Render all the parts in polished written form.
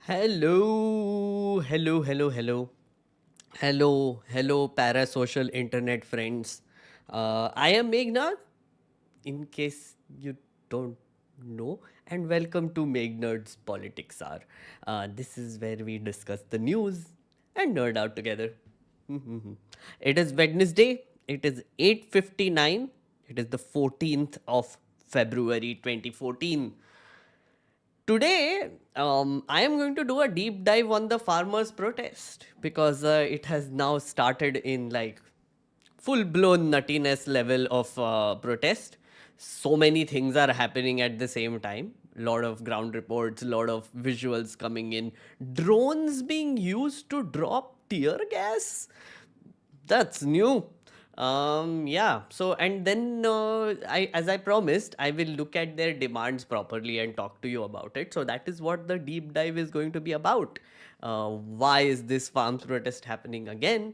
Hello, hello, hello, hello, hello, parasocial internet friends. I am Meghnad, in case you don't know, and welcome to Meghnad's Politics Hour. This is where we discuss the news and nerd out together. It is Wednesday. It is 8:59. It is the 14th of February 2014. Today, I am going to do a deep dive on the farmers' protest because it has now started in like full blown nuttiness level of protest. So many things are happening at the same time. Lot of ground reports, lot of visuals coming in, drones being used to drop tear gas. That's new. Yeah. So, and then as I promised, I will look at their demands properly and talk to you about it. So that is what the deep dive is going to be about. Why is this farms protest happening again?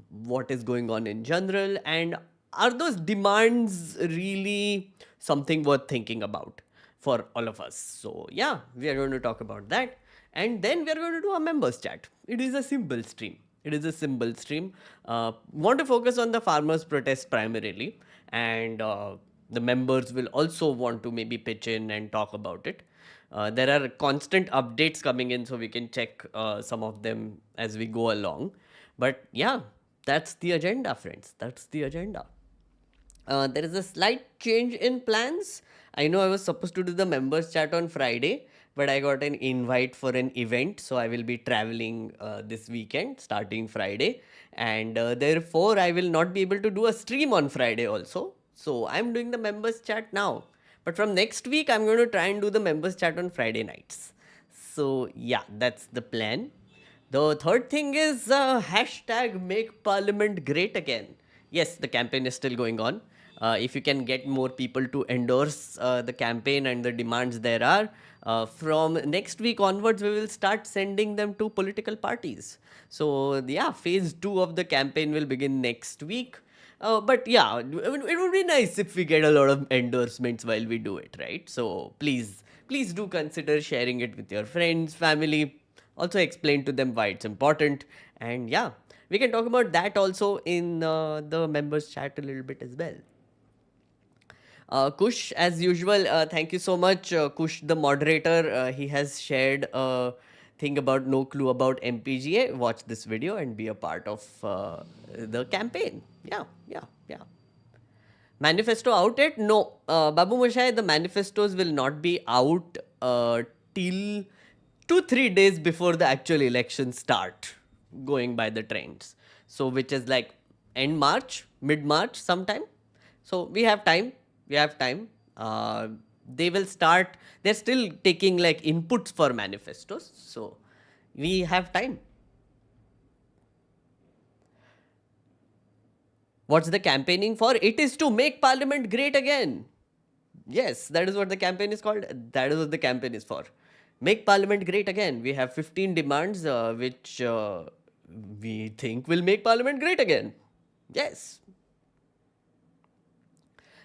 What is going on in general? And are those demands really something worth thinking about for all of us? So yeah, we are going to talk about that. And then we are going to do a members chat. It is a simple stream. It is a symbol stream. Want to focus on the farmers' protest primarily, and the members will also want to maybe pitch in and talk about it. There are constant updates coming in, so we can check some of them as we go along. But yeah, that's the agenda, friends. That's the agenda. There is a slight change in plans. I know I was supposed to do the members chat on Friday, but I got an invite for an event, so I will be traveling this weekend starting Friday, and therefore I will not be able to do a stream on Friday also. So I'm doing the members chat now, but from next week I'm going to try and do the members chat on Friday nights. So yeah, that's the plan. The third thing is hashtag make parliament great again. Yes, the campaign is still going on. If you can get more people to endorse the campaign and the demands there are, from next week onwards, we will start sending them to political parties. So, yeah, phase two of the campaign will begin next week. But yeah, it would be nice if we get a lot of endorsements while we do it, right? So, please do consider sharing it with your friends, family, also explain to them why it's important. And yeah, we can talk about that also in the members chat a little bit as well. Kush, as usual, thank you so much. Kush, the moderator, he has shared a thing about no clue about MPGA. Watch this video and be a part of the campaign. Yeah, yeah, yeah. Manifesto out yet? No. Babu Moshai, the manifestos will not be out till 2-3 days before the actual elections start, going by the trends. So, which is like end March, mid March sometime. So, we have time. We have time. They will start, they're still taking like inputs for manifestos. So, we have time. What's the campaigning for? It is to make parliament great again. Yes, that is what the campaign is called. That is what the campaign is for. Make parliament great again. We have 15 demands which we think will make parliament great again. Yes.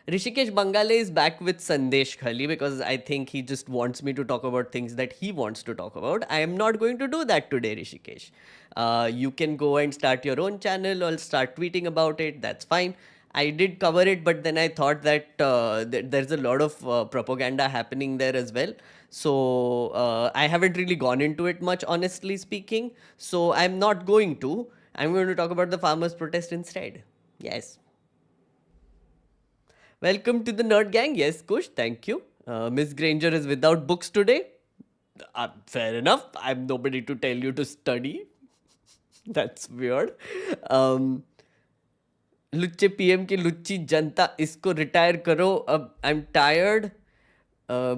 Rishikesh Bangale is back with Sandesh Khali because I think he just wants me to talk about things that he wants to talk about. I am not going to do that today, Rishikesh. You can go and start your own channel or start tweeting about it. That's fine. I did cover it, but then I thought that there's a lot of propaganda happening there as well. So I haven't really gone into it much, honestly speaking. So I'm not going to. I'm going to talk about the farmers' protest instead. Yes. Welcome to the Nerd Gang. Yes, Kush, thank you. Miss Granger is without books today. Fair enough. I'm nobody to tell you to study. That's weird. Um, लुच्चे PM की लुच्ची जनता इसको retire करो अब I am tired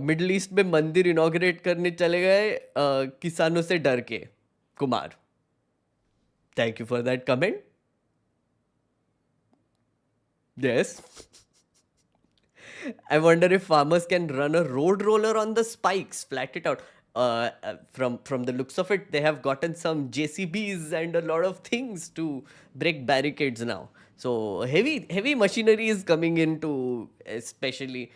middle east में मंदिर inaugurate करने चले गए किसानों से डर के Kumar thank you for that comment yes I wonder if farmers can run a road roller on the spikes, flat it out. From the looks of it, they have gotten some JCBs and a lot of things to break barricades now. So heavy machinery is coming in to especially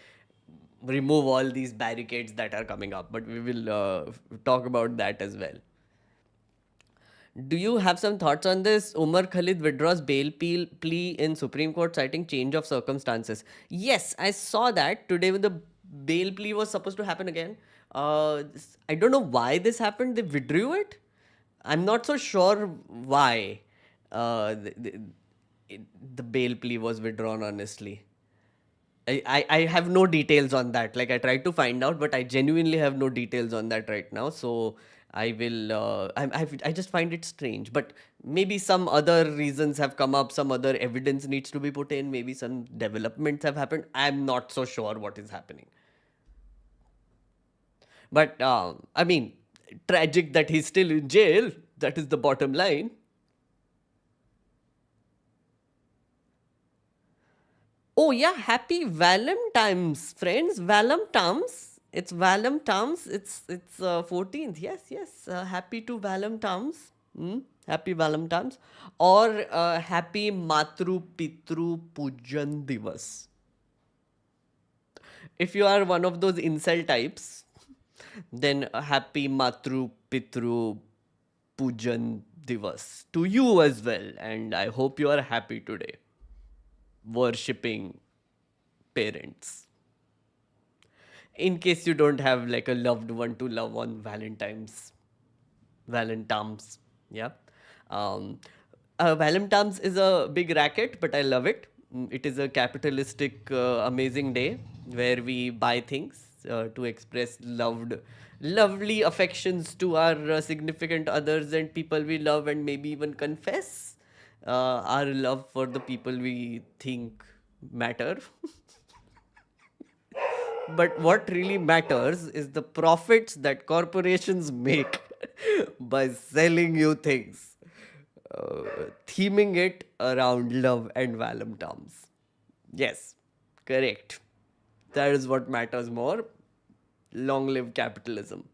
remove all these barricades that are coming up. But we will talk about that as well. Do you have some thoughts on this? Umar Khalid withdraws bail plea in Supreme Court citing change of circumstances. Yes, I saw that today when the bail plea was supposed to happen again. I don't know why this happened. They withdrew it. I'm not so sure why the bail plea was withdrawn, honestly. I have no details on that. Like I tried to find out, but I genuinely have no details on that right now. So I will. I just find it strange. But maybe some other reasons have come up. Some other evidence needs to be put in. Maybe some developments have happened. I'm not so sure what is happening. But I mean, tragic that he's still in jail. That is the bottom line. Oh yeah, happy Valentine's, friends. Valentine's. It's Valentine's. It's 14th. Yes, yes. Happy to Valentine's. Happy Valentine's. Or happy Matru Pitru Pujan Divas. If you are one of those incel types, then happy Matru Pitru Pujan Divas to you as well. And I hope you are happy today, worshipping parents. In case you don't have like a loved one to love on Valentine's. Yeah. Um, Valentine's is a big racket, but I love it. It is a capitalistic, amazing day where we buy things to express lovely affections to our significant others and people we love, and maybe even confess our love for the people we think matter. But what really matters is the profits that corporations make by selling you things, theming it around love and Valentine's. Yes, correct. That is what matters more. Long live capitalism.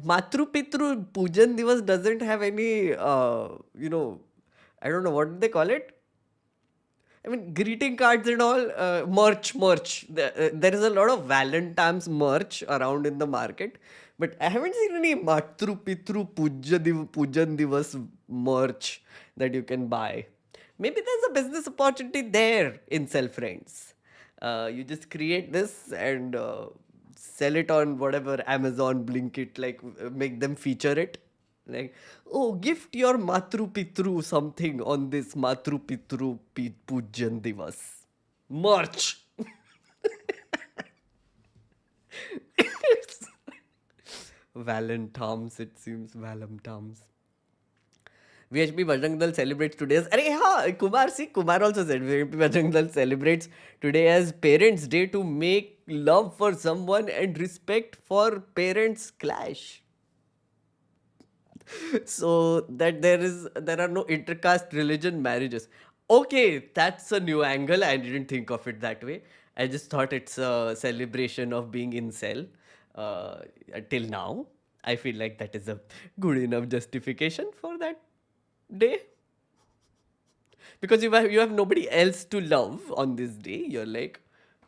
Matru Pitru Pujan Divas doesn't have any, I don't know, what do they call it? I mean, greeting cards and all, merch. There is a lot of Valentine's merch around in the market, but I haven't seen any Matru Pitru Pujan Divas merch that you can buy. Maybe there's a business opportunity there in Self Friends. You just create this and sell it on whatever Amazon, Blinkit, like make them feature it. Like, oh, gift your Matru Pitru something on this Matru Pitru Pujan Divas. Merch. Valentine's, it seems. Valentine's. VHP Bajrang Dal celebrates today as... Arey, हाँ, Kumar also said VHP Bajrang Dal celebrates today as Parents' Day to make love for someone and respect for parents clash. So that there are no intercaste religion marriages. Okay, that's a new angle. I didn't think of it that way. I just thought it's a celebration of being incel. Till now, I feel like that is a good enough justification for that day. Because you have nobody else to love on this day. You're like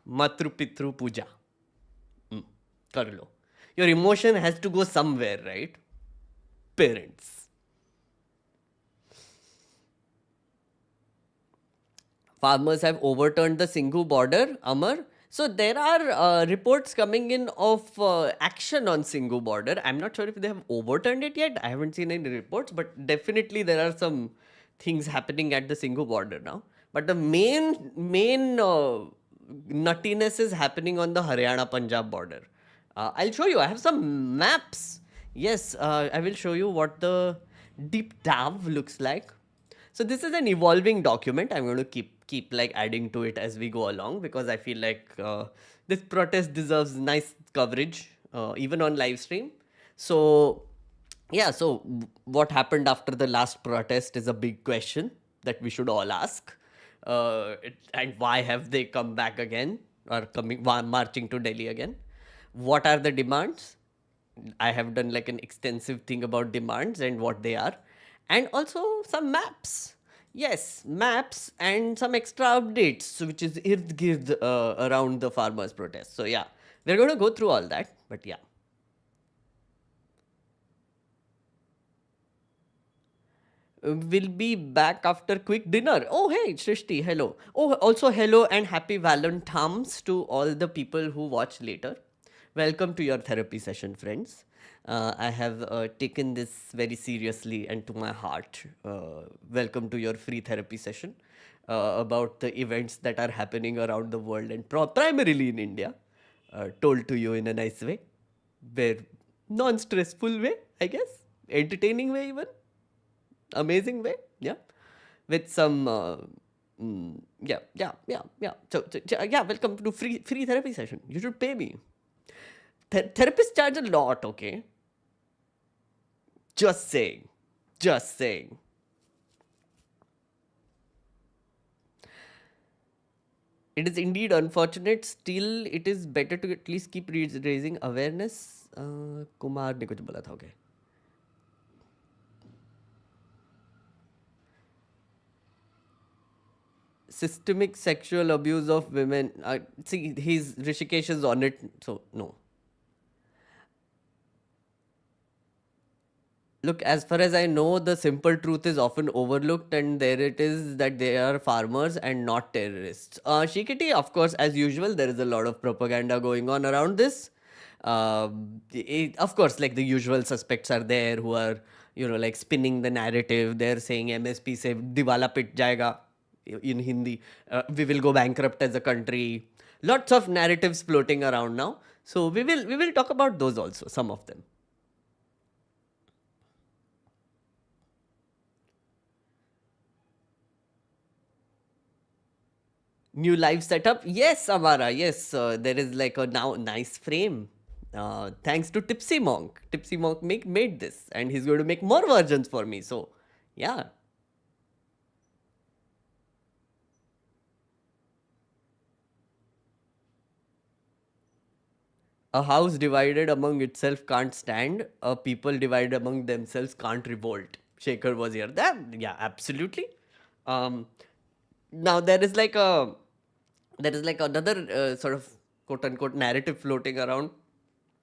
Matru Pitru Puja. Kar lo. Your emotion has to go somewhere, right? Parents. Farmers have overturned the Singhu border, Amar. So there are reports coming in of action on Singhu border. I'm not sure if they have overturned it yet. I haven't seen any reports, but definitely there are some things happening at the Singhu border now. But the main nuttiness is happening on the Haryana-Punjab border. I'll show you. I have some maps. Yes, I will show you what the deep dive looks like. So this is an evolving document. I'm going to keep like adding to it as we go along, because I feel like this protest deserves nice coverage, even on live stream. So yeah, so what happened after the last protest is a big question that we should all ask. And why have they come back again, or marching to Delhi again? What are the demands? I have done like an extensive thing about demands and what they are, and also some maps. Yes, maps and some extra updates, which is ird-gird around the farmers' protest. So yeah, we're going to go through all that. But yeah, we'll be back after quick dinner. Oh hey, Shrishti, hello. Oh, also hello and happy Valentine's to all the people who watch later. Welcome to your therapy session, friends. I have taken this very seriously and to my heart. Welcome to your free therapy session about the events that are happening around the world and primarily in India, told to you in a nice way, where non-stressful way, I guess, entertaining way even, amazing way, yeah, with some. Yeah. So, yeah, welcome to free therapy session. You should pay me. Therapists charge a lot, okay? Just saying. Just saying. It is indeed unfortunate. Still, it is better to at least keep raising awareness. Kumar ने कुछ बोला था, okay. Systemic sexual abuse of women. See, he's Rishikesh is on it, so no. Look, as far as I know, the simple truth is often overlooked, and there it is that they are farmers and not terrorists. Shikiti, of course, as usual, there is a lot of propaganda going on around this. Of course, like the usual suspects are there who are, like spinning the narrative. They're saying MSP se diwala pit jayega in Hindi. We will go bankrupt as a country. Lots of narratives floating around now. So we will talk about those also, some of them. New live setup. Yes, Amara. Yes, there is like a now nice frame. Thanks to Tipsy Monk. Tipsy Monk made this, and he's going to make more versions for me. So, yeah, a house divided among itself can't stand. A people divided among themselves can't revolt. Shaker was here. That, yeah, absolutely. Um, Now there is like another sort of quote unquote narrative floating around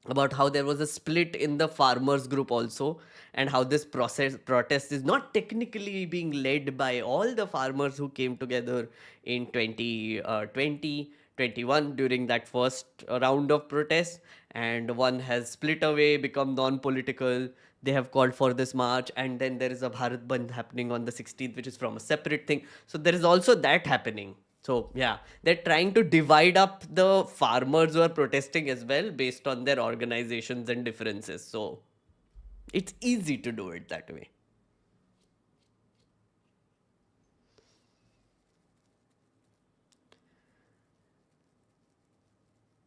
about how there was a split in the farmers group also, and how this process protest is not technically being led by all the farmers who came together in 2021 during that first round of protests, and one has split away, become non-political. They have called for this march, and then there is a Bharat Bandh happening on the 16th, which is from a separate thing. So there is also that happening. So yeah, they're trying to divide up the farmers who are protesting as well based on their organizations and differences. So it's easy to do it that way.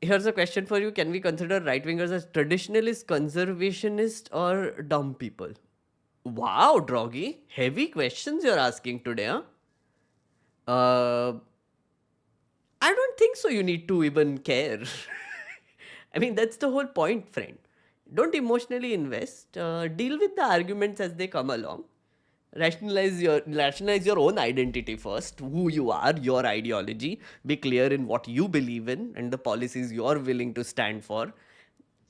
Here's a question for you. Can we consider right wingers as traditionalist, conservationist, or dumb people? Wow, Droggy. Heavy questions you're asking today, huh? Uh, I don't think so. You need to even care. I mean, that's the whole point, friend. Don't emotionally invest. Deal with the arguments as they come along. Rationalize your own identity first. Who you are, your ideology. Be clear in what you believe in and the policies you're willing to stand for.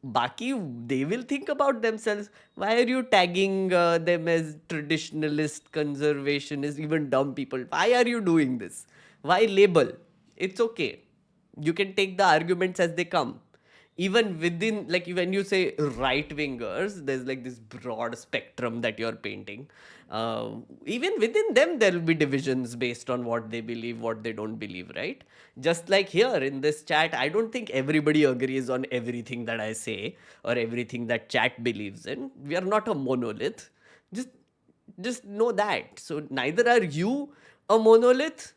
Baki, they will think about themselves. Why are you tagging them as traditionalist, conservationist, even dumb people? Why are you doing this? Why label? It's okay. You can take the arguments as they come. Even within, like when you say right wingers, there's like this broad spectrum that you're painting. Even within them, there will be divisions based on what they believe, what they don't believe, right? Just like here in this chat, I don't think everybody agrees on everything that I say or everything that chat believes in. We are not a monolith. Just just know that. So neither are you a monolith.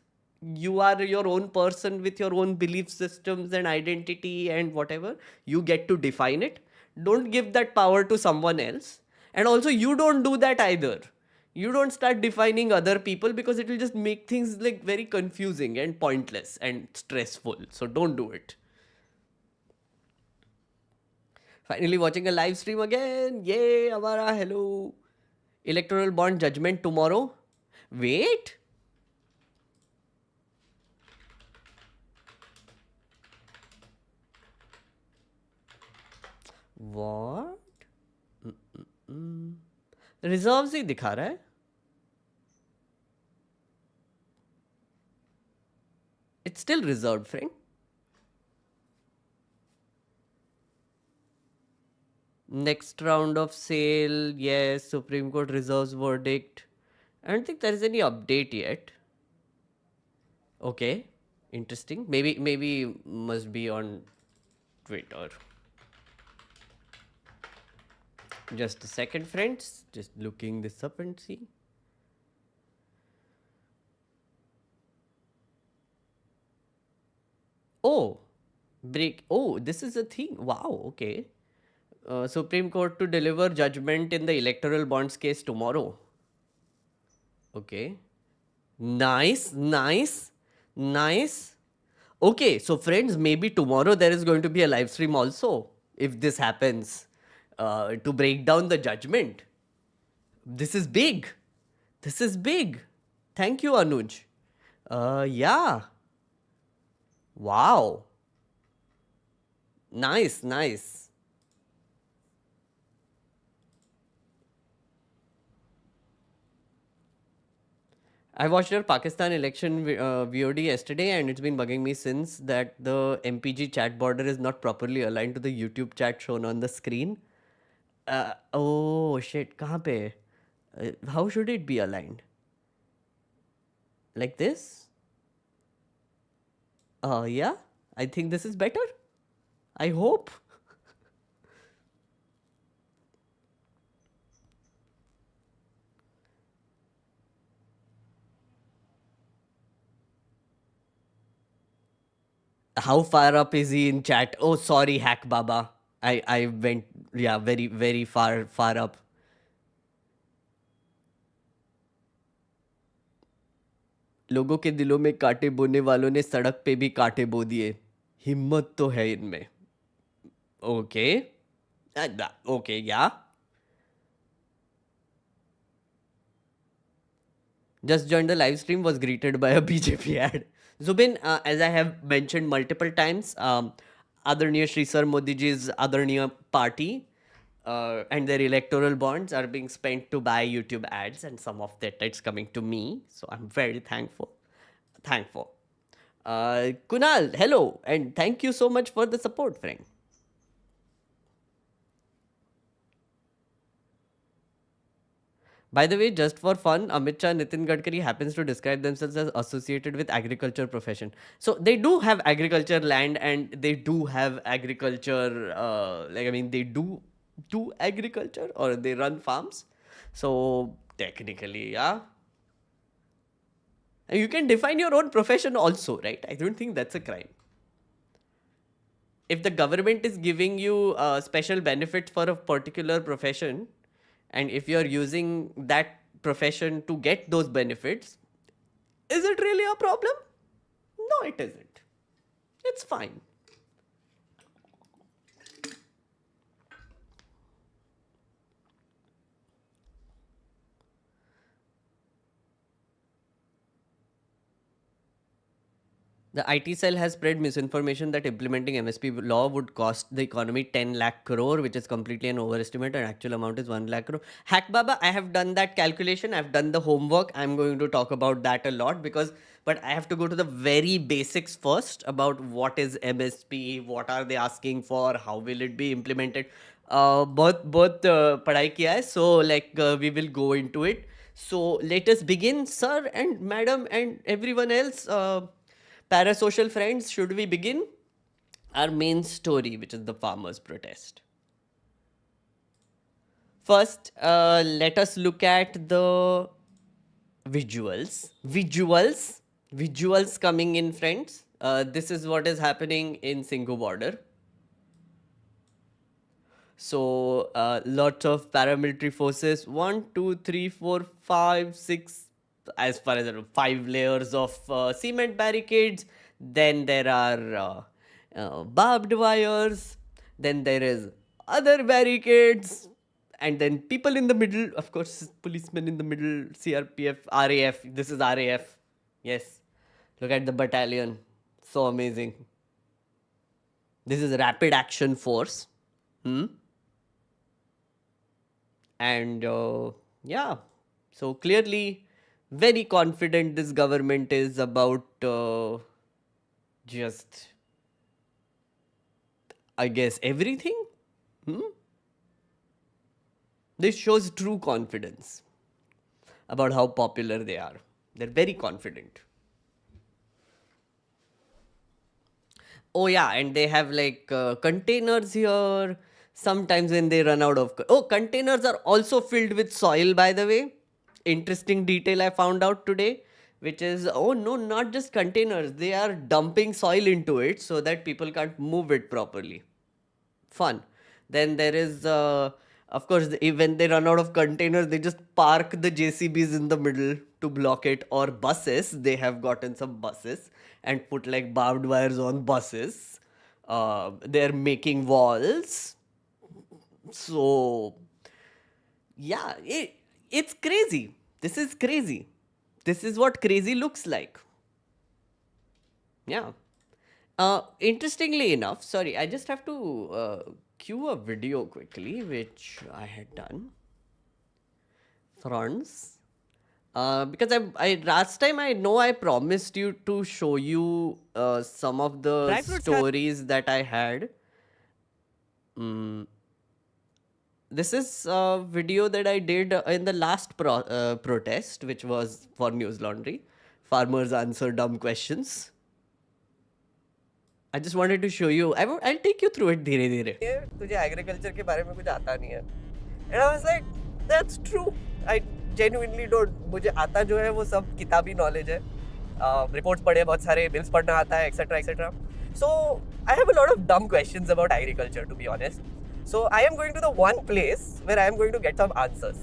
You are your own person with your own belief systems and identity and whatever. You get to define it. Don't give that power to someone else. And also, you don't do that either. You don't start defining other people because it will just make things like very confusing and pointless and stressful. So don't do it. Finally, watching a live stream again. Yay, Amara, hello. Electoral bond judgment tomorrow. Wait. What? Reserves ही दिखा रहा है. It's still reserved, friend. Next round of sale, yes. Supreme Court reserves verdict. I don't think there is any update yet. Okay, interesting. Maybe must be on Twitter. Just a second, friends. Just looking this up and see. Oh, break. Oh, this is a thing. Wow. Okay. Supreme Court to deliver judgment in the electoral bonds case tomorrow. Okay. Nice, nice, nice. Okay, so friends, maybe tomorrow there is going to be a live stream also if this happens to break down the judgment. This is big. This is big. Thank you, Anuj. Yeah. Wow. Nice, nice. I watched your Pakistan election VOD yesterday, and it's been bugging me since that the MPG chat border is not properly aligned to the YouTube chat shown on the screen. Oh shit, कहाँ पे? How should it be aligned? Like this? Yeah, I think this is better. I hope. How far up is he in chat? Oh, sorry, Hack Baba. I went, yeah, very far up. लोगों के दिलों में कांटे बोने वालों ने सड़क पे भी कांटे बो दिए. हिम्मत तो है इनमें. Okay. Okay, yeah. Just joined the live stream, was greeted by a BJP ad. Zubin, as I have mentioned multiple times, Adarniya Shri Sir Modi ji's Adarniya party and their electoral bonds are being spent to buy YouTube ads, and some of that it's coming to me. So I'm very thankful. Thankful. Kunal, hello, and thank you so much for the support, friend. By the way, just for fun, Amit Shah and Nitin Gadkari happens to describe themselves as associated with agriculture profession. So they do have agriculture land and they do have agriculture, like I mean, they do agriculture or they run farms. So technically, yeah. And you can define your own profession also, right? I don't think that's a crime. If the government is giving you special benefits for a particular profession, and if you're using that profession to get those benefits, is it really a problem? No, it isn't. It's fine. The IT cell has spread misinformation that implementing MSP law would cost the economy 10 lakh crore, which is completely an overestimate, and actual amount is 1 lakh crore. Hack Baba, I have done that calculation. I've done the homework. I'm going to talk about that a lot but I have to go to the very basics first about what is MSP, what are they asking for, how will it be implemented. बहुत पढ़ाई किया है, so we will go into it. So let us begin, sir and madam and everyone else. Parasocial friends, should we begin? Our main story, which is the farmers' protest. First, let us look at the visuals. Visuals coming in, friends. This is what is happening in Singhu border. So, lots of paramilitary forces. 1, 2, 3, 4, 5, 6. As far as I know, 5 layers of cement barricades. Then there are barbed wires. Then there is other barricades. And then people in the middle. Of course, policemen in the middle. CRPF, RAF. This is RAF. Yes. Look at the battalion. So amazing. This is Rapid Action Force. And yeah, so clearly very confident this government is about just, I guess, everything. This shows true confidence about how popular they are. They're very confident. Oh yeah, and they have like containers here. Sometimes when they run out of containers are also filled with soil, by the way. Interesting detail I found out today, which is, oh no, not just containers, they are dumping soil into it so that people can't move it properly. Fun. Then there is, of course, when they run out of containers, they just park the JCBs in the middle to block it, or buses. They have gotten some buses and put like barbed wires on buses. They're making walls. So, yeah, it's crazy. This is crazy. This is what crazy looks like. Yeah. Interestingly enough, sorry, I just have to cue a video quickly, which I had done. Friends. Because I last time I know I promised you to show you some of the stories that I had. This is a video that I did in the last protest, which was for News Laundry. Farmers answer dumb questions. I just wanted to show you. I'll take you through it धीरे धीरे. तुझे agriculture के बारे में कुछ आता नहीं है. And I was like, that's true. I genuinely don't. मुझे आता जो है वो सब किताबी knowledge है. Reports पढ़े बहुत सारे, bills पढ़ना आता है, etc. etc. So I have a lot of dumb questions about agriculture, to be honest. So I am going to the one place where I am going to get some answers.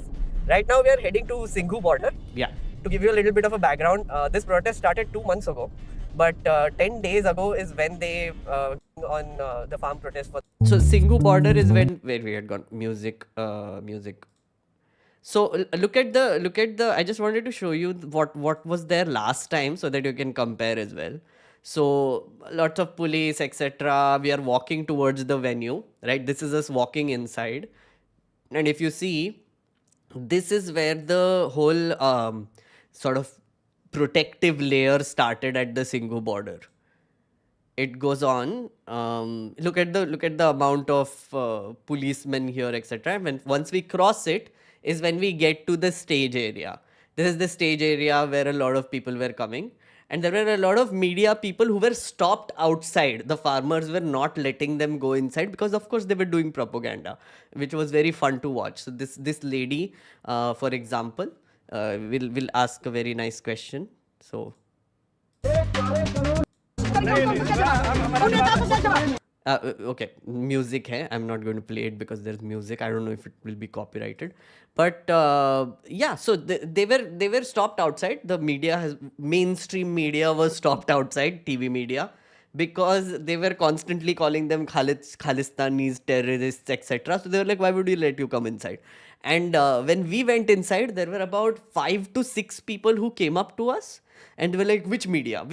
Right now we are heading to Singhu border. Yeah. To give you a little bit of a background, this protest started 2 months ago. But 10 days ago is when they on the farm protest for. So Singhu border is when where we had gone music. So look at the. I just wanted to show you what was there last time so that you can compare as well. So lots of police, etc. We are walking towards the venue, right? This is us walking inside, and if you see, this is where the whole sort of protective layer started at the Singhu border. It goes on. Look at the amount of policemen here, etc. And once we cross it, is when we get to the stage area. This is the stage area where a lot of people were coming. And there were a lot of media people who were stopped outside. The farmers were not letting them go inside because, of course, they were doing propaganda, which was very fun to watch. So this lady, for example, will ask a very nice question. So. Okay, music hai. I'm not going to play it because there's music. I don't know if it will be copyrighted, but yeah. So they were stopped outside. The mainstream media was stopped outside. TV media, because they were constantly calling them Khalistanis, terrorists, etc. So they were like, why would we let you come inside? And when we went inside, there were about 5 to 6 people who came up to us. And they were like, which media?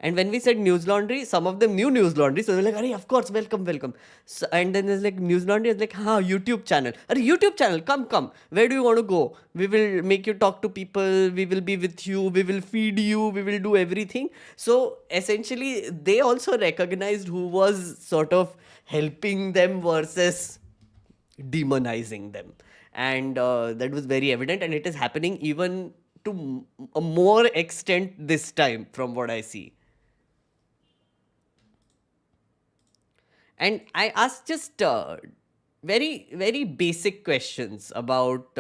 And when we said News Laundry, some of them knew News Laundry. So they were like, Arey, of course, welcome. So, and then there's like, News Laundry is like, YouTube channel. Arey, YouTube channel, come. Where do you want to go? We will make you talk to people. We will be with you. We will feed you. We will do everything. So essentially, they also recognized who was sort of helping them versus demonizing them. And that was very evident. And it is happening even to a more extent this time from what I see. And I asked just very, very basic questions about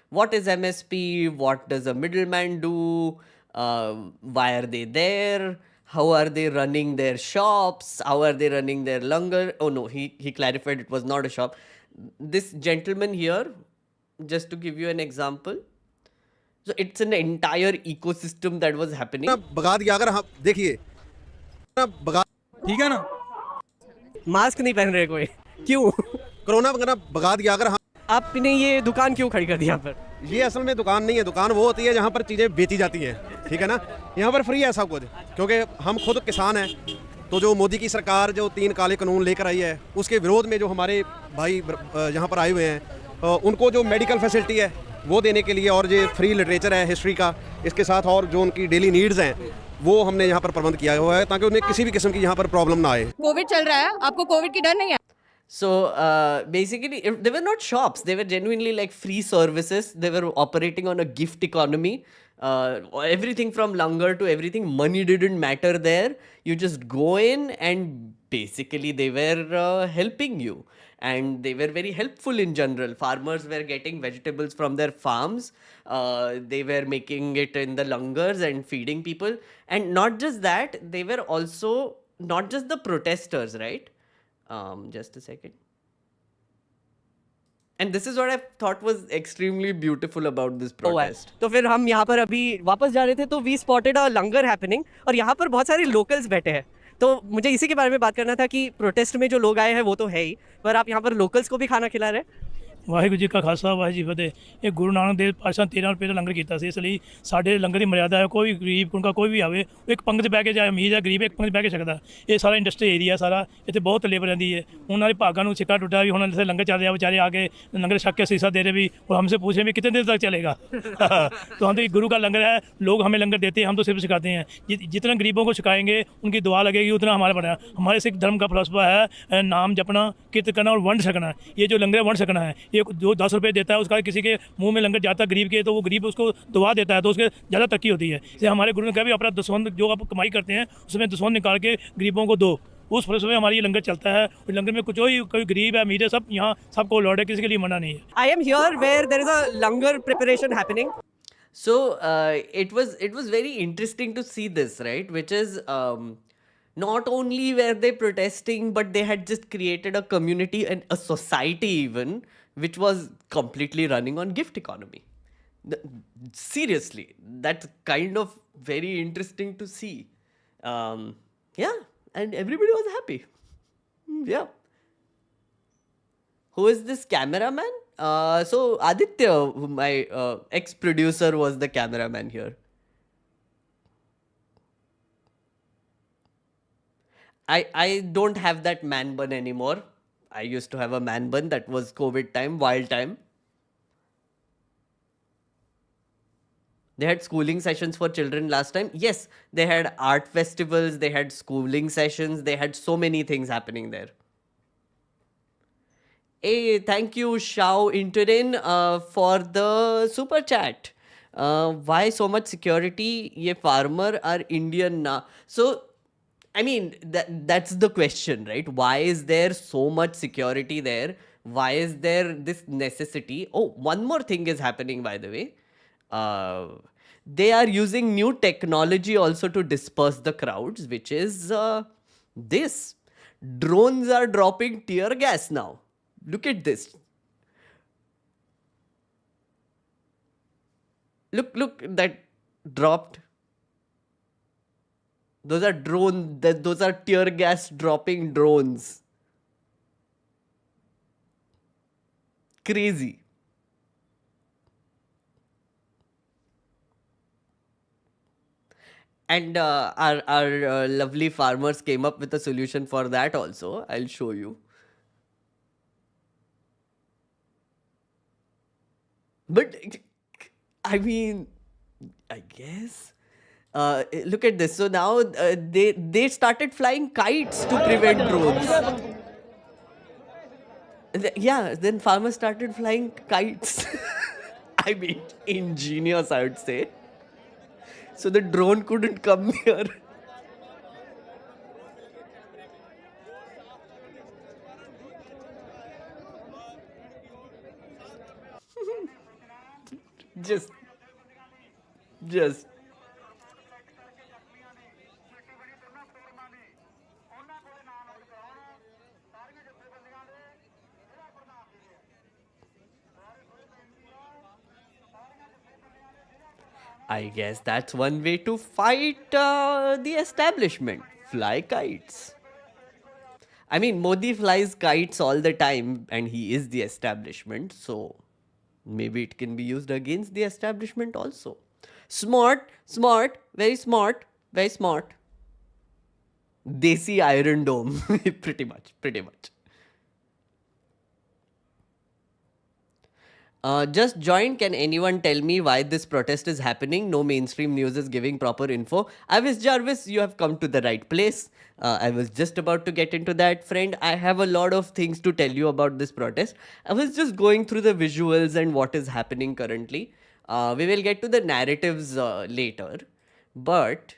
what is MSP, what does a middleman do, why are they there, how are they running their shops, how are they running their langar. Oh no, he clarified it was not a shop. This gentleman here, just to give you an example, so it's an entire ecosystem that was happening. भगा दिया अगर हम देखिए ठीक है ना, mask नहीं पहन रहे कोई, क्यों? कोरोना वगैरह भगा दिया अगर हम। आपने ये दुकान क्यों खड़ी कर दी यहाँ पर? ये असल में दुकान नहीं है, दुकान वो होती है जहाँ पर चीज़ें बेची जाती हैं, ठीक है ना। यहाँ पर फ्री है सब कुछ, क्योंकि हम खुद किसान हैं। तो जो मोदी की सरकार जो 3 काले कानून लेकर आई है, उसके विरोध में जो हमारे भाई यहाँ पर आए हुए हैं, उनको जो मेडिकल फैसिलिटी है वो देने के लिए, और जो फ्री लिटरेचर है हिस्ट्री का, इसके साथ और जो उनकी डेली नीड्स हैं वो हमने यहाँ पर प्रबंध किया हुआ है, ताकि उन्हें किसी भी किस्म की यहाँ पर प्रॉब्लम ना आए। कोविड चल रहा है, आपको कोविड की डर नहीं है? So basically, they were not shops. They were genuinely like free services. They were operating on a gift economy. Everything from langar to everything, money didn't matter there. You just go in and basically they were helping you. And they were very helpful in general. Farmers were getting vegetables from their farms. They were making it in the langars and feeding people. And not just that, they were also not just the protesters, right? Just a second. And this is what I thought was extremely beautiful about this protest. तो फिर हम यहाँ पर अभी वापस जा रहे थे तो we spotted a langar happening, और यहाँ पर बहुत सारे लोकल्स बैठे हैं। तो मुझे इसी के बारे में बात करना था कि प्रोटेस्ट में जो लोग आए हैं वो तो है ही, पर आप यहाँ पर लोकल्स को भी खाना खिला रहे हैं। ਵਾਹਿਗੁਰੂ ਜੀ ਕਾ ਖਾਲਸਾ ਵਾਹਿਗੁਰੂ ਜੀ ਕੀ ਫਤਿਹ। ਇਹ ਗੁਰੂ ਨਾਨਕ ਦੇਵ ਪਾਤਸ਼ਾਹ 13 ਰੁਪਏ ਦਾ ਲੰਗਰ ਕੀਤਾ ਸੀ, ਇਸ ਲਈ ਸਾਡੇ ਲੰਗਰ ਦੀ ਮਰਿਆਦਾ ਹੈ। ਕੋਈ ਗਰੀਬ ਕੁਣਕਾ ਕੋਈ ਵੀ ਆਵੇ, ਉਹ ਇੱਕ ਪੰਗਤ ਬਹਿ ਕੇ, ਜਾਂ ਅਮੀਰ ਜਾਂ ਗਰੀਬ ਇੱਕ ਪੰਗਤ ਬਹਿ ਕੇ ਸਕਦਾ। ਇਹ ਸਾਰਾ ਇੰਡਸਟਰੀ ਏਰੀਆ ਸਾਰਾ, ਇੱਥੇ ਬਹੁਤ ਲੇਬਰ ਰਹਿੰਦੀ ਹੈ। ਉਹਨਾਂ ਦੇ ਭਾਗਾਂ ਨੂੰ ਸਿੱਕਾ ਟੁੱਟਾ ਵੀ ਹੁਣ ਇੱਥੇ ਲੰਗਰ ਚੱਲ ਰਿਹਾ, ਵਿਚਾਰੇ ਆ ਕੇ लंगर छक के शीशा दे रहे भी, और हमसे पूछ रहे भी कितने देर तक चलेगा। तो हम तो गुरु का लंगर है, लोग हमें लंगर देते हैं, हम तो सिर्फ सिखाते हैं। जितना गरीबों को सिखाएंगे उनकी दुआ लगेगी, उतना हमारा बना। हमारे सिख धर्म का फलसफा है नाम जपना, कीर्त करना और वंड सकना। ये जो लंगर है वंड सकना है। ये जो 10 रुपये देता है, उसका किसी के मुंह में लंगर जाता है गरीब के, तो वो गरीब उसको दुआ देता है, तो उसके ज़्यादा तरक्की होती है। इसलिए हमारे गुरु ने कहा भी अपना दसवंध जो आप कमाई करते हैं उसमें दसवंध निकाल के गरीबों को दो। उस फलसफे में हमारी ये लंगर चलता है। और लंगर में कुछ कोई गरीब है अमीर है, सब यहाँ सबको लौट है, किसी के लिए मना नहीं है। I am here where there is a langar preparation happening. So it was very interesting to see this, right? Which is not only were they protesting, but they had just created a community and a society even, which was completely running on gift economy. Seriously, that's kind of very interesting to see. Yeah, and everybody was happy. Yeah. Who is this cameraman? So Aditya, my ex-producer, was the cameraman here. I don't have that man bun anymore. I used to have a man bun. That was COVID time, wild time. They had schooling sessions for children last time. Yes, they had art festivals, they had schooling sessions, they had so many things happening there. Hey, thank you, Shao Interin, for the super chat. Why so much security? Ye farmer are Indian na. So, I mean, that's the question, right? Why is there so much security there? Why is there this necessity? Oh, one more thing is happening, by the way. They are using new technology also to disperse the crowds, which is this. Drones are dropping tear gas now. Look at this. Look, that dropped. Those are those are tear gas dropping drones. Crazy. And our lovely farmers came up with a solution for that also. I'll show you. But I mean, I guess. Look at this. So now they started flying kites to prevent drones. Yeah, then farmers started flying kites. I mean, ingenious, I would say. So the drone couldn't come here. just I guess that's one way to fight the establishment. Fly kites. I mean, Modi flies kites all the time and he is the establishment. So maybe it can be used against the establishment also. Smart, very smart, very smart. Desi Iron Dome. pretty much. Just joined. Can anyone tell me why this protest is happening? No mainstream news is giving proper info. Avis Jarvis, you have come to the right place. I was just about to get into that, friend. I have a lot of things to tell you about this protest. I was just going through the visuals and what is happening currently. We will get to the narratives later. But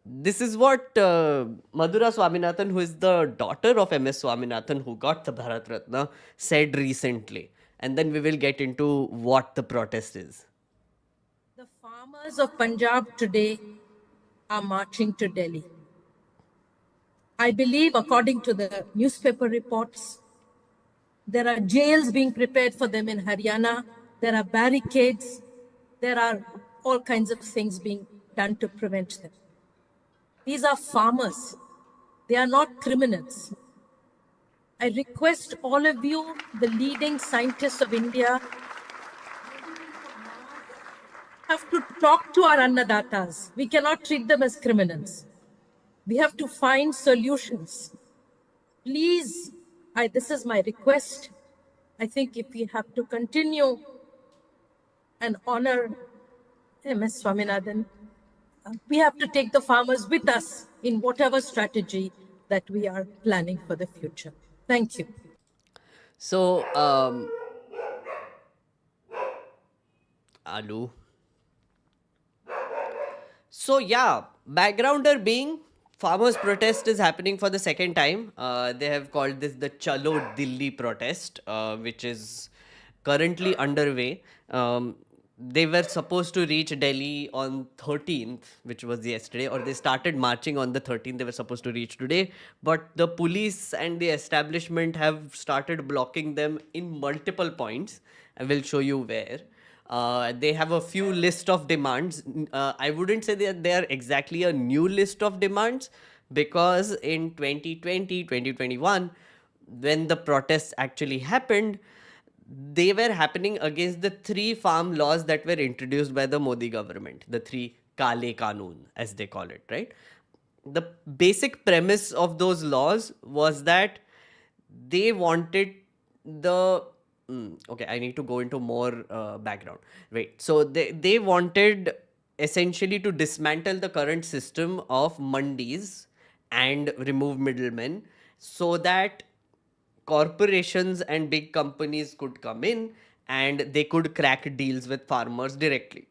this is what Madhura Swaminathan, who is the daughter of MS Swaminathan, who got the Bharat Ratna, said recently. And then we will get into what the protest is. The farmers of Punjab today are marching to Delhi. I believe, according to the newspaper reports, there are jails being prepared for them in Haryana. There are barricades. There are all kinds of things being done to prevent them. These are farmers. They are not criminals. I request all of you, the leading scientists of India, have to talk to our Annadatas. We cannot treat them as criminals. We have to find solutions. Please, this is my request. I think if we have to continue and honor MS Swaminathan, we have to take the farmers with us in whatever strategy that we are planning for the future. Thank you. So, Alu. So yeah, backgrounder being farmers' protest is happening for the second time. They have called this the Chalo Dilli protest, which is currently underway. They were supposed to reach Delhi on 13th, which was yesterday, or they started marching on the 13th. They were supposed to reach today, but the police and the establishment have started blocking them in multiple points. I will show you where. They have a few list of demands. I wouldn't say that they are exactly a new list of demands, because in 2020, 2021, when the protests actually happened, they were happening against the 3 farm laws that were introduced by the Modi government, the 3 Kale Kanun, as they call it, right? The basic premise of those laws was that they wanted the okay, I need to go into more background. Wait, so they wanted essentially to dismantle the current system of mandis and remove middlemen, so that corporations and big companies could come in and they could crack deals with farmers directly.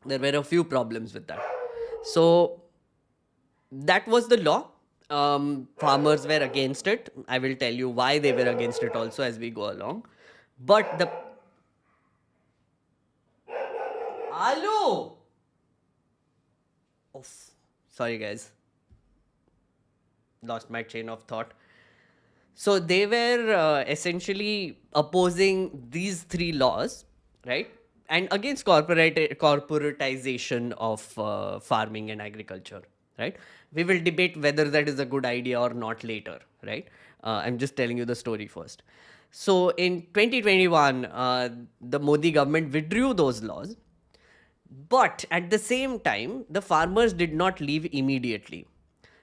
There were a few problems with that. So that was the law. Farmers were against it. I will tell you why they were against it also as we go along. But the Alu! Oh, sorry guys. Lost my chain of thought. So they were essentially opposing these 3 laws, right? And against corporatization of farming and agriculture, right? We will debate whether that is a good idea or not later, right? I'm just telling you the story first. So in 2021, the Modi government withdrew those laws, but at the same time, the farmers did not leave immediately.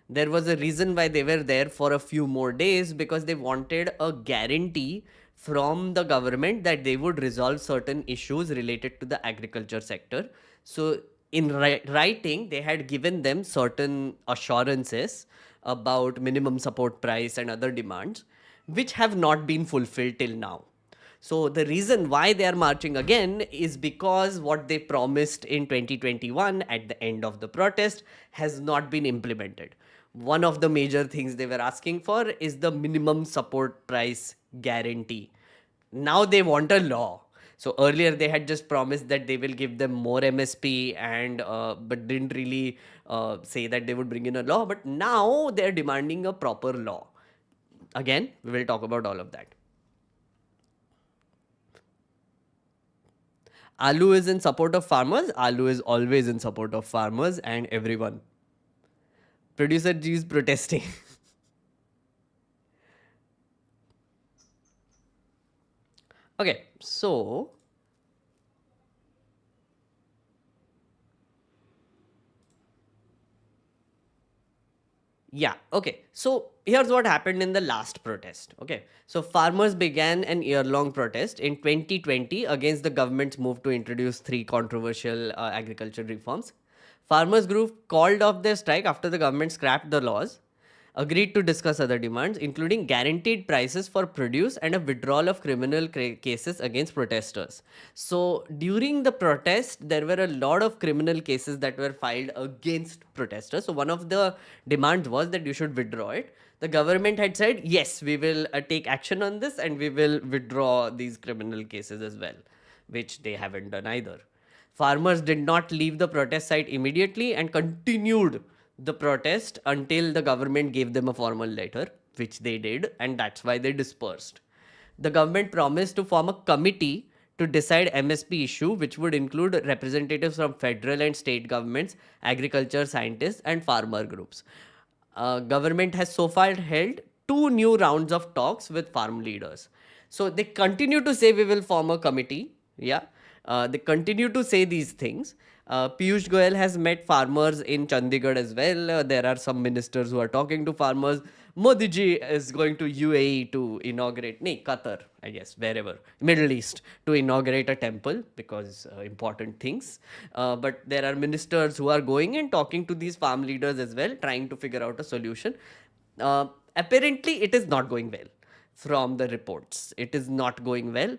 There was a reason why they were there for a few more days, because they wanted a guarantee from the government that they would resolve certain issues related to the agriculture sector. So in writing, they had given them certain assurances about minimum support price and other demands, which have not been fulfilled till now. So the reason why they are marching again is because what they promised in 2021 at the end of the protest has not been implemented. One of the major things they were asking for is the minimum support price guarantee. Now they want a law. So earlier they had just promised that they will give them more MSP, and but didn't really say that they would bring in a law. But now they're demanding a proper law. Again, we will talk about all of that. Alu is in support of farmers. Alu is always in support of farmers and everyone. Producer G is protesting. Okay, so Yeah, okay. So here's what happened in the last protest. Okay. So farmers began an year-long protest in 2020 against the government's move to introduce three controversial agriculture reforms. Farmers group called off their strike after the government scrapped the laws, agreed to discuss other demands, including guaranteed prices for produce and a withdrawal of criminal cases against protesters. So, during the protest, there were a lot of criminal cases that were filed against protesters. So, one of the demands was that you should withdraw it. The government had said, yes, we will take action on this and we will withdraw these criminal cases as well, which they haven't done either. Farmers did not leave the protest site immediately and continued the protest until the government gave them a formal letter, which they did, and that's why they dispersed. The government promised to form a committee to decide MSP issue, which would include representatives from federal and state governments, agriculture scientists, and farmer groups. Government has so far held 2 new rounds of talks with farm leaders. So they continue to say we will form a committee. Yeah. They continue to say these things. Piyush Goyal has met farmers in Chandigarh as well. There are some ministers who are talking to farmers. Modi ji is going to UAE to inaugurate, Qatar, I guess, wherever, Middle East, to inaugurate a temple because important things. But there are ministers who are going and talking to these farm leaders as well, trying to figure out a solution. Apparently, it is not going well from the reports. It is not going well.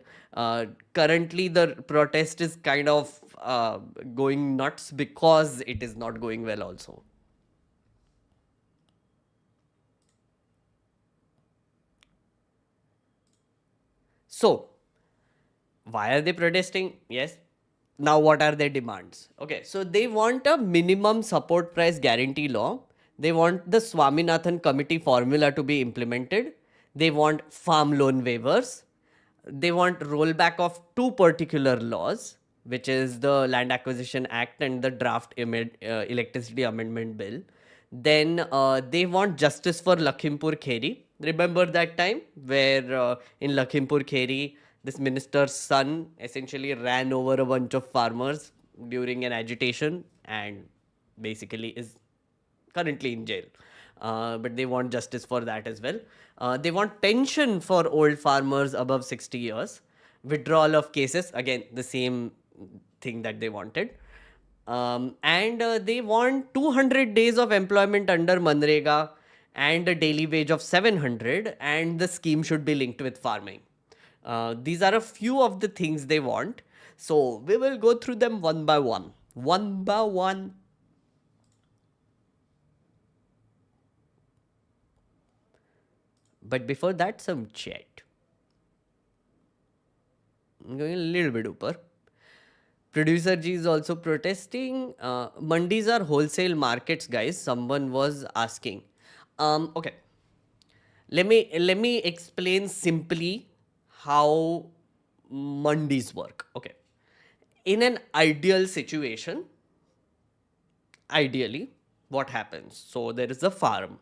Currently, the protest is kind of going nuts because it is not going well also. So, why are they protesting? Yes. Now, what are their demands? Okay, so they want a minimum support price guarantee law. They want the Swaminathan committee formula to be implemented. They want farm loan waivers. They want rollback of two particular laws, which is the Land Acquisition Act and the draft electricity amendment bill. Then they want justice for Lakhimpur Kheri. Remember that time where in Lakhimpur Kheri, this minister's son essentially ran over a bunch of farmers during an agitation and basically is currently in jail. But they want justice for that as well. They want pension for old farmers above 60 years. Withdrawal of cases, again, the same thing that they wanted. And they want 200 days of employment under Manrega and a daily wage of 700, and the scheme should be linked with farming. These are a few of the things they want. So we will go through them one by one. One by one. But before that, some chat. I'm going a little bit upper. Producer G is also protesting. Mandis are wholesale markets, guys. Someone was asking. Okay. Let me explain simply how mandis work. Okay. In an ideal situation, ideally, what happens? So there is a farm.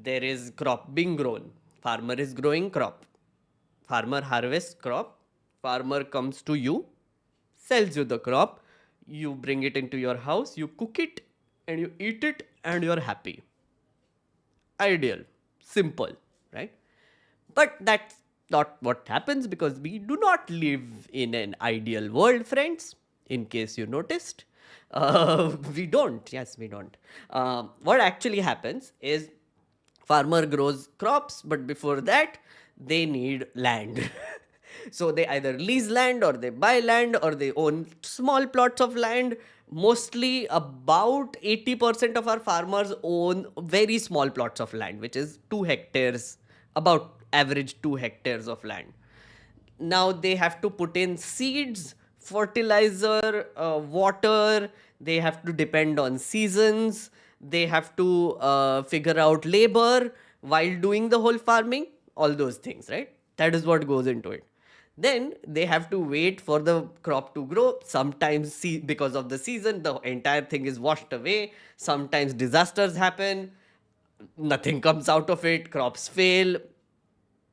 There is crop being grown. Farmer is growing crop. Farmer harvests crop. Farmer comes to you, sells you the crop. You bring it into your house. You cook it and you eat it and you're happy. Ideal. Simple. Right? But that's not what happens because we do not live in an ideal world, friends. In case you noticed. We don't. Yes, we don't. What actually happens is farmer grows crops, but before that, they need land. So they either lease land or they buy land or they own small plots of land. Mostly about 80% of our farmers own very small plots of land, which is 2 hectares, about average 2 hectares of land. Now they have to put in seeds, fertilizer, water. They have to depend on seasons. They have to figure out labor while doing the whole farming, all those things, right? That is what goes into it. Then they have to wait for the crop to grow. Sometimes because of the season, the entire thing is washed away. Sometimes disasters happen. Nothing comes out of it. Crops fail.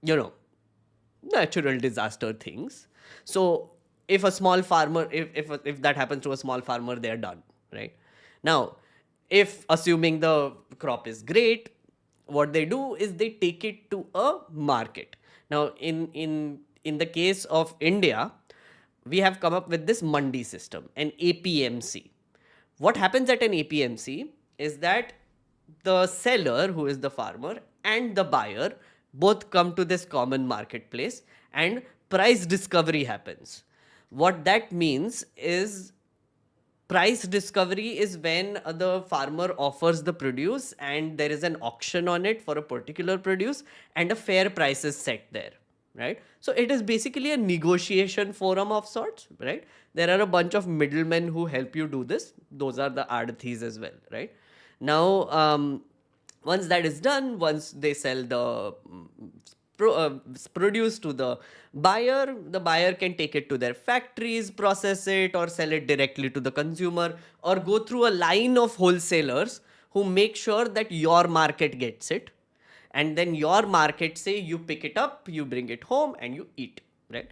Natural disaster things. So if a small farmer, if that happens to a small farmer, they are done, right? Now, If assuming the crop is great, what they do is they take it to a market. Now, in the case of India, we have come up with this mandi system, an APMC. What happens at an APMC is that the seller, who is the farmer, and the buyer both come to this common marketplace and price discovery happens. What that means is price discovery is when the farmer offers the produce and there is an auction on it for a particular produce and a fair price is set there, right? So it is basically a negotiation forum of sorts, right? There are a bunch of middlemen who help you do this. Those are the adathis as well, right? Now, once that is done, once they sell the produce to the buyer can take it to their factories, process it, or sell it directly to the consumer, or go through a line of wholesalers who make sure that your market gets it. And then your market say you pick it up, you bring it home, and you eat, right?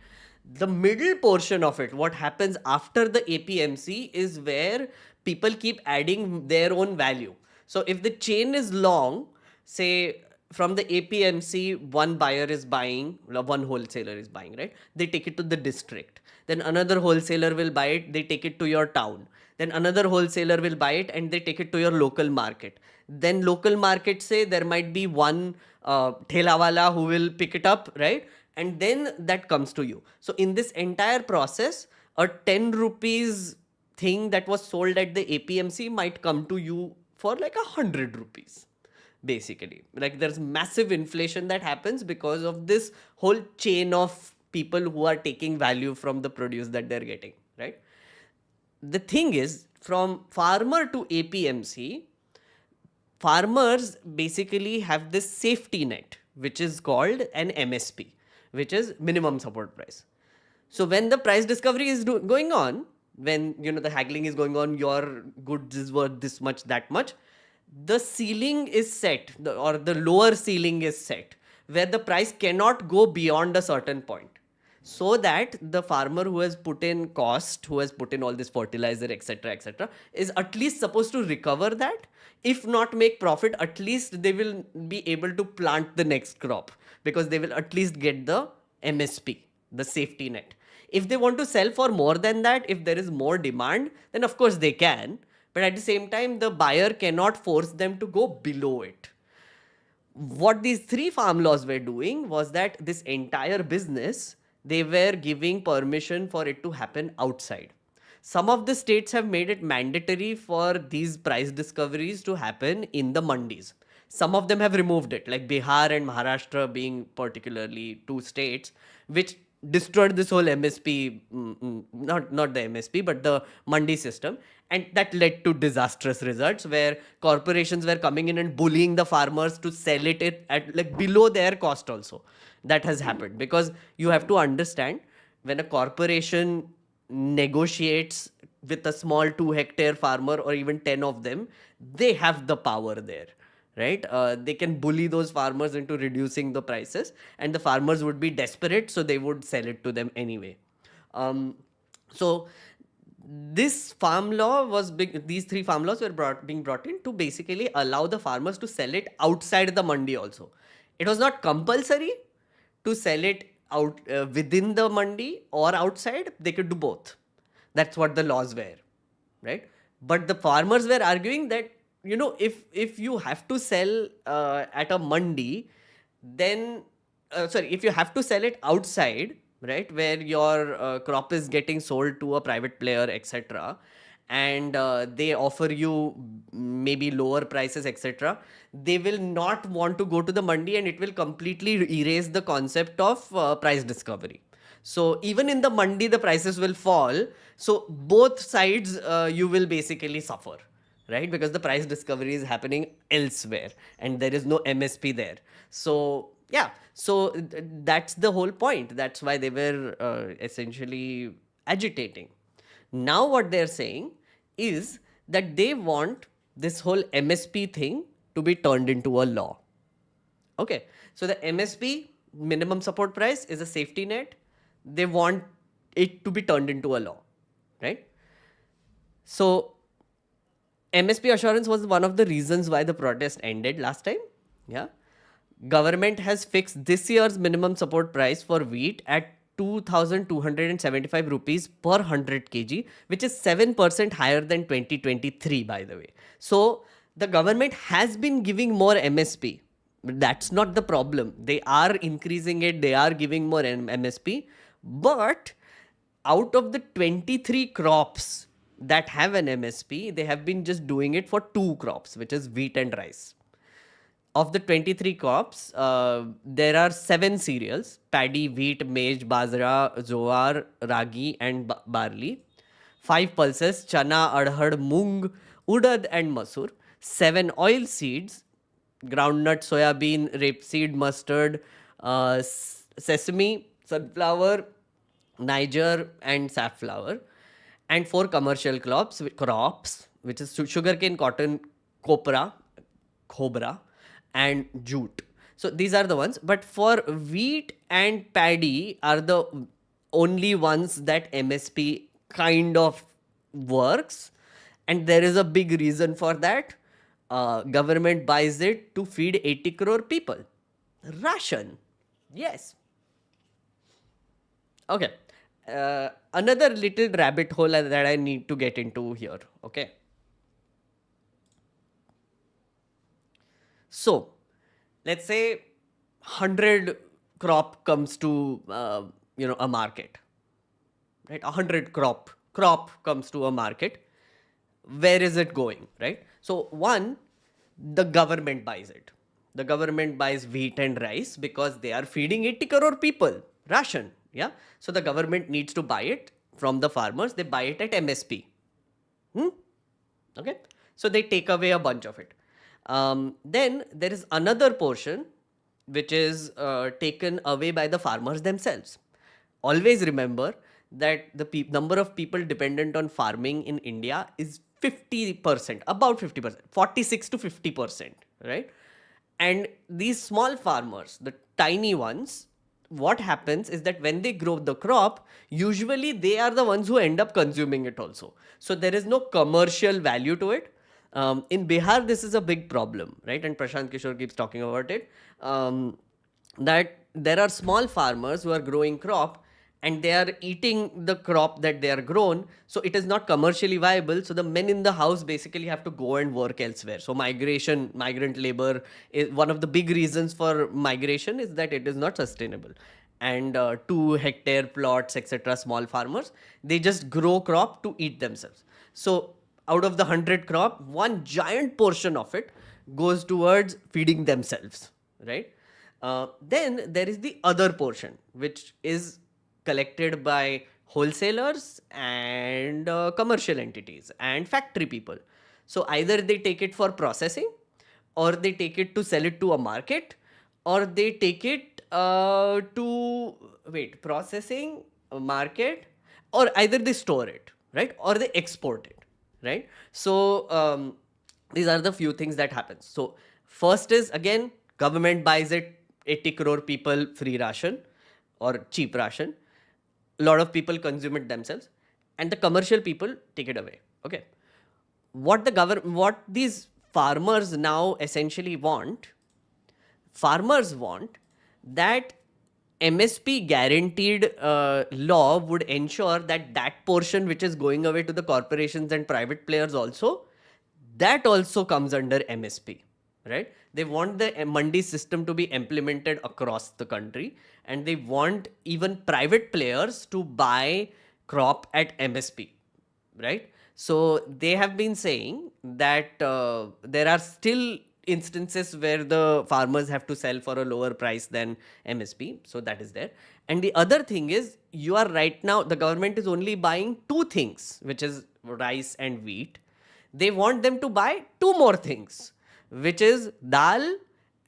The middle portion of it, what happens after the APMC, is where people keep adding their own value. So if the chain is long, say from the APMC, one buyer is buying, one wholesaler is buying, right? They take it to the district. Then another wholesaler will buy it, they take it to your town. Then another wholesaler will buy it and they take it to your local market. Then local market say there might be one thelawala who will pick it up, right? And then that comes to you. So in this entire process, a 10 rupees thing that was sold at the APMC might come to you for like 100 rupees. Basically, like there's massive inflation that happens because of this whole chain of people who are taking value from the produce that they're getting, right? The thing is, from farmer to APMC, farmers basically have this safety net, which is called an MSP, which is minimum support price. So when the price discovery is going on, when the haggling is going on, your goods is worth this much, that much, the ceiling is set, or the lower ceiling is set, where the price cannot go beyond a certain point. So that the farmer who has put in cost, who has put in all this fertilizer, etc., is at least supposed to recover that. If not make profit, at least they will be able to plant the next crop, because they will at least get the MSP, the safety net. If they want to sell for more than that, if there is more demand, then of course they can. But at the same time, the buyer cannot force them to go below it. What these three farm laws were doing was that this entire business, they were giving permission for it to happen outside. Some of the states have made it mandatory for these price discoveries to happen in the mandis. Some of them have removed it, like Bihar and Maharashtra being particularly two states, which destroyed this whole MSP, not the MSP, but the mandi system. And that led to disastrous results where corporations were coming in and bullying the farmers to sell it at like below their cost also. That has happened because you have to understand, when a corporation negotiates with a small 2-hectare farmer or even 10 of them, they have the power there. Right? They can bully those farmers into reducing the prices, and the farmers would be desperate, so they would sell it to them anyway. So this farm law was big. These three farm laws were being brought in to basically allow the farmers to sell it outside the mandi also. It was not compulsory to sell it out within the mandi or outside. They could do both. That's what the laws were, right? But the farmers were arguing that, if you have to sell at a mandi, then, if you have to sell it outside, right, where your crop is getting sold to a private player, etc., and they offer you maybe lower prices, etc., they will not want to go to the mandi, and it will completely erase the concept of price discovery. So even in the mandi, the prices will fall. So both sides, you will basically suffer. Right? Because the price discovery is happening elsewhere and there is no MSP there. So, yeah. So that's the whole point. That's why they were essentially agitating. Now what they're saying is that they want this whole MSP thing to be turned into a law. Okay. So the MSP, minimum support price, is a safety net. They want it to be turned into a law. Right? So MSP assurance was one of the reasons why the protest ended last time. Yeah. Government has fixed this year's minimum support price for wheat at 2,275 rupees per 100 kg, which is 7% higher than 2023, by the way. So the government has been giving more MSP. That's not the problem. They are increasing it, they are giving more MSP. But out of the 23 crops that have an MSP, they have been just doing it for 2 crops, which is wheat and rice. Of the 23 crops, there are 7 cereals: paddy, wheat, maize, bajra, jowar, ragi, and barley. 5 pulses: chana, adhad, mung, udad, and masur. 7 oil seeds: groundnut, soybean, rapeseed, mustard, sesame, sunflower, Niger, and safflower. And 4 commercial crops, which is sugarcane, cotton, cobra, and jute. So these are the ones. But for wheat and paddy are the only ones that MSP kind of works. And there is a big reason for that. Government buys it to feed 80 crore people. Ration. Yes. Okay. Another little rabbit hole that I need to get into here. Okay. So, let's say 100 crop comes to a market, right? 100 crop comes to a market. Where is it going, right? So one, the government buys it. The government buys wheat and rice because they are feeding 80 crore people ration. Yeah. So the government needs to buy it from the farmers. They buy it at MSP. Okay. So they take away a bunch of it. Then there is another portion which is taken away by the farmers themselves. Always remember that the number of people dependent on farming in India is 50%, about 50%, 46 to 50%, right? And these small farmers, the tiny ones, what happens is that when they grow the crop, usually they are the ones who end up consuming it also. So there is no commercial value to it. In Bihar, this is a big problem, right? And Prashant Kishore keeps talking about it. That there are small farmers who are growing crop and they are eating the crop that they are grown. So it is not commercially viable. So the men in the house basically have to go and work elsewhere. So migrant labor is one of the big reasons for migration is that it is not sustainable. And 2 hectare plots, etc., small farmers, they just grow crop to eat themselves. So out of the 100 crop, one giant portion of it goes towards feeding themselves, right? Then there is the other portion, which is collected by wholesalers and commercial entities and factory people. So either they take it for processing, or they take it to sell it to a market, or they take it processing, market, or either they store it, right? Or they export it, right? So these are the few things that happens. So first is, again, government buys it, 80 crore people free ration or cheap ration. A lot of people consume it themselves, and the commercial people take it away. Okay. What these farmers now essentially want, farmers want that MSP guaranteed law would ensure that that portion which is going away to the corporations and private players also, that also comes under MSP, right? They want the mandi system to be implemented across the country, and they want even private players to buy crop at MSP, right? So they have been saying that there are still instances where the farmers have to sell for a lower price than MSP. So that is there. And the other thing is, you are right now, the government is only buying 2 things, which is rice and wheat. They want them to buy 2 more things, which is dal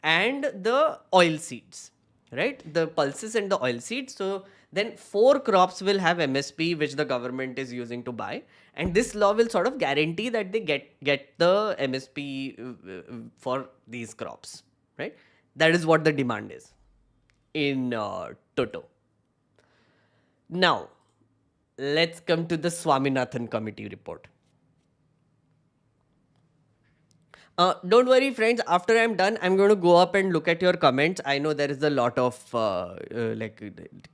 and the oil seeds, right? The pulses and the oil seeds. So then 4 crops will have MSP, which the government is using to buy. And this law will sort of guarantee that they get the MSP for these crops, right? That is what the demand is in Toto. Now, let's come to the Swaminathan committee report. Don't worry, friends. After I'm done, I'm going to go up and look at your comments. I know there is a lot of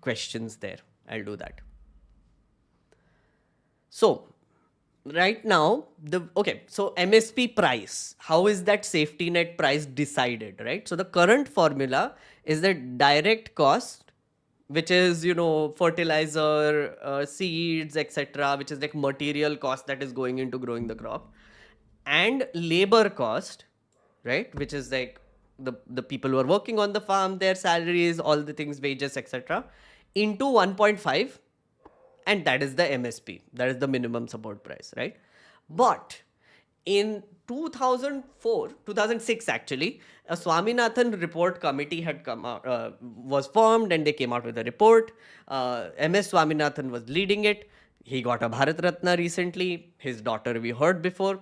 questions there. I'll do that. So, right now, so MSP price, how is that safety net price decided, right? So the current formula is the direct cost, which is, fertilizer, seeds, etc., which is like material cost that is going into growing the crop, and labor cost, right, which is like the people who are working on the farm, their salaries, all the things, wages, etc., into 1.5, and that is the MSP, that is the minimum support price, right? But in 2006 actually, a Swaminathan report committee had come out, was formed, and they came out with a report. MS Swaminathan was leading it. He got a Bharat Ratna recently. His daughter we heard before.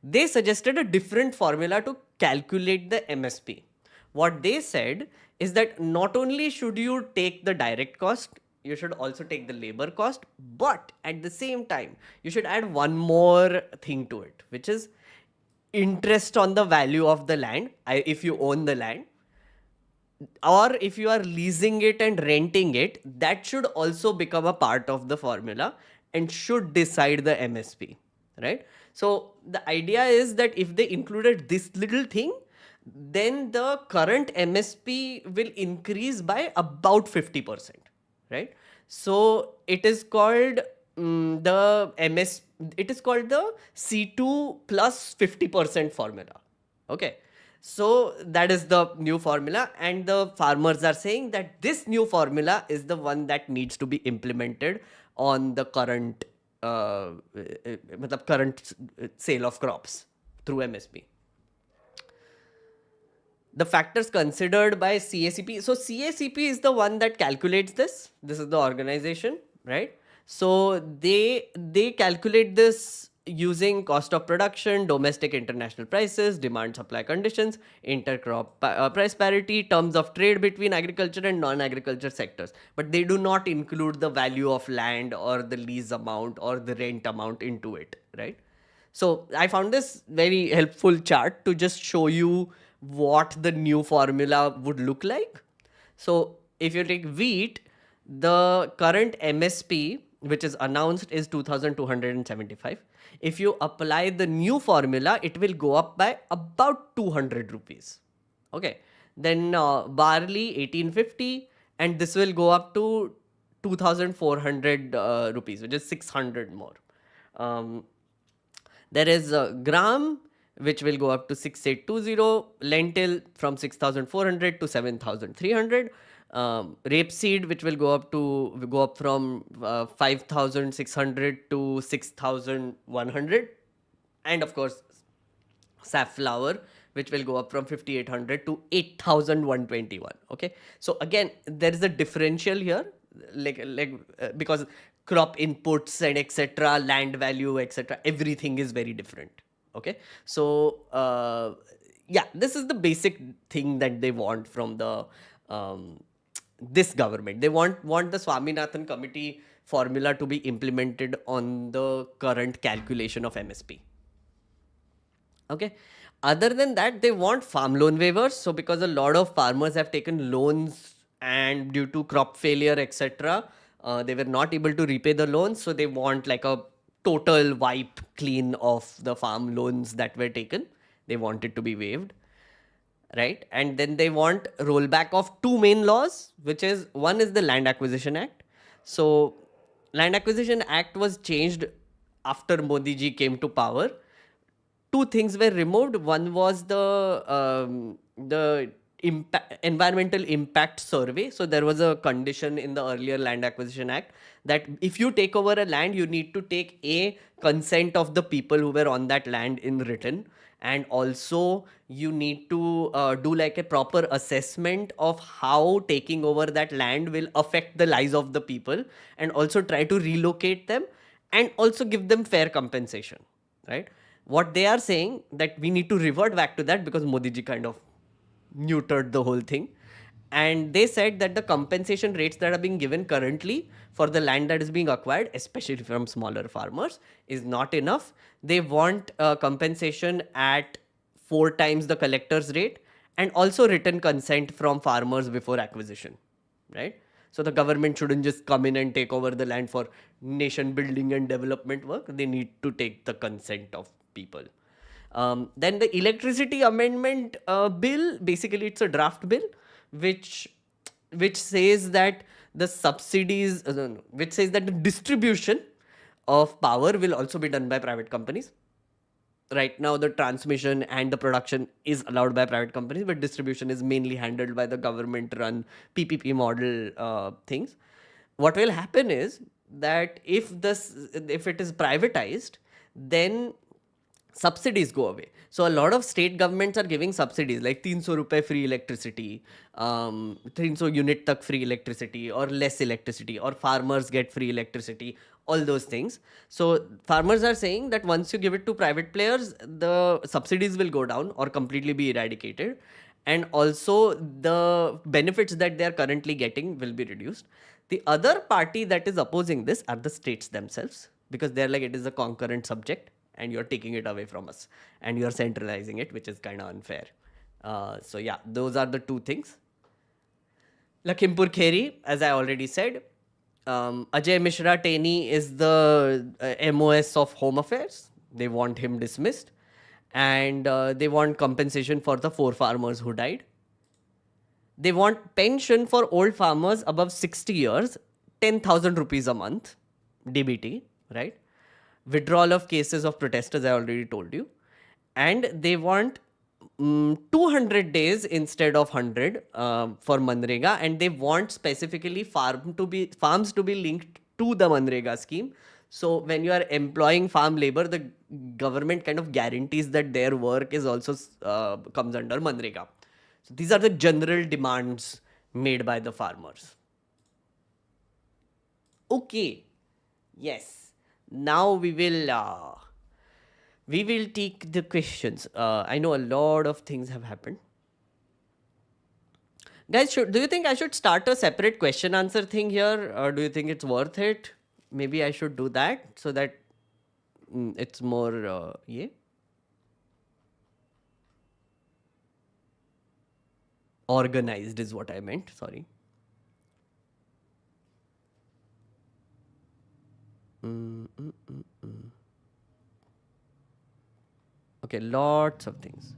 They suggested a different formula to calculate the MSP. What they said is that not only should you take the direct cost, you should also take the labor cost, but at the same time, you should add one more thing to it, which is interest on the value of the land, if you own the land, or if you are leasing it and renting it, that should also become a part of the formula and should decide the MSP, right? So the idea is that if they included this little thing, then the current MSP will increase by about 50%, right? So it is called it is called the C2 plus 50% formula. Okay. So that is the new formula, and the farmers are saying that this new formula is the one that needs to be implemented on the current current sale of crops through MSP. The factors considered by CACP. So CACP is the one that calculates this. This is the organization, right? So they calculate this using cost of production, domestic international prices, demand supply conditions, intercrop price parity, terms of trade between agriculture and non-agriculture sectors. But they do not include the value of land or the lease amount or the rent amount into it, right? So I found this very helpful chart to just show you what the new formula would look like. So if you take wheat, the current MSP, which is announced, is 2,275. If you apply the new formula, it will go up by about 200 rupees. Okay. Then barley 1850, and this will go up to 2,400 rupees, which is 600 more. There is gram, which will go up to 6,820, lentil from 6,400 to 7,300, rapeseed, which will go up from 5,600 to 6,100, and of course safflower, which will go up from 5,800 to 8,121. Okay, so again, there is a differential here, because crop inputs and etc., land value, etc., everything is very different. Okay, so yeah, this is the basic thing that they want from the this government. They want the Swaminathan committee formula to be implemented on the current calculation of MSP. Okay. Other than that, they want farm loan waivers. So because a lot of farmers have taken loans and due to crop failure, etc., they were not able to repay the loans. So they want like a total wipe clean of the farm loans that were taken. They want it to be waived, right? And then they want rollback of two main laws, which is, one is the Land Acquisition Act. So Land Acquisition Act was changed after Modi ji came to power. Two things were removed. One was the environmental impact survey. So there was a condition in the earlier Land Acquisition Act that if you take over a land, you need to take a consent of the people who were on that land in written, and also you need to do like a proper assessment of how taking over that land will affect the lives of the people, and also try to relocate them and also give them fair compensation, right? What they are saying that we need to revert back to that because Modi ji kind of neutered the whole thing. And they said that the compensation rates that are being given currently for the land that is being acquired, especially from smaller farmers, is not enough. They want compensation at 4 times the collector's rate, and also written consent from farmers before acquisition, right? So the government shouldn't just come in and take over the land for nation building and development work. They need to take the consent of people. Then the electricity amendment bill, basically it's a draft bill, which says that the subsidies, no, which says that the distribution of power will also be done by private companies. Right now, the transmission and the production is allowed by private companies, but distribution is mainly handled by the government-run PPP model things. What will happen is that if it is privatized, then subsidies go away. So a lot of state governments are giving subsidies like 300 rupees free electricity, 300 unit tak free electricity, or less electricity, or farmers get free electricity, all those things. So farmers are saying that once you give it to private players, the subsidies will go down or completely be eradicated. And also the benefits that they are currently getting will be reduced. The other party that is opposing this are the states themselves, because they're like, it is a concurrent subject and you're taking it away from us and you're centralizing it, which is kind of unfair. So yeah, those are the two things. Lakhimpur Kheri, as I already said, Ajay Mishra Teni is the MOS of Home Affairs. They want him dismissed, and they want compensation for the 4 farmers who died. They want pension for old farmers above 60 years, 10,000 rupees a month, DBT, right? Withdrawal of cases of protesters, I already told you. And they want 200 days instead of 100 for Manrega, and they want specifically farms to be linked to the Manrega scheme. So when you are employing farm labor, the government kind of guarantees that their work is also comes under Manrega. So these are the general demands made by the farmers. Okay, yes. Now we will take the questions. I know a lot of things have happened. Guys, do you think I should start a separate question answer thing here, or do you think it's worth it? Maybe I should do that so that it's more organized is what I meant. Sorry. Okay, lots of things.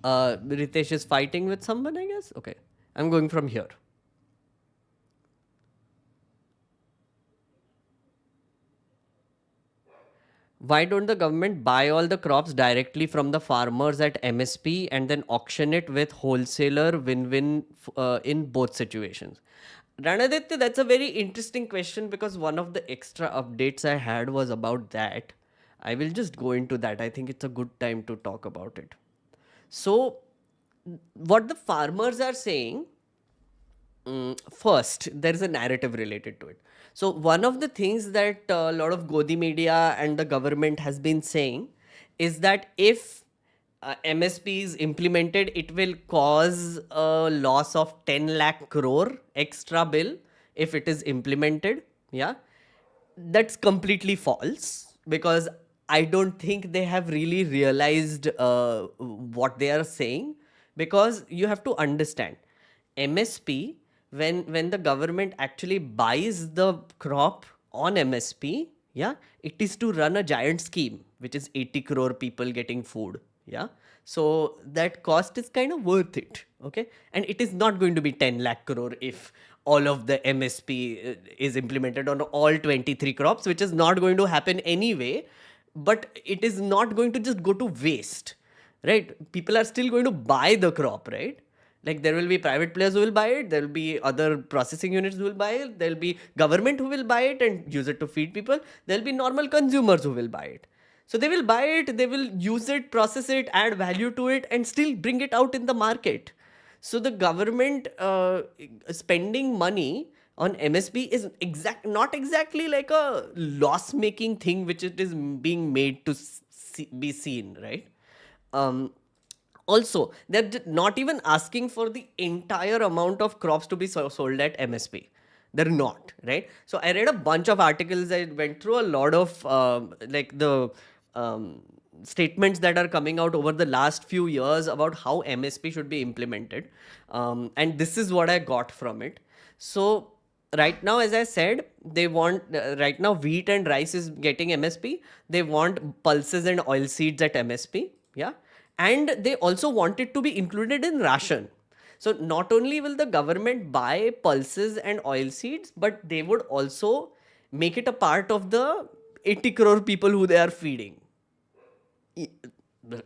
Ritesh is fighting with someone, I guess. Okay, I'm going from here. Why don't the government buy all the crops directly from the farmers at MSP and then auction it with wholesaler win-win in both situations? Ranaditya, that's a very interesting question, because one of the extra updates I had was about that. I will just go into that. I think it's a good time to talk about it. So what the farmers are saying, first, there is a narrative related to it. So one of the things that a lot of Godi media and the government has been saying is that if MSP is implemented, it will cause a loss of 10 lakh crore extra bill if it is implemented. Yeah, that's completely false, because I don't think they have really realized what they are saying, because you have to understand MSP, when the government actually buys the crop on MSP, yeah, it is to run a giant scheme, which is 80 crore people getting food. Yeah. So that cost is kind of worth it. Okay. And it is not going to be 10 lakh crore if all of the MSP is implemented on all 23 crops, which is not going to happen anyway. But it is not going to just go to waste, right? People are still going to buy the crop, right? Like there will be private players who will buy it. There will be other processing units who will buy it. There will be government who will buy it and use it to feed people. There will be normal consumers who will buy it. So they will buy it, they will use it, process it, add value to it, and still bring it out in the market. So the government spending money on MSP is not exactly like a loss-making thing, which it is being made to be seen, right? Also, they're not even asking for the entire amount of crops to be sold at MSP. They're not, right? So I read a bunch of articles. I went through a lot of like the statements that are coming out over the last few years about how MSP should be implemented. And this is what I got from it. So right now, as I said, they want right now wheat and rice is getting MSP. They want pulses and oil seeds at MSP. Yeah. And they also want it to be included in ration. So not only will the government buy pulses and oil seeds, but they would also make it a part of the 80 crore people who they are feeding.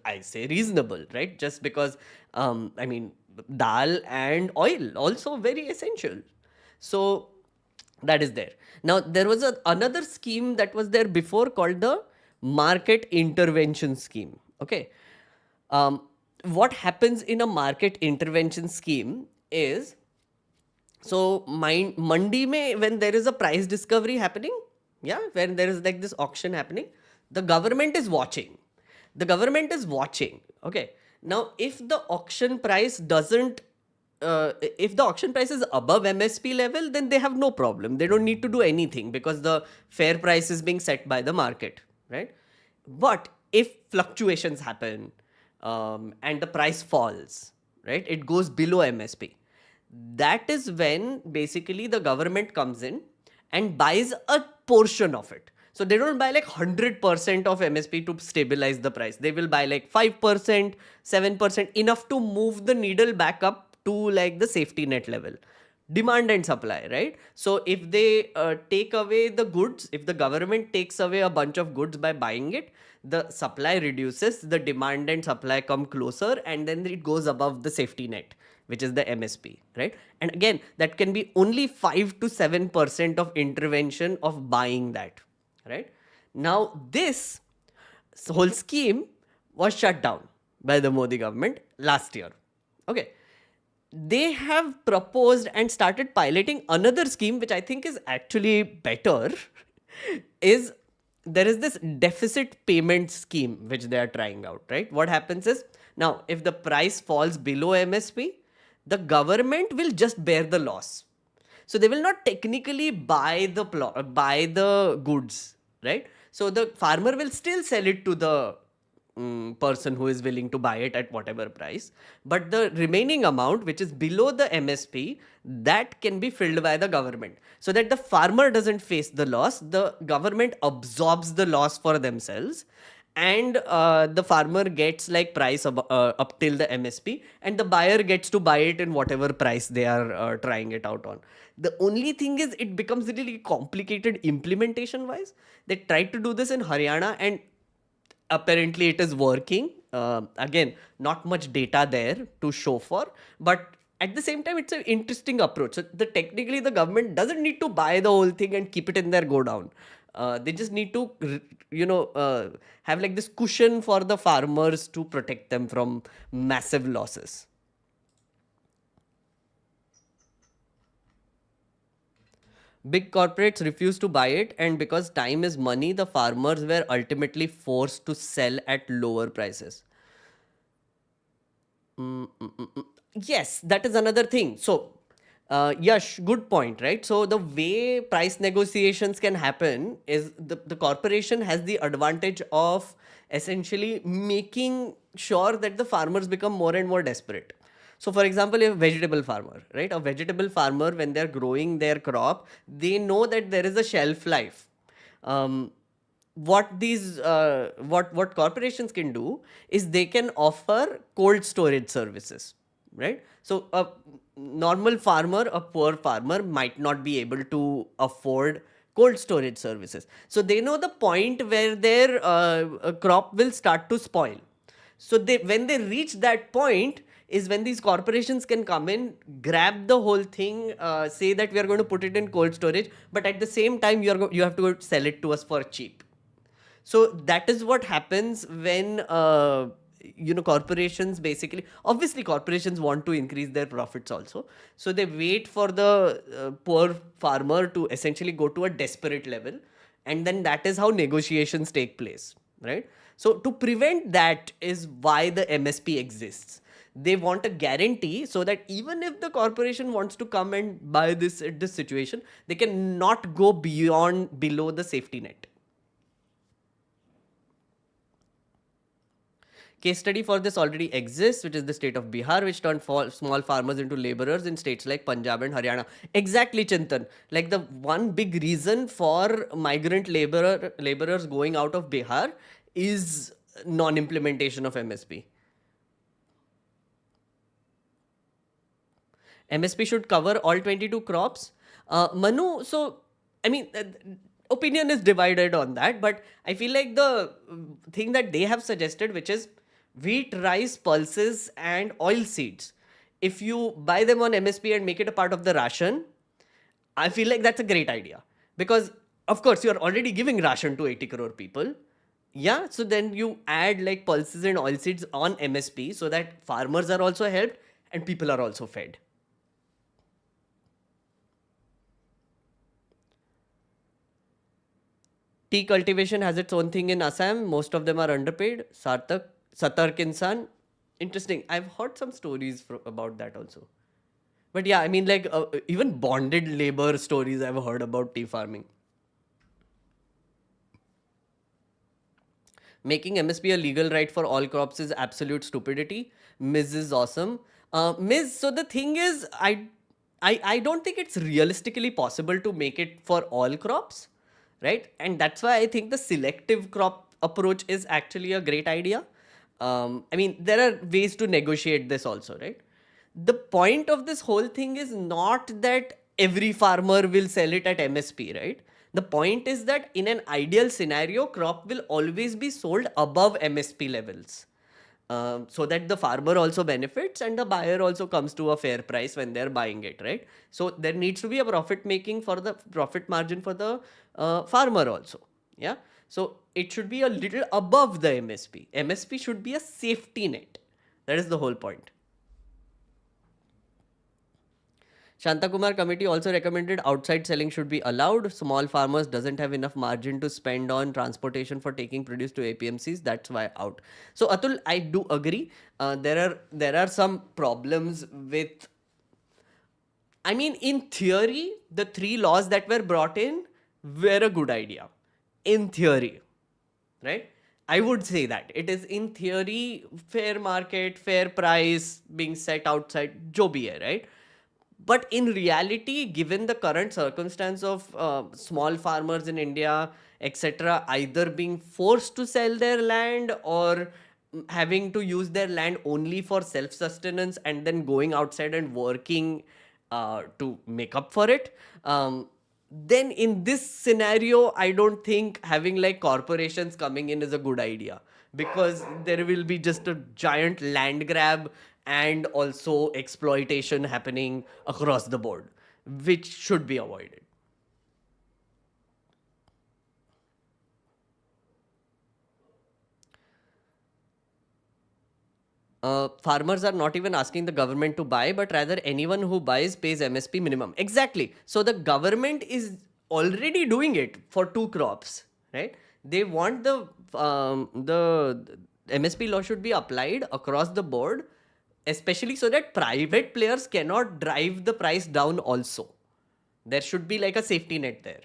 I say reasonable, right? Just because, I mean, dal and oil also very essential. So that is there. Now, there was another scheme that was there before called the market intervention scheme. Okay. What happens in a market intervention scheme is, so mandi mein, when there is a price discovery happening, yeah, when there is like this auction happening, the government is watching. The government is watching. Okay. Now, if the auction price doesn't, if the auction price is above MSP level, then they have no problem. They don't need to do anything because the fair price is being set by the market, right? But if fluctuations happen and the price falls, right, it goes below MSP. That is when basically the government comes in and buys a portion of it. So they don't buy like 100% of MSP to stabilize the price. They will buy like 5%, 7%, enough to move the needle back up to like the safety net level. Demand and supply, right? So if they take away the goods, if the government takes away a bunch of goods by buying it, the supply reduces, the demand and supply come closer, and then it goes above the safety net, which is the MSP, right? And again, that can be only 5 to 7% of intervention of buying that, right? Now, this whole scheme was shut down by the Modi government last year. Okay. They have proposed and started piloting another scheme, which I think is actually better, is there is this deficit payment scheme which they are trying out, right? What happens is, now, if the price falls below MSP, the government will just bear the loss. So they will not technically buy the goods, right? So the farmer will still sell it to the person who is willing to buy it at whatever price. But the remaining amount, which is below the MSP, that can be filled by the government. So that the farmer doesn't face the loss, the government absorbs the loss for themselves. And the farmer gets like price up till the MSP, and the buyer gets to buy it in whatever price they are trying it out on. The only thing is it becomes really complicated implementation wise. They tried to do this in Haryana and apparently it is working. Again, not much data there to show for, but at the same time, it's an interesting approach. So technically the government doesn't need to buy the whole thing and keep it in their go down. They just need to, have like this cushion for the farmers to protect them from massive losses. Big corporates refused to buy it, and because time is money, the farmers were ultimately forced to sell at lower prices. Yes, that is another thing. So, Yash, good point, right? So the way price negotiations can happen is the corporation has the advantage of essentially making sure that the farmers become more and more desperate. So for example, a vegetable farmer, right? A vegetable farmer, when they're growing their crop, they know that there is a shelf life. What corporations can do is they can offer cold storage services, right? So a normal farmer, a poor farmer might not be able to afford cold storage services. So they know the point where their crop will start to spoil. So when they reach that point is when these corporations can come in, grab the whole thing, say that we are going to put it in cold storage, but at the same time you have to go sell it to us for cheap. So that is what happens when corporations basically, obviously corporations want to increase their profits also. So they wait for the poor farmer to essentially go to a desperate level, and then that is how negotiations take place, right? So to prevent that is why the MSP exists. They want a guarantee so that even if the corporation wants to come and buy this at this situation, they can not go below the safety net. Case study for this already exists, which is the state of Bihar, which turned small farmers into laborers in states like Punjab and Haryana. Exactly, Chintan. Like the one big reason for migrant laborers going out of Bihar is non-implementation of MSP. MSP should cover all 22 crops. Manu, so, I mean, opinion is divided on that, but I feel like the thing that they have suggested, which is wheat, rice, pulses, and oil seeds. If you buy them on MSP and make it a part of the ration, I feel like that's a great idea. Because, of course, you're already giving ration to 80 crore people. Yeah, so then you add like pulses and oil seeds on MSP so that farmers are also helped and people are also fed. Tea cultivation has its own thing in Assam. Most of them are underpaid. Satark Insan. Interesting. I've heard some stories about that also. But yeah, I mean, like even bonded labor stories I've heard about tea farming. Making MSP a legal right for all crops is absolute stupidity. Ms. is awesome. Ms. So the thing is, I don't think it's realistically possible to make it for all crops, right? And that's why I think the selective crop approach is actually a great idea. I mean, there are ways to negotiate this also, right? The point of this whole thing is not that every farmer will sell it at MSP, right? The point is that in an ideal scenario, crop will always be sold above MSP levels. So that the farmer also benefits and the buyer also comes to a fair price when they're buying it, right? So there needs to be a profit margin for the farmer also. Yeah. So it should be a little above the MSP. MSP should be a safety net. That is the whole point. Shantakumar committee also recommended outside selling should be allowed. Small farmers doesn't have enough margin to spend on transportation for taking produce to APMCs. That's why out. So Atul, I do agree. There are some problems with. I mean, in theory, the 3 laws that were brought in were a good idea. In theory, right? I would say that it is in theory fair market, fair price being set outside, jo bhi hai, right? But in reality, given the current circumstance of small farmers in India, etc., either being forced to sell their land or having to use their land only for self-sustenance and then going outside and working to make up for it, then in this scenario, I don't think having like corporations coming in is a good idea, because there will be just a giant land grab and also exploitation happening across the board, which should be avoided. Farmers are not even asking the government to buy, but rather anyone who buys pays MSP minimum. Exactly. So the government is already doing it for 2 crops, right? They want the MSP law should be applied across the board, especially so that private players cannot drive the price down also. There should be like a safety net there.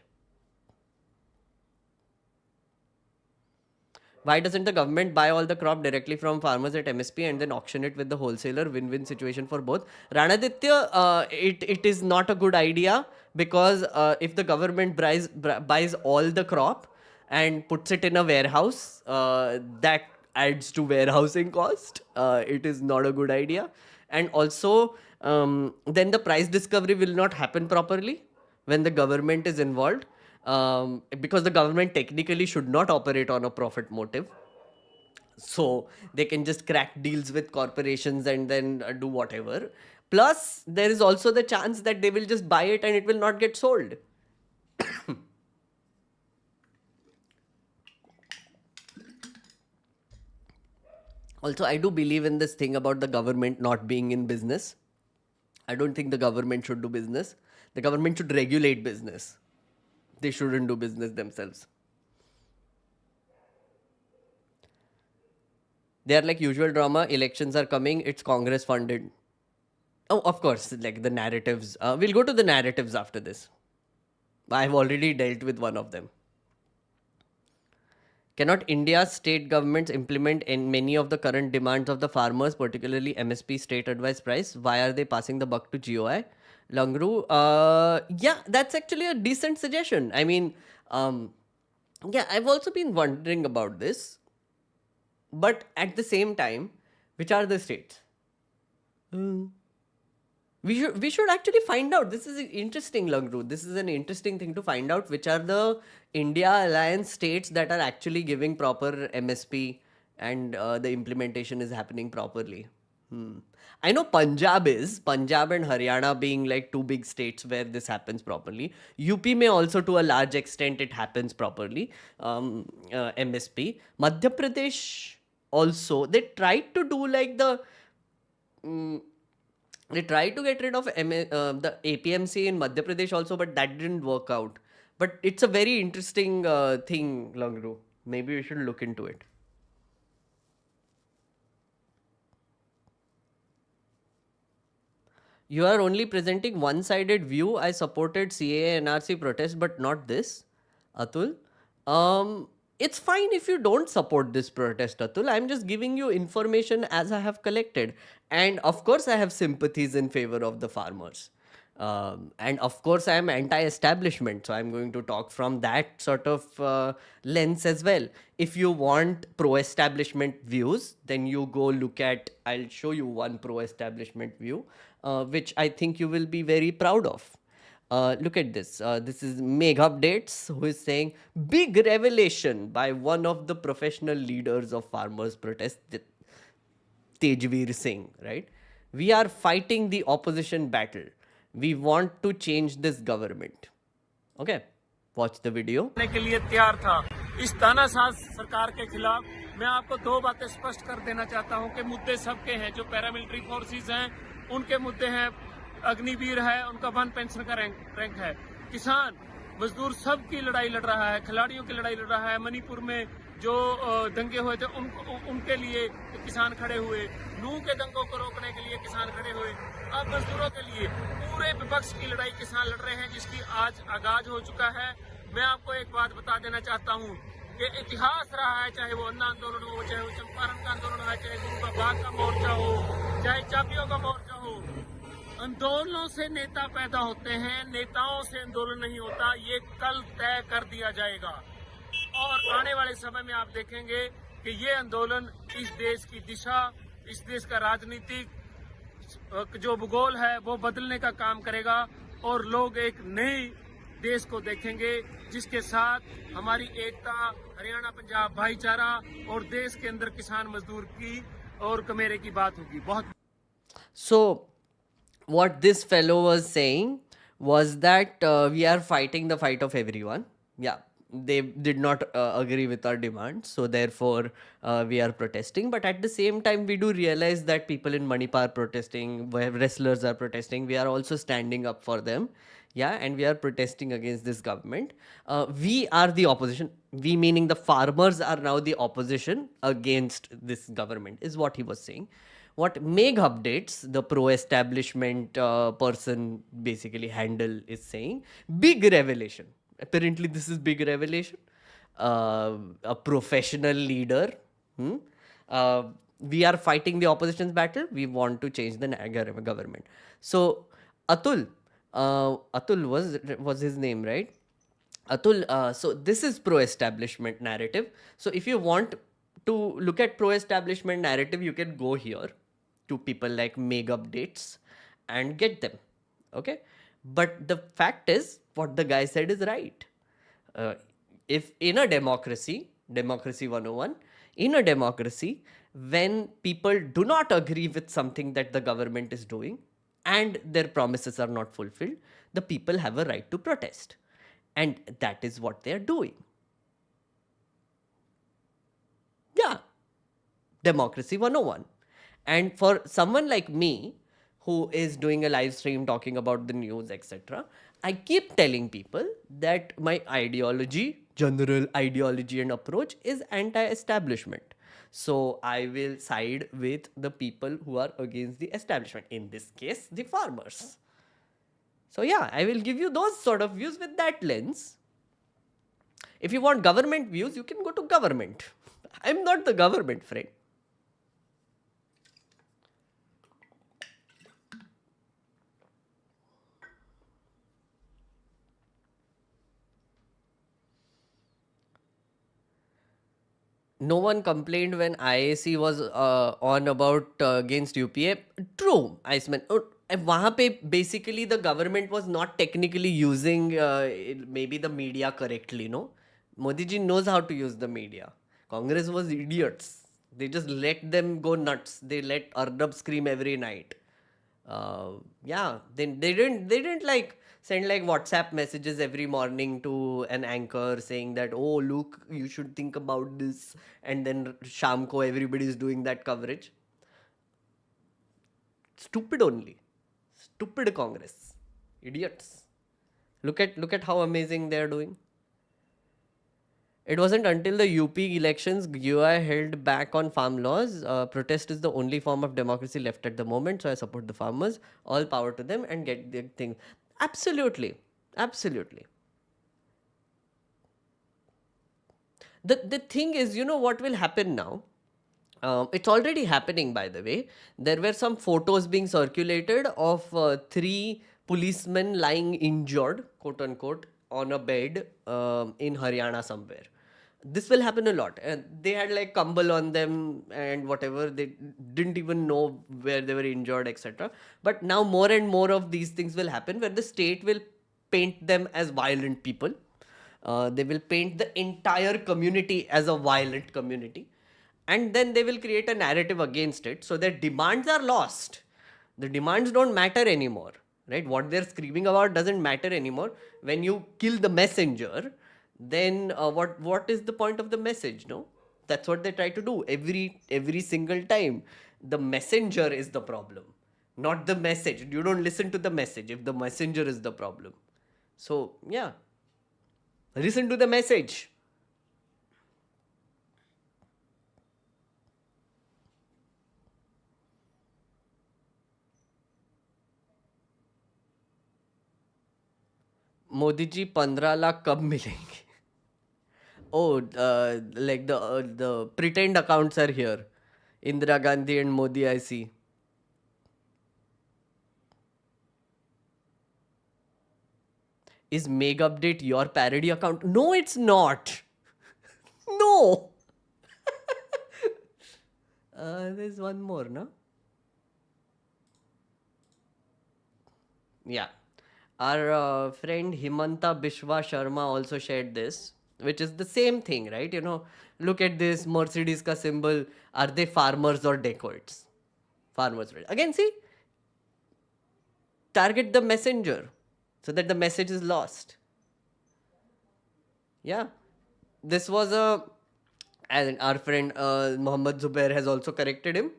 Why doesn't the government buy all the crop directly from farmers at MSP and then auction it with the wholesaler? Win-win situation for both. Ranaditya, it is not a good idea, because if the government buys all the crop and puts it in a warehouse, that adds to warehousing cost. It is not a good idea. And also, then the price discovery will not happen properly when the government is involved. Because the government technically should not operate on a profit motive. So they can just crack deals with corporations and then do whatever. Plus, there is also the chance that they will just buy it and it will not get sold. Also, I do believe in this thing about the government not being in business. I don't think the government should do business. The government should regulate business. They shouldn't do business themselves. They are like usual drama. Elections are coming. It's Congress funded. Oh, of course, like the narratives. We'll go to the narratives after this. I've already dealt with one of them. Cannot India's state governments implement in many of the current demands of the farmers, particularly MSP state advice price? Why are they passing the buck to GOI? Langru, yeah, that's actually a decent suggestion. I mean, yeah, I've also been wondering about this. But at the same time, which are the states? We should actually find out. This is interesting, Langru. This is an interesting thing to find out. Which are the India alliance states that are actually giving proper MSP and the implementation is happening properly. I know Punjab and Haryana being like two big states where this happens properly. UP may also to a large extent it happens properly. MSP. Madhya Pradesh also, they tried to do like they tried to get rid of the APMC in Madhya Pradesh also, but that didn't work out. But it's a very interesting thing, Langru. Maybe we should look into it. You are only presenting one-sided view. I supported CAA NRC protest, but not this. Atul, it's fine if you don't support this protest, Atul. I'm just giving you information as I have collected. And of course, I have sympathies in favor of the farmers. And of course, I am anti-establishment. So I'm going to talk from that sort of lens as well. If you want pro-establishment views, then you go look at, I'll show you one pro-establishment view, which I think you will be very proud of. Look at this. This is Meg Updates, who is saying, big revelation by one of the professional leaders of farmers' protest, Tejveer Singh, right? We are fighting the opposition battle. We want to change this government. Okay, watch the video. के लिए तैयार था इस तानाशाह सरकार के खिलाफ मैं आपको दो बातें स्पष्ट कर देना चाहता हूं कि मुद्दे सबके हैं जो पैरामिलिट्री फोर्सेस हैं उनके मुद्दे हैं अग्निवीर है उनका वन पेंशन का रैंक है किसान मजदूर सब की लड़ाई लड़ रहा है खिलाड़ियों की लड़ाई लड़ रहा है मणिपुर में जो दंगे हुए थे उनके लिए किसान खड़े हुए नूह के दंगों को रोकने के लिए किसान खड़े हुए अब मजदूरों के लिए पूरे विपक्ष की लड़ाई किसान लड़ रहे हैं जिसकी आज आगाज हो चुका है मैं आपको एक बात बता देना चाहता हूं कि इतिहास रहा है चाहे वो अन्ना आंदोलन हो चाहे वो चंपारण का आंदोलन है चाहे गुरु का बाग का मोर्चा हो चाहे चापियों का मोर्चा हो आंदोलनों से नेता पैदा होते हैं नेताओं से आंदोलन नहीं होता ये कल तय कर दिया जाएगा और आने वाले समय में आप देखेंगे कि ये आंदोलन इस देश की दिशा इस देश का राजनीतिक जो भूगोल है वो बदलने का काम करेगा और लोग एक नए देश को देखेंगे जिसके साथ हमारी एकता हरियाणा पंजाब भाईचारा और देश के अंदर किसान मजदूर की और कमेरे की बात होगी बहुत So what this fellow was saying was that we are fighting the fight of everyone. Yeah, they did not agree with our demands, so therefore we are protesting. But at the same time, we do realize that people in Manipur are protesting, where wrestlers are protesting. We are also standing up for them. Yeah, and we are protesting against this government. We are the opposition. We meaning the farmers are now the opposition against this government, is what he was saying. What Meg Updates, the pro-establishment person basically handle is saying, big revelation. Apparently this is big revelation. A professional leader. We are fighting the opposition's battle. We want to change the government. So Atul was his name, right? Atul, so this is pro-establishment narrative. So if you want to look at pro-establishment narrative, you can go here to people like Meg Updates and get them. Okay? But the fact is, what the guy said is right. If in a democracy 101, in a democracy, when people do not agree with something that the government is doing and their promises are not fulfilled, the people have a right to protest. And that is what they are doing. Yeah. Democracy 101. And for someone like me, who is doing a live stream talking about the news, etc., I keep telling people that my ideology, general ideology and approach is anti-establishment. So I will side with the people who are against the establishment. In this case, the farmers. So yeah, I will give you those sort of views with that lens. If you want government views, you can go to government. I'm not the government, friend. No one complained when IAC was on about against UPA. True, Iceman. वहाँ पे basically the government was not technically using maybe the media correctly, no? Modi ji knows how to use the media. Congress was idiots. They just let them go nuts. They let Arnab scream every night. Yeah, then they didn't like send like WhatsApp messages every morning to an anchor saying that, oh look, you should think about this, and then sham ko everybody is doing that coverage. Stupid only. Stupid Congress. Idiots. Look at how amazing they are doing. It wasn't until the UP elections GUI held back on farm laws. Protest is the only form of democracy left at the moment, so I support the farmers. All power to them and get their thing. Absolutely. Absolutely. The thing is, you know what will happen now? It's already happening, by the way. There were some photos being circulated of 3 policemen lying injured, quote unquote, on a bed in Haryana somewhere. This will happen a lot. They had like Kambal on them and whatever. They didn't even know where they were injured, etc. But now more and more of these things will happen where the state will paint them as violent people. They will paint the entire community as a violent community. And then they will create a narrative against it. So their demands are lost. The demands don't matter anymore. Right? What they're screaming about doesn't matter anymore. When you kill the messenger, then what is the point of the message? No, that's what they try to do every single time. The messenger is the problem, not the message. You don't listen to the message if the messenger is the problem. So yeah, listen to the message. Modi ji 15 lakh कब मिलेंगे? Oh, like the pretend accounts are here. Indira Gandhi and Modi, I see. Is Meg Update your parody account? No, it's not. No. There's one more, no? Yeah. Our friend Himanta Bishwa Sharma also shared this, which is the same thing, right? You know, look at this Mercedes ka symbol. Are they farmers or dacoits? Farmers. Again, see? Target the messenger so that the message is lost. Yeah. This was and our friend Mohammed Zubair has also corrected him.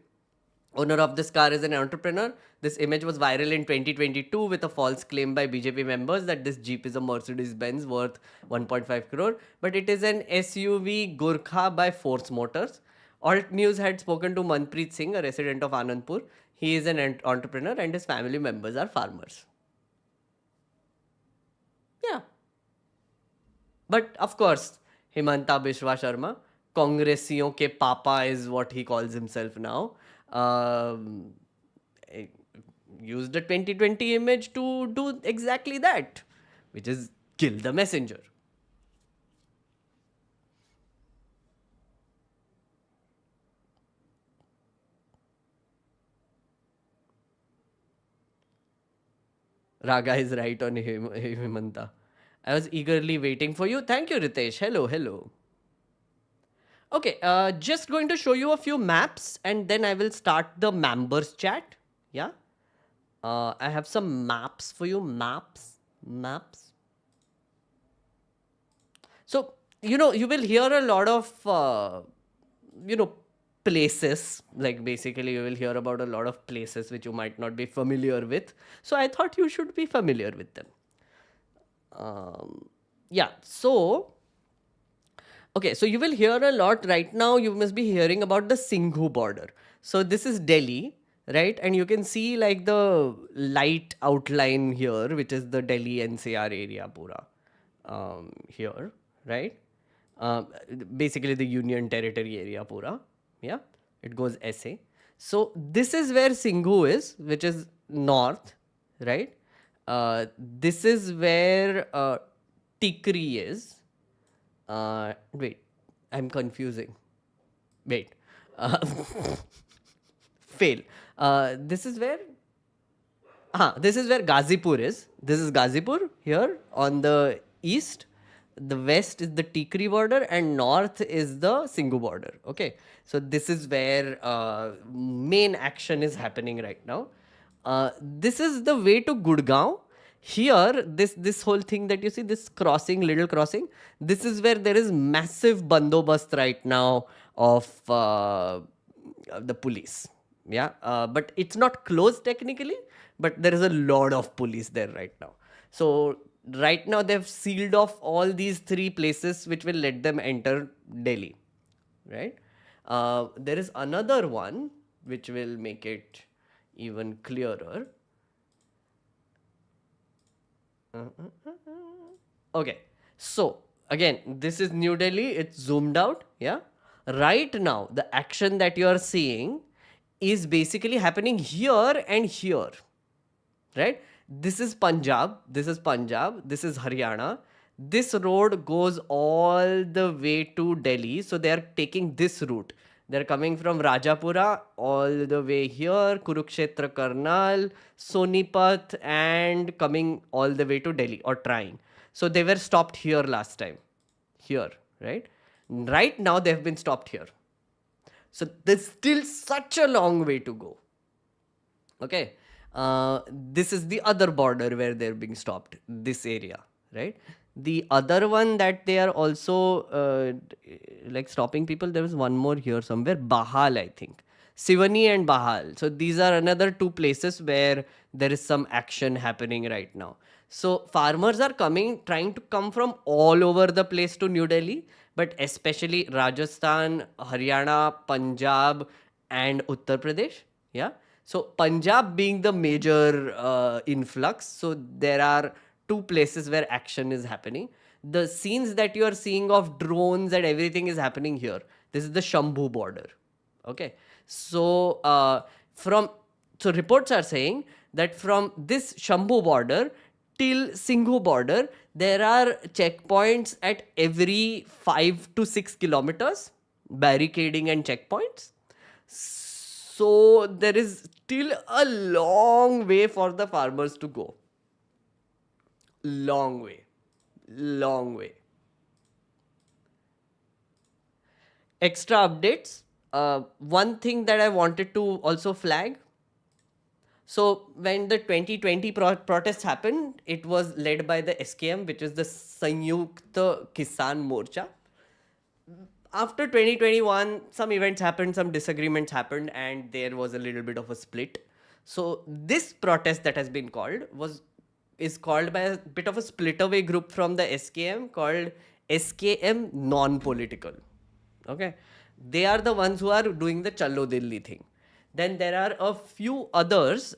Owner of this car is an entrepreneur. This image was viral in 2022 with a false claim by BJP members that this Jeep is a Mercedes-Benz worth 1.5 crore, but it is an SUV Gurkha by Force Motors. Alt News had spoken to Manpreet Singh, a resident of Anandpur. He is an entrepreneur and his family members are farmers. Yeah. But of course, Himanta Bishwa Sharma, Congressiyon ke papa is what he calls himself now. Used the 2020 image to do exactly that, which is kill the messenger. Raga is right on Himanta. I was eagerly waiting for you. Thank you, Ritesh. Hello. Okay, just going to show you a few maps and then I will start the members chat. Yeah. I have some maps for you. Maps. So, you know, you will hear a lot of, places. Like basically you will hear about a lot of places which you might not be familiar with. So I thought you should be familiar with them. Yeah, so Okay, so you will hear a lot right now. You must be hearing about the Singhu border. So this is Delhi, right? And you can see like the light outline here, which is the Delhi NCR area pura here, right? Um, Basically the Union Territory area pura. Yeah, it goes SA. So this is where Singhu is, which is north, right? This is where Tikri is. Wait, I'm confusing. Wait. Uh, fail. This is where. This is where Gazipur is. This is Gazipur here on the east. The west is the Tikri border and north is the Singhu border. Okay. So this is where main action is happening right now. This is the way to Gurgaon. Here, this whole thing that you see, this crossing, little crossing, this is where there is massive bandobast right now of the police. Yeah, but it's not closed technically, but there is a lot of police there right now. So right now they've sealed off all these 3 places which will let them enter Delhi, right? There is another one which will make it even clearer. Okay, so again, this is New Delhi. It's zoomed out. Yeah, right now the action that you are seeing is basically happening here and here, right? This is Punjab. This is Punjab. This is Haryana. This road goes all the way to Delhi. So they are taking this route. They're coming from Rajapura all the way here, Kurukshetra, Karnal, Sonipat, and coming all the way to Delhi, or trying. So they were stopped here last time. Here, right? Right now they have been stopped here. So there's still such a long way to go. Okay. This is the other border where they're being stopped, this area, right? The other one that they are also like stopping people, there was one more here somewhere, Bahal, I think. Sivani and Bahal. So these are another 2 places where there is some action happening right now. So farmers are trying to come from all over the place to New Delhi, but especially Rajasthan, Haryana, Punjab, and Uttar Pradesh. Yeah. So Punjab being the major influx. So there are 2 places where action is happening. The scenes that you are seeing of drones and everything is happening here. This is the Shambhu border. Okay. So so reports are saying that from this Shambhu border till Singhu border, there are checkpoints at every 5 to 6 kilometers, barricading and checkpoints. So there is still a long way for the farmers to go. Long way. Long way. Extra updates. One thing that I wanted to also flag. So when the 2020 protests happened, it was led by the SKM, which is the Sanyukta Kisan Morcha. After 2021, some events happened, some disagreements happened, and there was a little bit of a split. So this protest that has been called is called by a bit of a split away group from the SKM called SKM non-political. Okay, they are the ones who are doing the Challo Dilli thing. Then there are a few others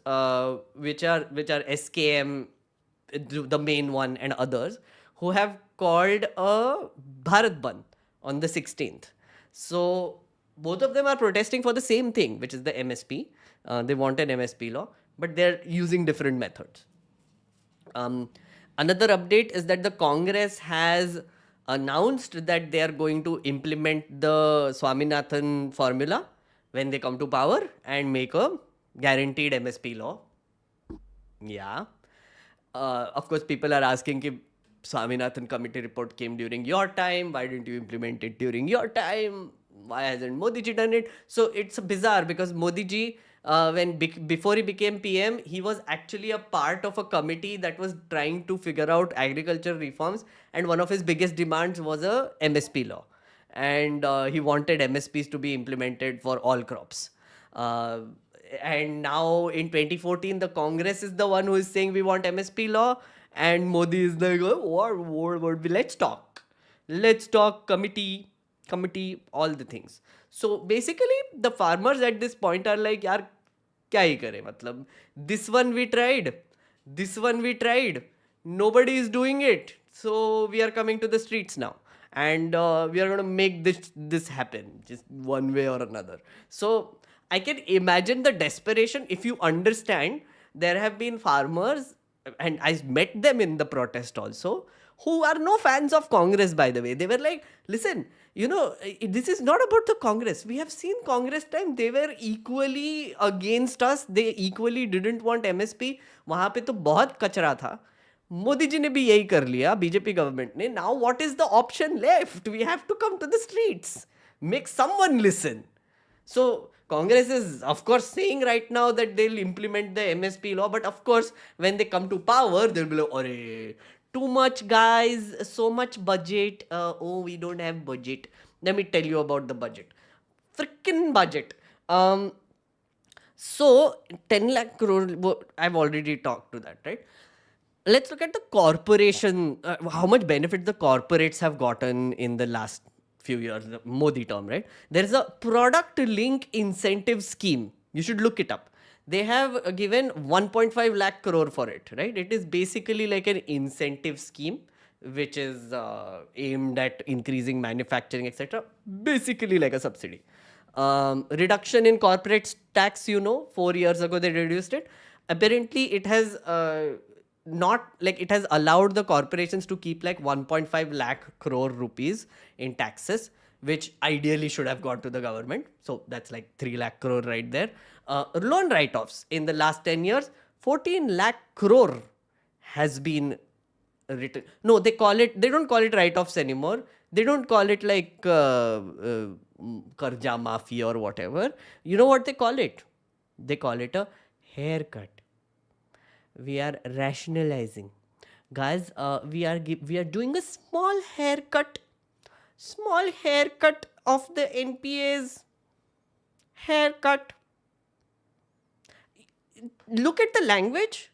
which are SKM, the main one, and others who have called a Bharat Bandh on the 16th. So both of them are protesting for the same thing, which is the MSP. They want an MSP law, but they're using different methods. Another update is that the Congress has announced that they are going to implement the Swaminathan formula when they come to power and make a guaranteed MSP law. Yeah. Of course, people are asking if Swaminathan committee report came during your time. Why didn't you implement it during your time? Why hasn't Modi ji done it? So it's bizarre because Modi ji, before he became PM, he was actually a part of a committee that was trying to figure out agriculture reforms, and one of his biggest demands was a MSP law, and he wanted MSPs to be implemented for all crops. And now in 2014, the Congress is the one who is saying we want MSP law, and Modi is like, oh, what, let's talk. let's talk committee, all the things. So basically the farmers at this point are like, yaar क्या ही करें, मतलब this one we tried, nobody is doing it, so we are coming to the streets now, and we are going to make this happen just one way or another. So I can imagine the desperation. If you understand, there have been farmers, and I met them in the protest also, who are no fans of Congress, by the way. They were like, listen, this is not about the Congress. We have seen Congress time. They were equally against us. They equally didn't want MSP. वहाँ पे तो बहुत कचरा था. मोदी जी ने भी यही कर लिया, बीजेपी गवर्नमेंट ने. Now what is the option left? We have to come to the streets. Make someone listen. So Congress is, of course, saying right now that they'll implement the MSP law, but of course, when they come to power, they'll be like, "Arey, too much, guys, so much budget. Oh, we don't have budget." Let me tell you about the budget. Freaking budget. So 10 lakh crore, I've already talked to that, right? Let's look at the corporation, how much benefit the corporates have gotten in the last few years, the Modi term, right? There is a product link incentive scheme. You should look it up. They have given 1.5 lakh crore for it, right? It is basically like an incentive scheme, which is aimed at increasing manufacturing, etc. Basically like a subsidy. Reduction in corporate tax, 4 years ago they reduced it. Apparently it has it has allowed the corporations to keep like 1.5 lakh crore rupees in taxes, which ideally should have gone to the government. So that's like 3 lakh crore right there. Loan write-offs in the last 10 years, 14 lakh crore has been written. No, they don't call it write-offs anymore. They don't call it like karja maafi or whatever. You know what they call it? They call it a haircut. We are rationalizing. Guys, we are doing a small haircut of the NPA's haircut. Look at the language.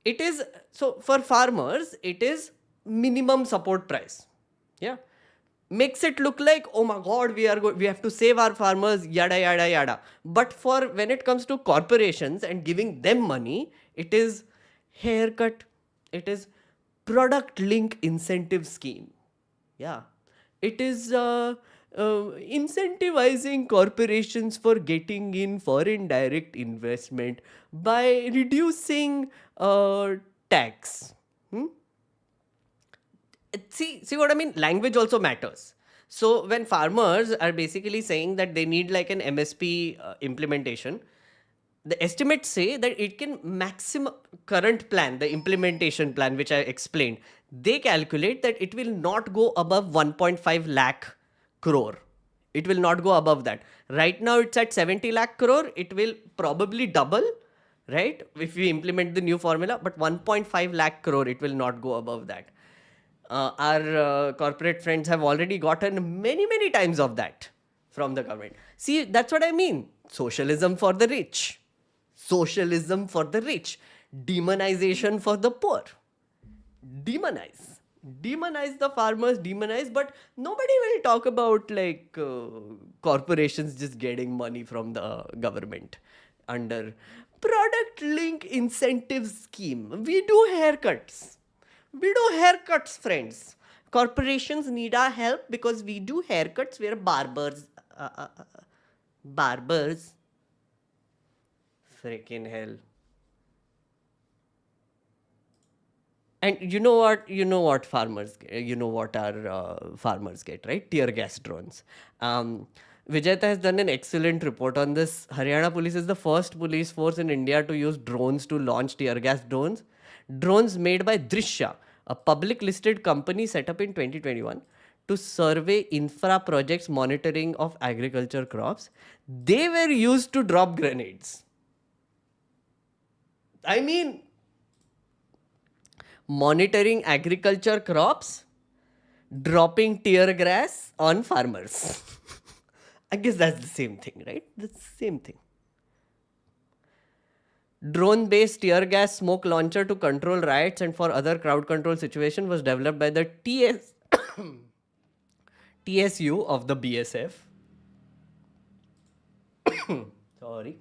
It is, so for farmers, it is minimum support price. Yeah. Makes it look like, oh my God, we have to save our farmers, yada, yada, yada. But when it comes to corporations and giving them money, it is haircut. It is product link incentive scheme. Yeah. It is incentivizing corporations for getting in foreign direct investment by reducing tax. See what I mean? Language also matters. So when farmers are basically saying that they need like an MSP implementation, the estimates say that it can maximum current plan, the implementation plan, which I explained, they calculate that it will not go above 1.5 lakh crore. It will not go above that. Right now it's at 70 lakh crore. It will probably double, right? If we implement the new formula, but 1.5 lakh crore, it will not go above that. Our corporate friends have already gotten many times of that from the government. See, that's what I mean. Socialism for the rich. Socialism for the rich. Demonization for the poor. Demonize the farmers, but nobody will talk about like corporations just getting money from the government under product link incentive scheme. We do haircuts, friends. Corporations need our help because we do haircuts. We're barbers. Barbers. Freaking hell. And you know what farmers get, our farmers get, right? Tear gas drones. Vijayata has done an excellent report on this. Haryana police is the first police force in India to use drones to launch tear gas drones. Drones made by Drishya, a public listed company set up in 2021 to survey infra projects monitoring of agriculture crops. They were used to drop grenades. I mean, monitoring agriculture crops, dropping tear gas on farmers. I guess that's the same thing, right? That's the same thing. Drone-based tear gas smoke launcher to control riots and for other crowd control situation was developed by the TSU of the BSF. Sorry.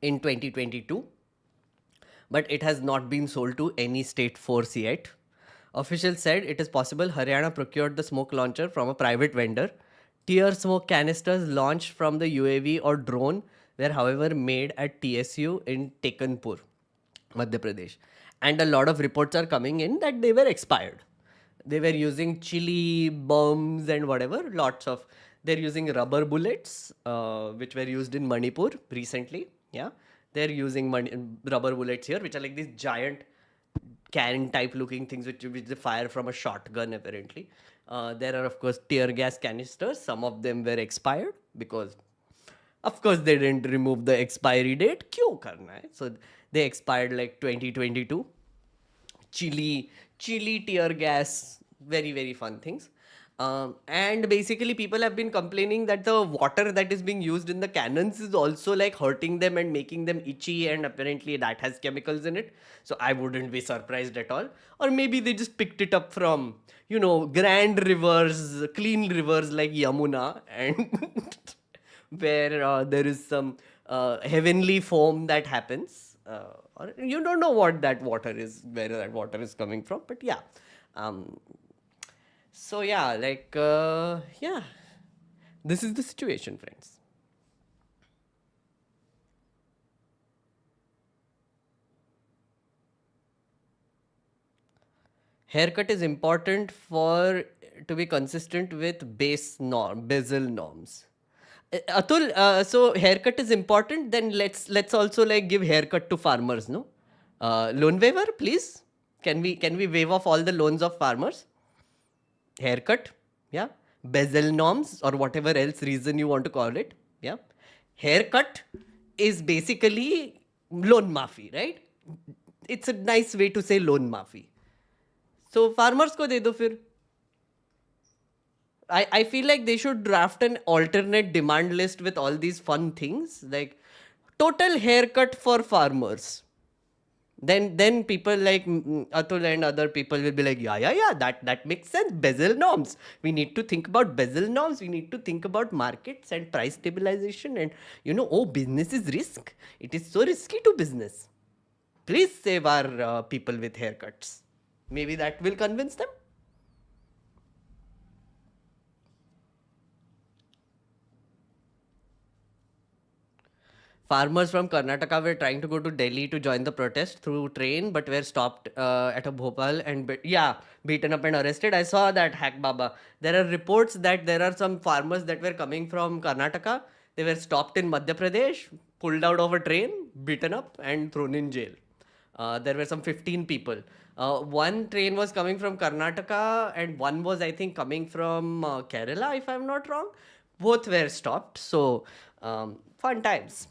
In 2022, but it has not been sold to any state force yet. Officials said it is possible Haryana procured the smoke launcher from a private vendor. Tear smoke canisters launched from the UAV or drone were, however, made at TSU in Tekanpur, Madhya Pradesh. And a lot of reports are coming in that they were expired. They were using chili bombs and whatever, lots of. They're using rubber bullets, which were used in Manipur recently. Yeah, they're using rubber bullets here, which are like these giant cannon type looking things which they fire from a shotgun apparently. There are of course tear gas canisters. Some of them were expired because of course they didn't remove the expiry date. Kyun karna hai? So they expired like 2022. Chili tear gas, very very fun things. And basically people have been complaining that the water that is being used in the cannons is also like hurting them and making them itchy, and apparently that has chemicals in it. So I wouldn't be surprised at all. Or maybe they just picked it up from, grand rivers, clean rivers like Yamuna, and where there is some heavenly foam that happens. Or you don't know what that water is, where that water is coming from, but yeah. So yeah, this is the situation, friends. Haircut is important to be consistent with basal norms. Atul, so haircut is important. Then let's also like give haircut to farmers, no? Loan waiver, please. Can we waive off all the loans of farmers? Haircut, yeah. Basal norms or whatever else reason you want to call it, yeah. Haircut is basically loan maafi, right? It's a nice way to say loan maafi. So farmers ko de do fir. I feel like they should draft an alternate demand list with all these fun things, like total haircut for farmers. Then people like Atul and other people will be like, yeah, that makes sense. Basal norms. We need to think about basal norms. We need to think about markets and price stabilization. And business is risk. It is so risky to business. Please save our people with haircuts. Maybe that will convince them. Farmers from Karnataka were trying to go to Delhi to join the protest through train, but were stopped at a Bhopal and beaten up and arrested. I saw that, Hack Baba. There are reports that there are some farmers that were coming from Karnataka. They were stopped in Madhya Pradesh, pulled out of a train, beaten up and thrown in jail. There were some 15 people. One train was coming from Karnataka and one was, I think, coming from Kerala, if I'm not wrong. Both were stopped. So, fun times.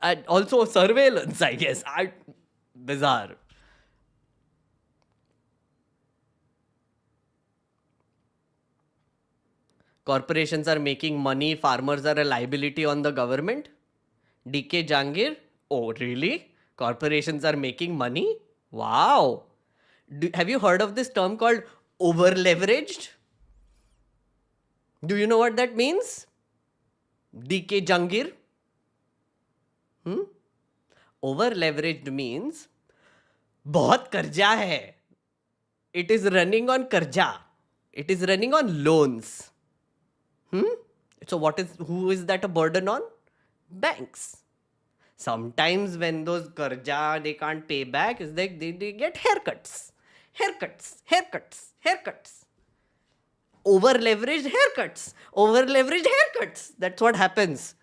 And also surveillance, I guess. Bizarre. Corporations are making money, farmers are a liability on the government. DK Jangir? Oh, really? Corporations are making money? Wow. Have you heard of this term called over-leveraged? Do you know what that means? DK Jangir? Over-leveraged means बहुत कर्जा है. It is running on कर्जा. It is running on loans. So who is that a burden on? Banks. Sometimes when those karja they can't pay back, it's like they get haircuts. Over-leveraged haircuts. That's what happens.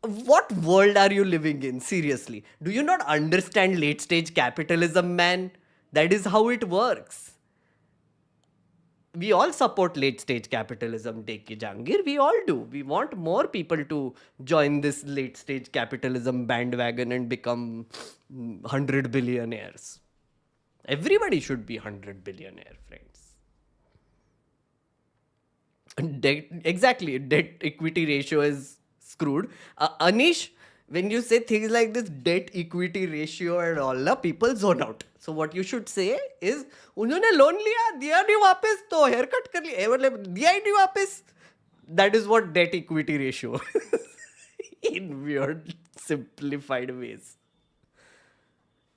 What world are you living in? Seriously. Do you not understand late stage capitalism, man? That is how it works. We all support late stage capitalism, Deke Jangir. We all do. We want more people to join this late stage capitalism bandwagon and become 100 billionaires. Everybody should be 100 billionaire, friends. Debt equity ratio is screwed. Anish, when you say things like this debt equity ratio and all ना people zone out. So what you should say is उन्होंने loan लिया दिया नहीं वापस तो hair cut कर लिया मतलब दिया ही नहीं वापस. That is what debt equity ratio in weird simplified ways.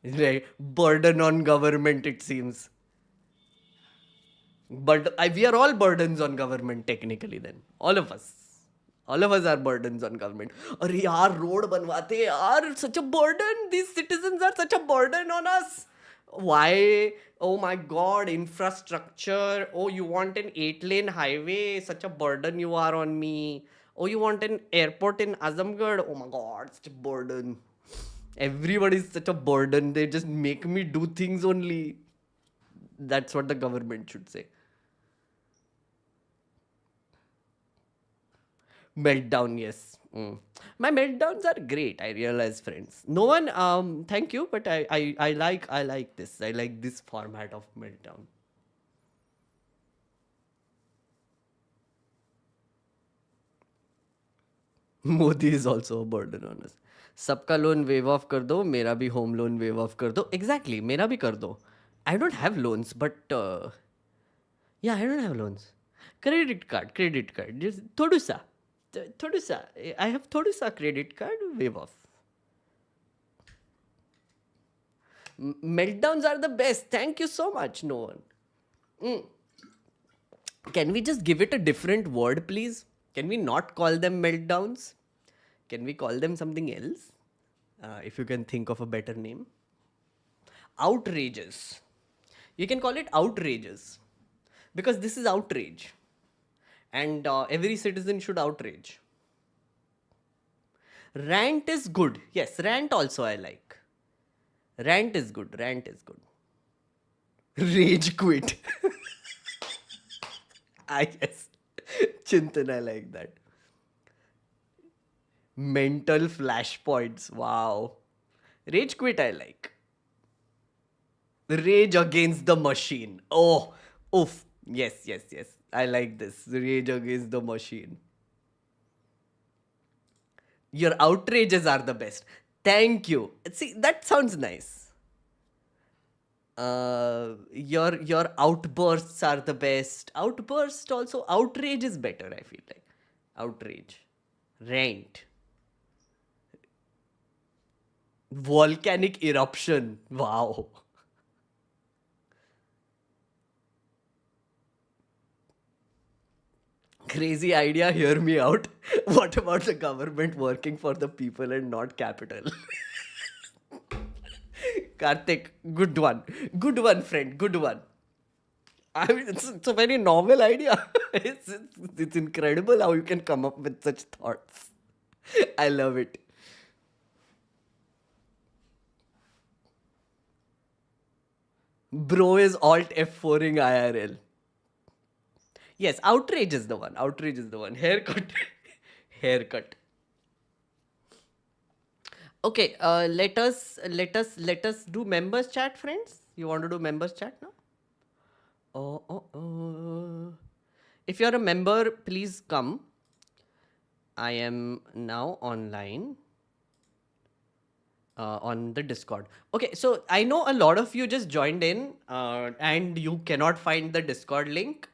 Right. Burden on government, it seems. But we are all burdens on government technically then. All of us. All of us are burdens on government. अरे यार road बनवाते यार such a burden. These citizens are such a burden on us. Why? Oh my God, infrastructure. Oh, you want an 8-lane highway? Such a burden you are on me. Oh, you want an airport in Azamgarh? Oh my God, such a burden. Everybody is such a burden. They just make me do things only. That's what the government should say. Meltdown, yes. My meltdowns are great, I realize, friends. No one, thank you, but I like this. I like this format of meltdown. Modi is also a burden on us. सबका loan wave of कर दो मेरा भी home loan wave of कर दो exactly मेरा भी कर दो I don't have loans but या I don't have loans credit card थोड़ा सा आई हैव थोड़ा सा credit card wave of meltdowns are the best thank you so much no one can we just give it a different word please can we not call them meltdowns can we call them something else if you can think of a better name outrages you can call it outrages because this is outrage and every citizen should outrage rant is good yes rant also I like rant is good rage quit I guess Chintan I like that mental flashpoints wow rage quit I like rage against the machine oh oof yes I like this rage against the machine your outrages are the best thank you see that sounds nice your outbursts are the best outburst also outrage is better I feel like outrage rant volcanic eruption wow crazy idea hear me out what about the government working for the people and not capital Karthik good one friend good one I mean it's a very novel idea it's incredible how you can come up with such thoughts I love it bro is alt F4ing IRL yes outrage is the one haircut okay let us do members chat friends you want to do members chat now if you're a member please come I am now online on the Discord. Okay, so I know a lot of you just joined in and you cannot find the Discord link.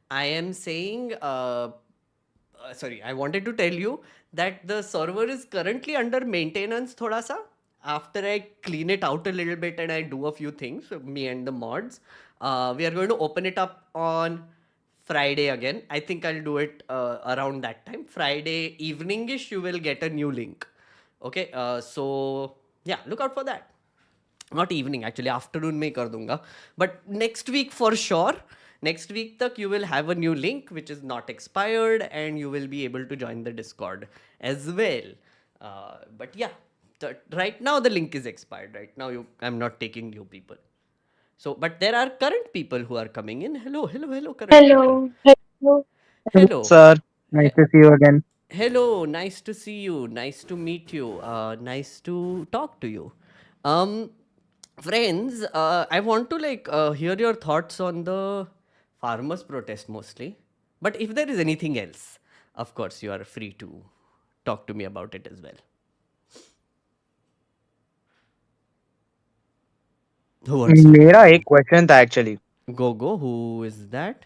I am saying, sorry, I wanted to tell you that the server is currently under maintenance thoda sa. After I clean it out a little bit and I do a few things, me and the mods, we are going to open it up on Friday again. I think I'll do it around that time. Friday evening-ish, you will get a new link. Okay, so yeah, look out for that. Not evening, actually, afternoon mein kar dunga. But next week for sure, next week tak you will have a new link which is not expired and you will be able to join the Discord as well. But yeah, right now the link is expired. Right now I'm not taking new people. So, but there are current people who are coming in. Hello, current people. Hello. Sir, nice to see you again. Hello, nice to see you. Nice to meet you. Nice to talk to you. Friends, I want to hear your thoughts on the farmers' protest mostly. But if there is anything else, of course, you are free to talk to me about it as well. Who wants to go? मेरा एक question था actually. Go. Who is that?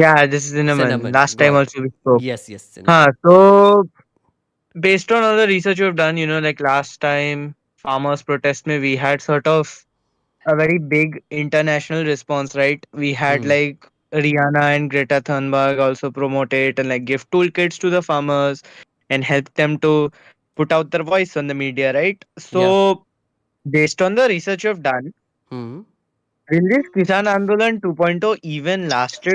Yeah, this is Cinnamon. Cinnamon. Last Go time on. also we spoke. Yes, Cinnamon. So based on all the research you've done, like last time farmers protest mein we had sort of a very big international response, right? We had Hmm. like Rihanna and Greta Thunberg also promote it and like give toolkits to the farmers and help them to put out their voice on the media, right? Yeah. So based on the research you've done, Hmm. will this Kisan Andolan 2.0 even last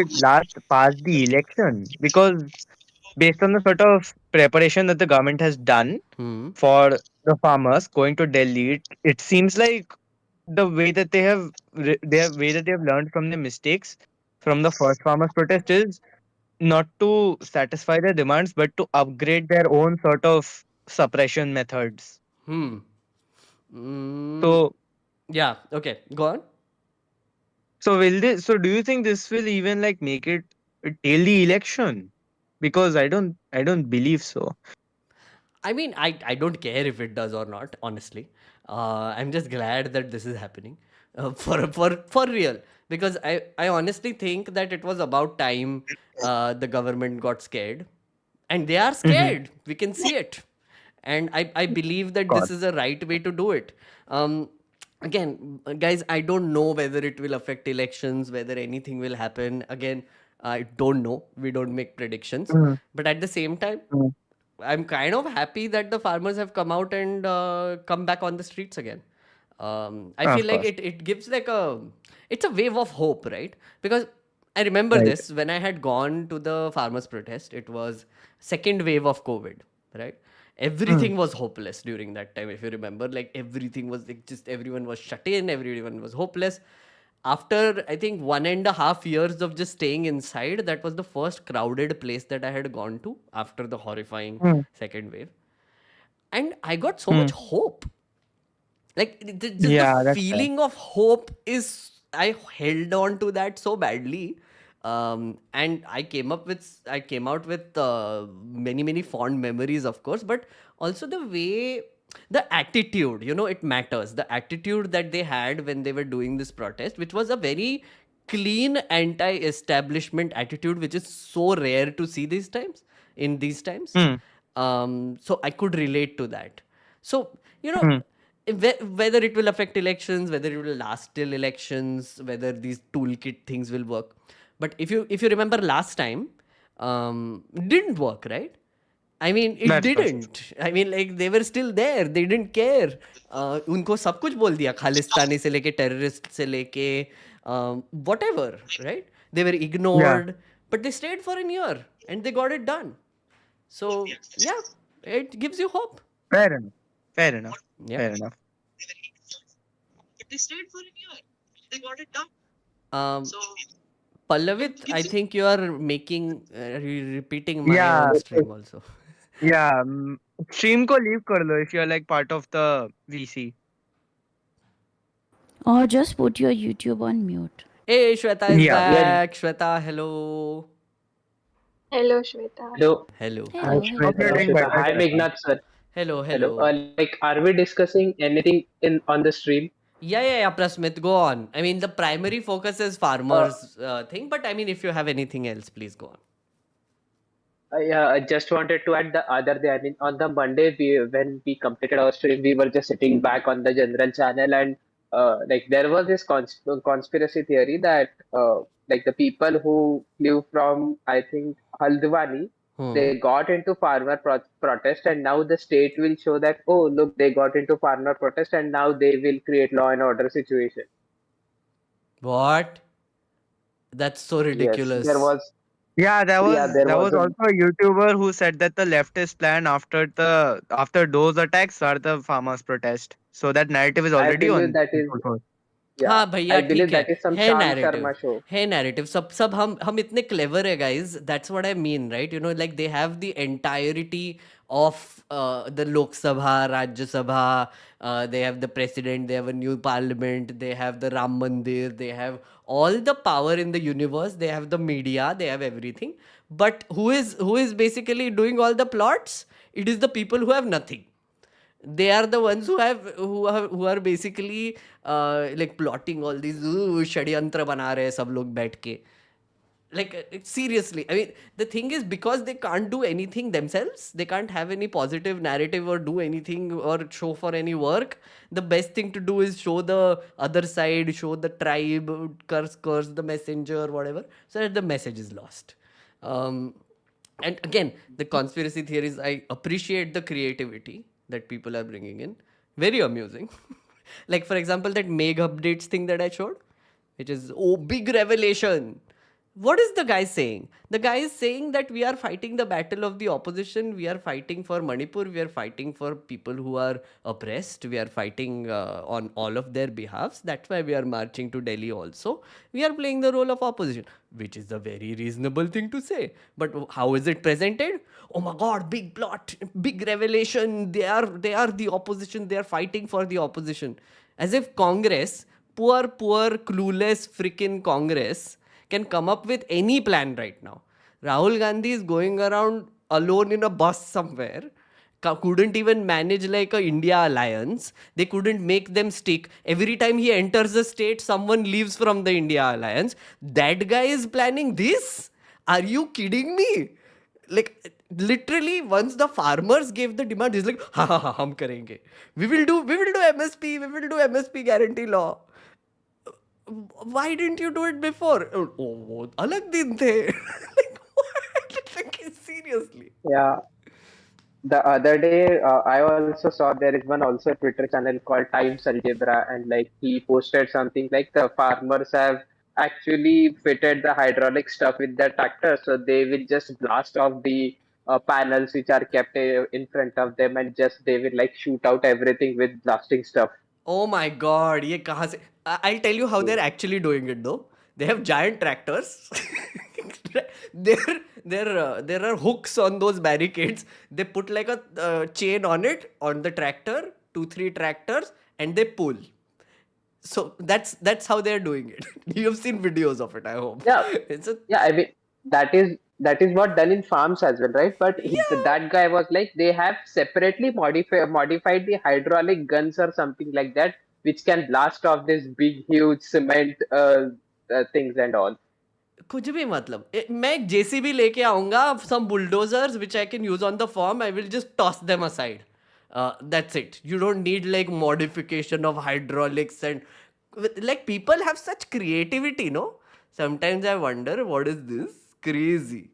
past the election? Because based on the sort of preparation that the government has done Hmm. for the farmers going to Delhi, it seems like the way that they have learned from their mistakes from the first farmers protest is not to satisfy their demands but to upgrade their own sort of suppression methods. Hmm. Mm, So yeah. Okay. Go on. so do you think this will even like make it till the election? Because I don't believe so. I mean, I don't care if it does or not. Honestly, I'm just glad that this is happening for real. Because I honestly think that it was about time the government got scared, and they are Mm-hmm. scared. We can see it, and I believe that God. this is the right way to do it. Again, guys, I don't know whether it will affect elections, whether anything will happen. Again, I don't know. We don't make predictions, but at the same time, Mm-hmm. I'm kind of happy that the farmers have come out and come back on the streets again. I feel Of like course. it gives like it's a wave of hope, right? Because I remember Right. this when I had gone to the farmers protest. It was second wave of COVID, right? Mm. Everything was hopeless during that time. If you remember, like everything was like just everyone was shut in, everyone was hopeless. After I think 1.5 years of just staying inside, that was the first crowded place that I had gone to after the horrifying Mm. second wave. And I got so much Mm. hope. Like just the Yeah, that's fair. feeling of hope is I held on to that so badly. And I came out with many fond memories, of course, but also the way, the attitude, it matters. The attitude that they had when they were doing this protest, which was a very clean anti-establishment attitude, which is so rare to see these times. Mm. So I could relate to that. So, you know, Mm. whether it will affect elections, whether it will last till elections, whether these toolkit things will work. But if you remember last time, it didn't work, right? I mean, it That's true. didn't. I mean, like they were still there. They didn't care. उनको सब कुछ बोल दिया, खालिस्तानी से लेके terrorist से लेके whatever, right? They were Yeah. ignored, but they stayed for a year and they got it done. So yeah, it gives you hope. Fair enough. Fair enough. Yeah. Fair enough. Um, Pallavit, I think you are repeating my Yeah. own stream also. Yeah. Stream ko leave kar lo if you're like part of the VC. Or just put your YouTube on mute. Hey, Shweta is Yeah. back. Shweta, hello. Hello, Shweta. Hello. Hello. Hello, Hope hello. you're doing Shweta. better. Hi, Meghnad sir. Hello, Hello. hello. Are we discussing anything in on the stream? Yeah, Prasmit, go on. I mean, the primary focus is farmers thing, but I mean, if you have anything else, please go on. Yeah, I just wanted to add the other day. I mean, on the Monday, when we completed our stream, we were just sitting back on the general channel, and like there was this conspiracy theory that like the people who flew from, I think, Haldwani, they got into farmer protest, and now the state will show that, oh look, they got into farmer protest, and now they will create law and order situation. What? That's so Yes, ridiculous. there was. Yeah, there There was was a. also a YouTuber who said that the leftist plan after those attacks are the farmers' protest. So that narrative is I already believe on that is. people first. Yeah, हाँ भैया I ठीक believe है that is some है Sham narrative Sharma show. है narrative सब हम इतने clever है guys. That's what I mean, right? Like they have the entirety of the Lok Sabha, Rajya Sabha, they have the president, they have a new parliament, they have the Ram Mandir, they have all the power in the universe, they have the media, they have everything. But who is basically doing all the plots? It is the people who have nothing. They are the ones who are basically like plotting all these षड्यंत्र बना रहे हैं सब लोग बैठ के. Like seriously, I mean, the thing is, because they can't do anything themselves, they can't have any positive narrative or do anything or show for any work. The best thing to do is show the other side, show the tribe, curse the messenger, whatever, so that the message is lost. And again, the conspiracy theories, I appreciate the creativity that people are bringing in. Very amusing. Like, for example, that Meg updates thing that I showed, which is, oh, big revelation. What is the guy saying? The guy is saying that we are fighting the battle of the opposition. We are fighting for Manipur. We are fighting for people who are oppressed. We are fighting on all of their behalfs. That's why we are marching to Delhi also. We are playing the role of opposition, which is a very reasonable thing to say. But how is it presented? Oh my God, big plot, big revelation. They are the opposition. They are fighting for the opposition. As if Congress, poor, clueless freaking Congress, can come up with any plan right now. Rahul Gandhi is going around alone in a bus somewhere. Couldn't even manage like a India alliance. They couldn't make them stick. Every time he enters a state, someone leaves from the India alliance. That guy is planning this? Are you kidding me? Like, literally, once the farmers gave the demand, he's like, ha, hum karenge. We will do MSP, we will do MSP guarantee law. Why didn't you do it before? Oh, alag din the. Like, what? Like, seriously. Yeah. The other day, I also saw there is one also Twitter channel called Times Algebra, and like he posted something like the farmers have actually fitted the hydraulic stuff with their tractor, so they will just blast off the panels which are kept in front of them, and just they will like shoot out everything with blasting stuff. Oh my God, ये कहाँ से? I'll tell you how they're actually doing it though. They have giant tractors. There are hooks on those barricades. They put like a chain on it, on the tractor, 2-3 tractors, and they pull. So that's how they're doing it. You've seen videos of it, I hope. Yeah, It's a, yeah. I mean that is what done in farms as well, right? But that guy was like they have separately modified the hydraulic guns or something like that, which can blast off this big, huge cement things and all. कुछ भी मतलब मैं एक JCB लेके आऊंगा some bulldozers which I can use on the farm. I will just toss them aside. That's it. You don't need like modification of hydraulics and like people have such creativity, no? Sometimes I wonder what is this crazy.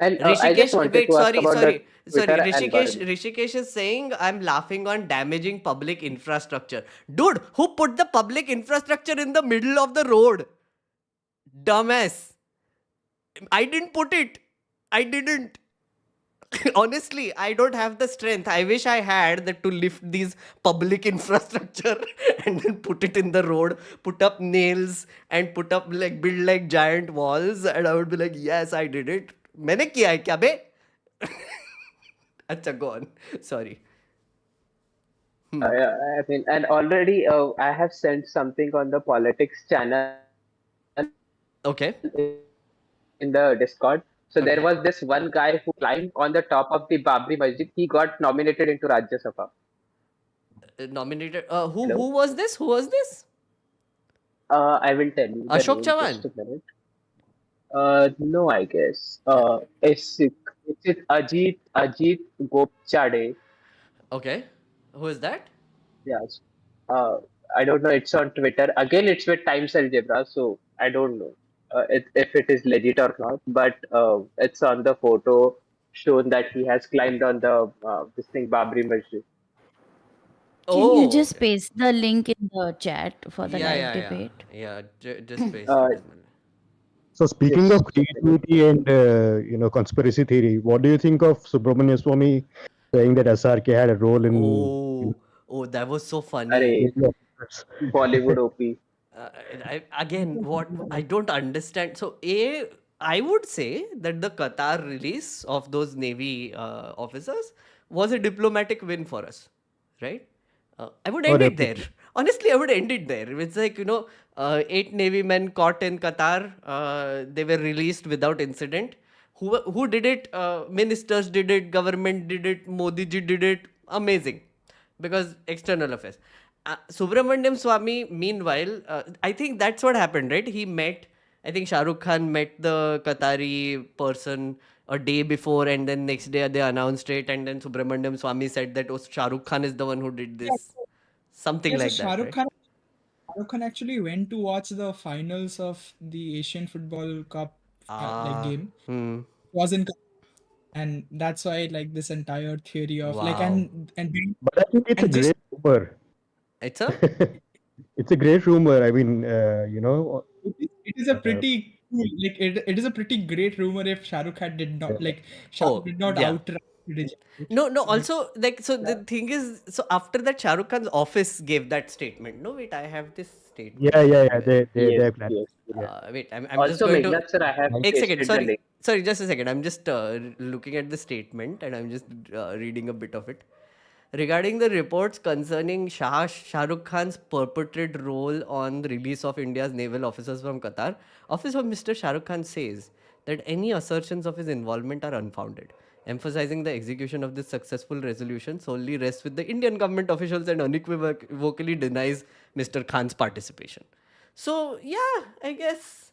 And I just Rishikesh, wanted wait, to ask about the Twitter algorithm. Rishikesh is saying I'm laughing on damaging public infrastructure. Dude, who put the public infrastructure in the middle of the road? Dumbass. I didn't put it. I didn't. Honestly, I don't have the strength. I wish I had that to lift these public infrastructure and then put it in the road, put up nails and put up like build like giant walls, and I would be like, yes, I did it. मैंने किया है क्या बे? अच्छा, go on. Sorry. I mean, and already I have sent something on the politics channel Okay. in the Discord. So there was this one guy who climbed on the top of the Babri Masjid. He got nominated into Rajya Sabha. Nominated. Hello? Who was this? Who was this? I will tell you. the Ashok name, Chavan? just a minute. No, I guess. It's Ajit Gopchade. Okay. Who is that? Yes. I don't know. It's on Twitter. Again, it's with Times Algebra, so I don't know if it is legit or not. But it's on the photo shown that he has climbed on the this thing Babri Masjid. Can you Oh, just okay. paste the link in the chat for the live Yeah. debate? Yeah, just paste Uh, it. So speaking Just of creativity and conspiracy theory, what do you think of Subramania Swamy saying that SRK had a role in Oh, that was so funny. Arey, Bollywood OP. What I don't understand. So, I would say that the Qatar release of those Navy officers was a diplomatic win for us, right? I would Oh, end it there. definitely. Honestly, I would end it there. It's like, 8 Navy men caught in Qatar. They were released without incident. Who did it? Ministers did it. Government did it. Modi ji did it. amazing, because external affairs. Subramaniam Swamy, meanwhile, I think that's what happened, right? I think Shah Rukh Khan met the Qatari person a day before, and then next day they announced it, and then Subramaniam Swamy said that Shah Rukh Khan is the one who did Yeah, this. Something yeah, so like that, right? Shah Rukh Khan actually went to watch the finals of the Asian Football Cup game. Hmm. Was in and that's why like this entire theory of like Wow. But I think it's a and just great rumor. It's a It's a great rumor. I mean, it is a pretty cool like it is a pretty great rumor if Shah Rukh Khan did not like Shah Rukh oh did not yeah. outright reject it. No. So Also, like, so the thing is, so after that, Shah Rukh Khan's office gave that statement. No, wait, I have this statement yeah. somewhere. They Yes, have planned. yes. Yeah. Wait, I'm just Also, going to. Meghnad sir, I have एक second, pasted the link. sorry, just a second. I'm just looking at the statement and I'm just reading a bit of it. Regarding the reports concerning Shah Rukh Khan's perpetrated role on the release of India's naval officers from Qatar, Office of Mr. Shah Rukh Khan says that any assertions of his involvement are unfounded, emphasizing the execution of this successful resolution solely rests with the Indian government officials and unequivocally denies Mr. Khan's participation. So yeah, I guess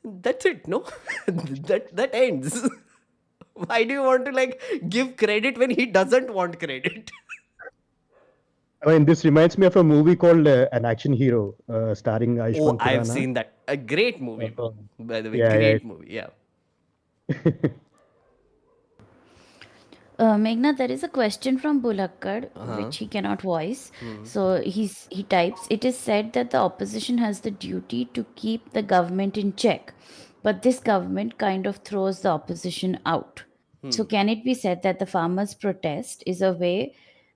that's it, no? that ends. Why do you want to like give credit when he doesn't want credit? I mean, this reminds me of a movie called An Action Hero, starring Oh, Ayushmann I've Khurrana. seen that. A great movie, Uh, by the way. yeah, Great movie. Yeah. Meghna, there is a question from Bulakkad, which he cannot voice. So he types, it is said that the opposition has the duty to keep the government in check, but this government kind of throws the opposition out. So can it be said that the farmers' protest is a way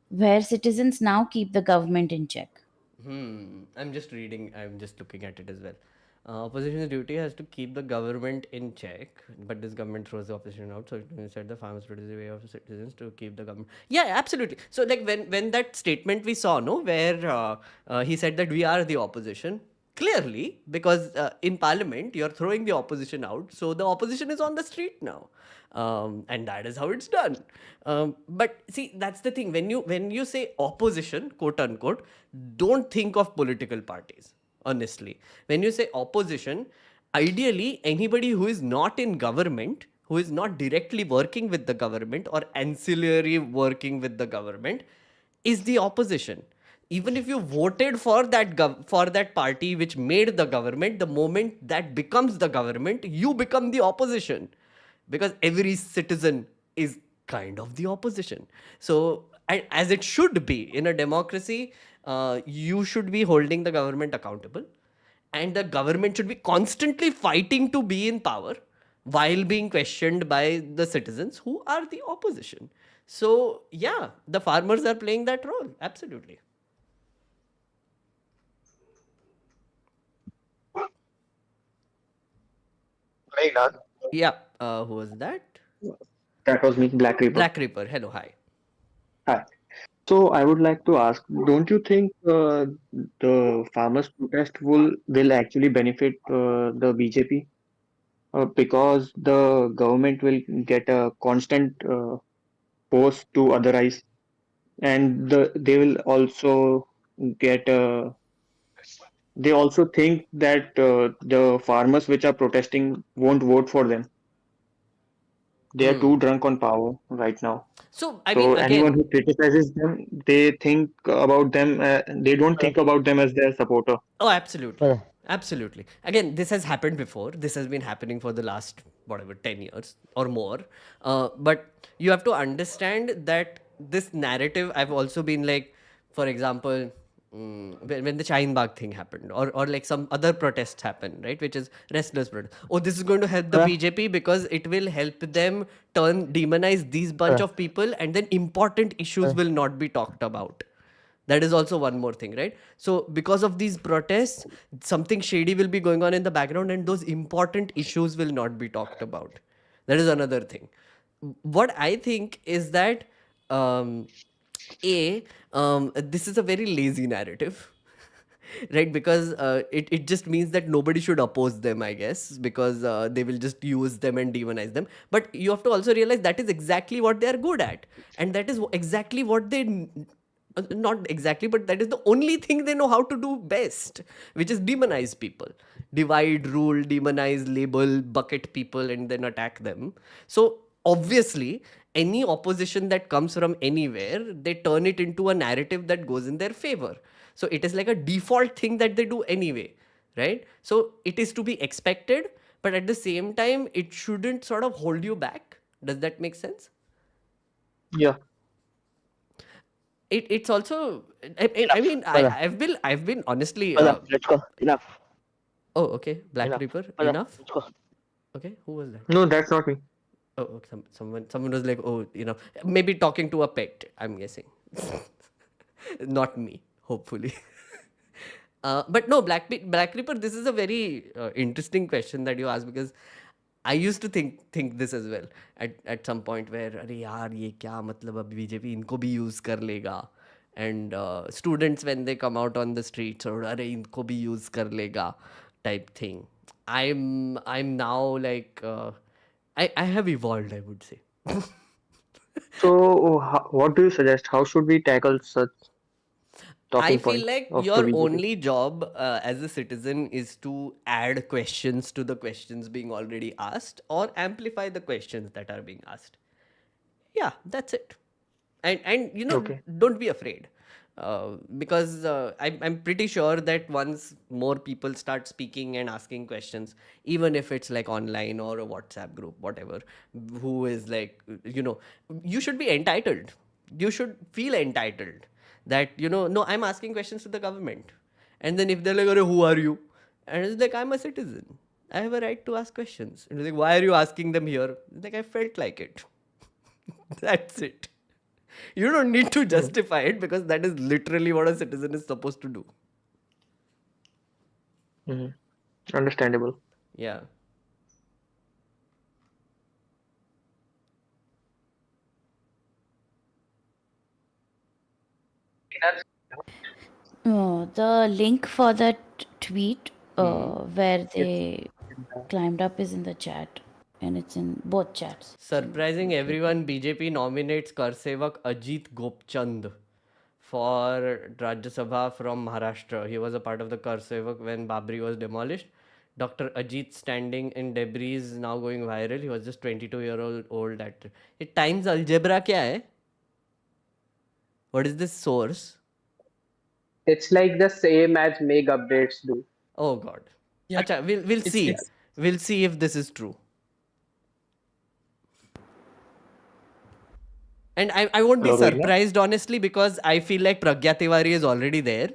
where citizens now keep the government in check? I'm just reading. I'm just looking at it as well. Opposition's duty has to keep the government in check, but this government throws the opposition out. So it said the farmers produce a way of citizens to keep the government. Yeah, absolutely. So like when that statement we saw, no, where he said that we are the opposition. Clearly, because in parliament you're throwing the opposition out, so the opposition is on the street now, and that is how it's done. But see, that's the thing. When you say opposition, quote unquote, don't think of political parties. Honestly, when you say opposition, ideally anybody who is not in government, who is not directly working with the government or ancillary working with the government, is the opposition. Even if you voted for that party which made the government, the moment that becomes the government, you become the opposition, because every citizen is kind of the opposition. So as it should be in a democracy, you should be holding the government accountable, and the government should be constantly fighting to be in power while being questioned by the citizens who are the opposition. So yeah, the farmers are playing that role, absolutely. Yeah. Who was that? That was me, Black Reaper. Black Reaper. Hello, hi. Hi. So I would like to ask, don't you think the farmers' protest will actually benefit the BJP? Because the government will get a constant post to otherize, and they will also get they also think that the farmers which are protesting won't vote for them. They are too drunk on power right now. So I So mean, anyone again, who criticizes them, they think about them. They don't think about them as their supporter. oh, absolutely. Absolutely. Again, this has happened before. This has been happening for the last, whatever, 10 years or more. But you have to understand that this narrative, I've also been like, for example, when the Shine Bagh thing happened, or like some other protests happen, right? Which is restless protest. Oh, this is going to help the BJP because it will help them demonize these bunch of people, and then important issues will not be talked about. That is also one more thing, right? So because of these protests, something shady will be going on in the background, and those important issues will not be talked about. That is another thing. What I think is that this is a very lazy narrative. right? Because it just means that nobody should oppose them, I guess, because they will just use them and demonize them. But you have to also realize that is exactly what they are good at, and that is exactly what they not exactly, but that is the only thing they know how to do best, which is demonize people, divide, rule, demonize, label, bucket people, and then attack them. So obviously any opposition that comes from anywhere, they turn it into a narrative that goes in their favor. So it is like a default thing that they do anyway, right? So it is to be expected, but at the same time it shouldn't sort of hold you back. Does that make sense? Yeah. It's also I mean I've been honestly Let's go. Enough. oh okay, Black Enough. Reaper, Let's enough. go. Okay, who was that? No, that's not me. Oh, okay, someone was like, oh, maybe talking to a pet, I'm guessing. Not me, hopefully. But no, Black Reaper, this is a very interesting question that you asked, because I used to think this as well at some point, where अरे यार ये क्या मतलब अब BJP इनको भी use कर लेगा, and students when they come out on the streets, or अरे इनको भी use कर लेगा type thing. I'm now like I have evolved, I would say. So, what do you suggest? How should we tackle such I talking feel points like of the your BJP? only job as a citizen is to add questions to the questions being already asked, or amplify the questions that are being asked. Yeah, that's it. And Okay. don't be afraid, because I'm pretty sure that once more people start speaking and asking questions, even if it's like online or a WhatsApp group, whatever, who is like, you should be entitled. You should feel entitled that, no, I'm asking questions to the government. And then if they're like, "Arey, who are you?" And it's like, I'm a citizen, I have a right to ask questions. And it's like, why are you asking them here? It's like, I felt like it. That's it. You don't need to justify it, because that is literally what a citizen is supposed to do. Understandable. Yeah. The link for that tweet where they climbed up is in the chat, and it's in both chats. Surprising everyone, BJP nominates Karsevak Ajit Gopchand for Rajya Sabha from Maharashtra. He was a part of the Karsevak when Babri was demolished. Dr. Ajit standing in debris is now going viral. He was just 22-year-old at it. Times algebra kya hai? What is this source? It's like the same as Meg updates do. Oh God. Yeah. Acha, we'll see. We'll see if this is true. And I won't be surprised, honestly, because I feel like Pragya Tiwari is already there.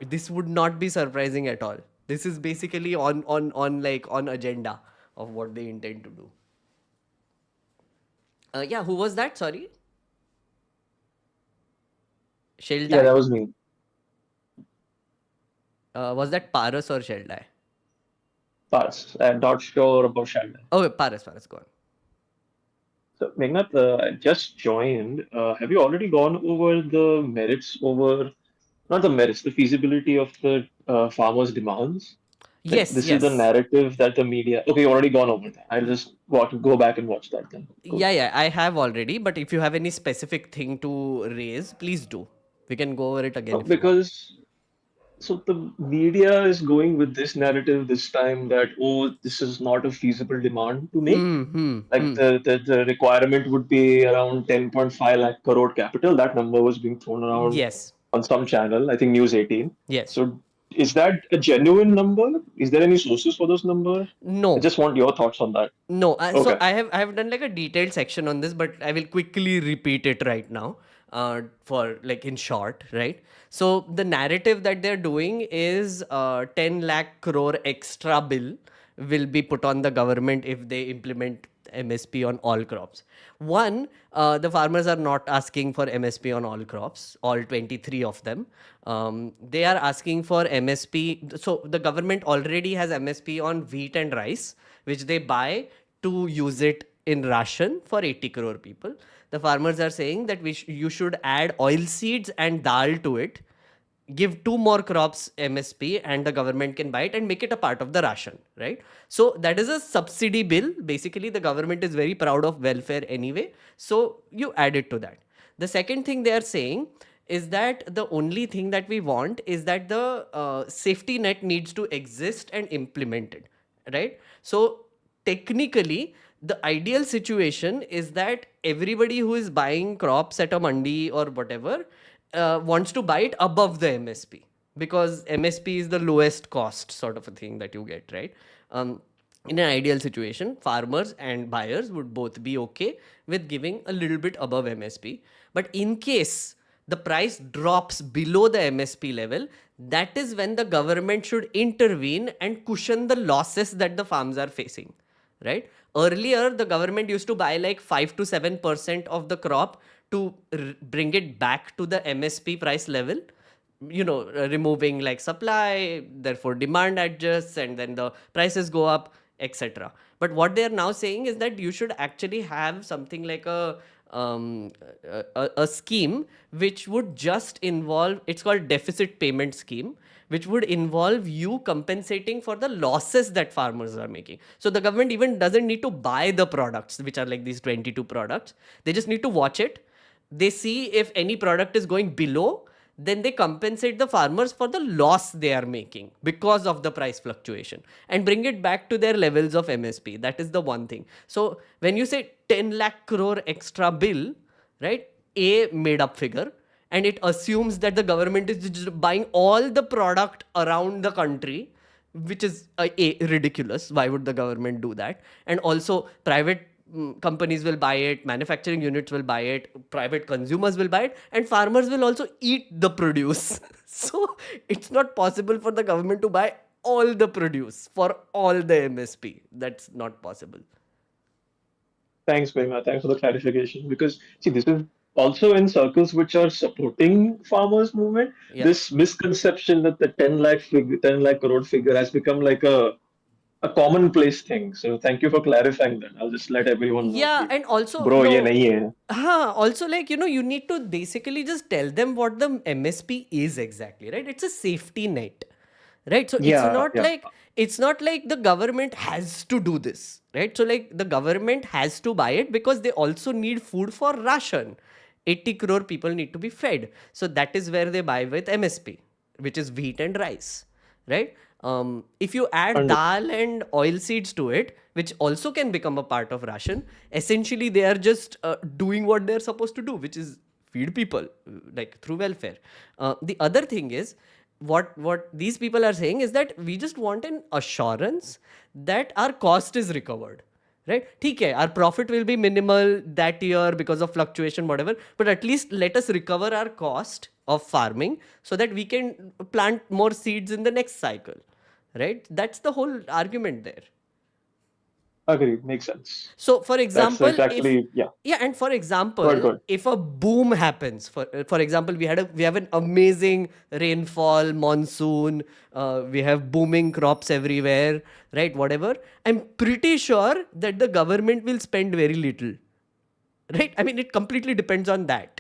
This would not be surprising at all. This is basically on agenda of what they intend to do. Yeah, who was that? Sorry. Sheldai? Yeah, that was me. Was that Paras or Sheldai? Paras. I'm not sure about Sheldai. Oh, Paras, go on. So, Meghnad, I just joined. Have you already gone over the merits not the merits, the feasibility of the farmers' demands? Like, Yes, this yes. is the narrative that the media. Okay, you already gone over that. I'll just go back and watch that then. Cool. Yeah, I have already. But if you have any specific thing to raise, please do. We can go over it again. If you want. Because so the media is going with this narrative this time that, oh, this is not a feasible demand to make. The requirement would be around 10.5 lakh crore capital. That number was being thrown around Yes. on some channel, I think News 18. Yes. So is that a genuine number? Is there any sources for those numbers? No. I just want your thoughts on that. No. Okay. So I have done like a detailed section on this, but I will quickly repeat it right now. For like in short, right? So the narrative that they're doing is 10 lakh crore extra bill will be put on the government if they implement MSP on all crops. One, the farmers are not asking for MSP on all crops, all 23 of them. They are asking for MSP. So the government already has MSP on wheat and rice, which they buy to use it in ration for 80 crore people. The farmers are saying that you should add oil seeds and dal to it, give 2 more crops MSP and the government can buy it and make it a part of the ration, right? So that is a subsidy bill. Basically, the government is very proud of welfare anyway. So you add it to that. The second thing they are saying is that the only thing that we want is that the safety net needs to exist and implemented, right? So technically, the ideal situation is that everybody who is buying crops at a mandi or whatever wants to buy it above the MSP, because MSP is the lowest cost sort of a thing that you get, right? In an ideal situation, farmers and buyers would both be okay with giving a little bit above MSP. But in case the price drops below the MSP level, that is when the government should intervene and cushion the losses that the farms are facing, right? Earlier, the government used to buy like 5 to 7% of the crop to bring it back to the MSP price level, removing like supply, therefore demand adjusts, and then the prices go up, etc. But what they are now saying is that you should actually have something like a scheme which would just involve, it's called deficit payment scheme, which would involve you compensating for the losses that farmers are making. So the government even doesn't need to buy the products, which are like these 22 products. They just need to watch it. They see if any product is going below, then they compensate the farmers for the loss they are making because of the price fluctuation and bring it back to their levels of MSP. That is the one thing. So when you say 10 lakh crore extra bill, right, a made up figure, and it assumes that the government is just buying all the product around the country, which is ridiculous. Why would the government do that? And also private companies will buy it, manufacturing units will buy it, private consumers will buy it, and farmers will also eat the produce. So it's not possible for the government to buy all the produce for all the MSP. That's not possible. Thanks, Prema. Thanks for the clarification. Because see, this is also in circles which are supporting farmers' movement. Yeah. This misconception that the 10 lakh crore figure has become like a commonplace thing. So thank you for clarifying that. I'll just let everyone know. Yeah, and also, Bro, ye nahi hai. also like, you need to basically just tell them what the MSP is exactly, right? It's a safety net, right? So it's not like the government has to do this, right? So like the government has to buy it because they also need food for ration. 80 crore people need to be fed. So that is where they buy with MSP, which is wheat and rice, right? If you add dal and oil seeds to it, which also can become a part of ration, essentially they are just doing what they're supposed to do, which is feed people like through welfare. The other thing is, what these people are saying is that we just want an assurance that our cost is recovered, right? Okay, our profit will be minimal that year because of fluctuation, whatever, but at least let us recover our cost of farming so that we can plant more seeds in the next cycle, right? That's the whole argument there. Agreed, makes sense. So for example, and for example, if a boom happens, for example, we have an amazing rainfall, monsoon, we have booming crops everywhere, right? Whatever, I'm pretty sure that the government will spend very little, right? I mean, it completely depends on that.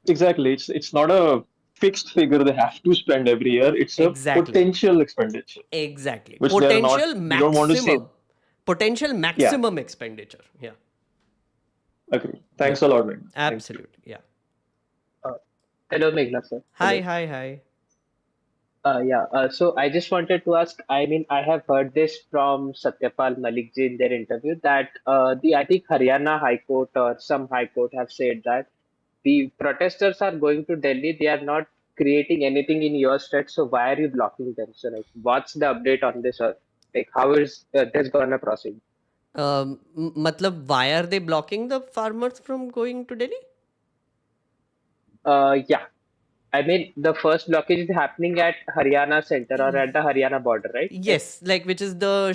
Exactly, it's not a fixed figure they have to spend every year. It's a potential expenditure. Exactly, which potential maximum. You don't want to say. Potential maximum expenditure. Yeah. Agree. Thanks a lot, man. Absolutely. Yeah. Hello, Meghna sir. Hi. So I just wanted to ask, I mean, I have heard this from Satyapal Malik ji in their interview that I think Haryana High Court or some High Court have said that the protesters are going to Delhi. They are not creating anything in your state. So why are you blocking them? So like, what's the update on this? Or like, how is this gonna proceed? Matlab, why are they blocking the farmers from going to Delhi? Yeah. I mean, the first blockage is happening at Haryana center or at the Haryana border, right? Yes, like which is the,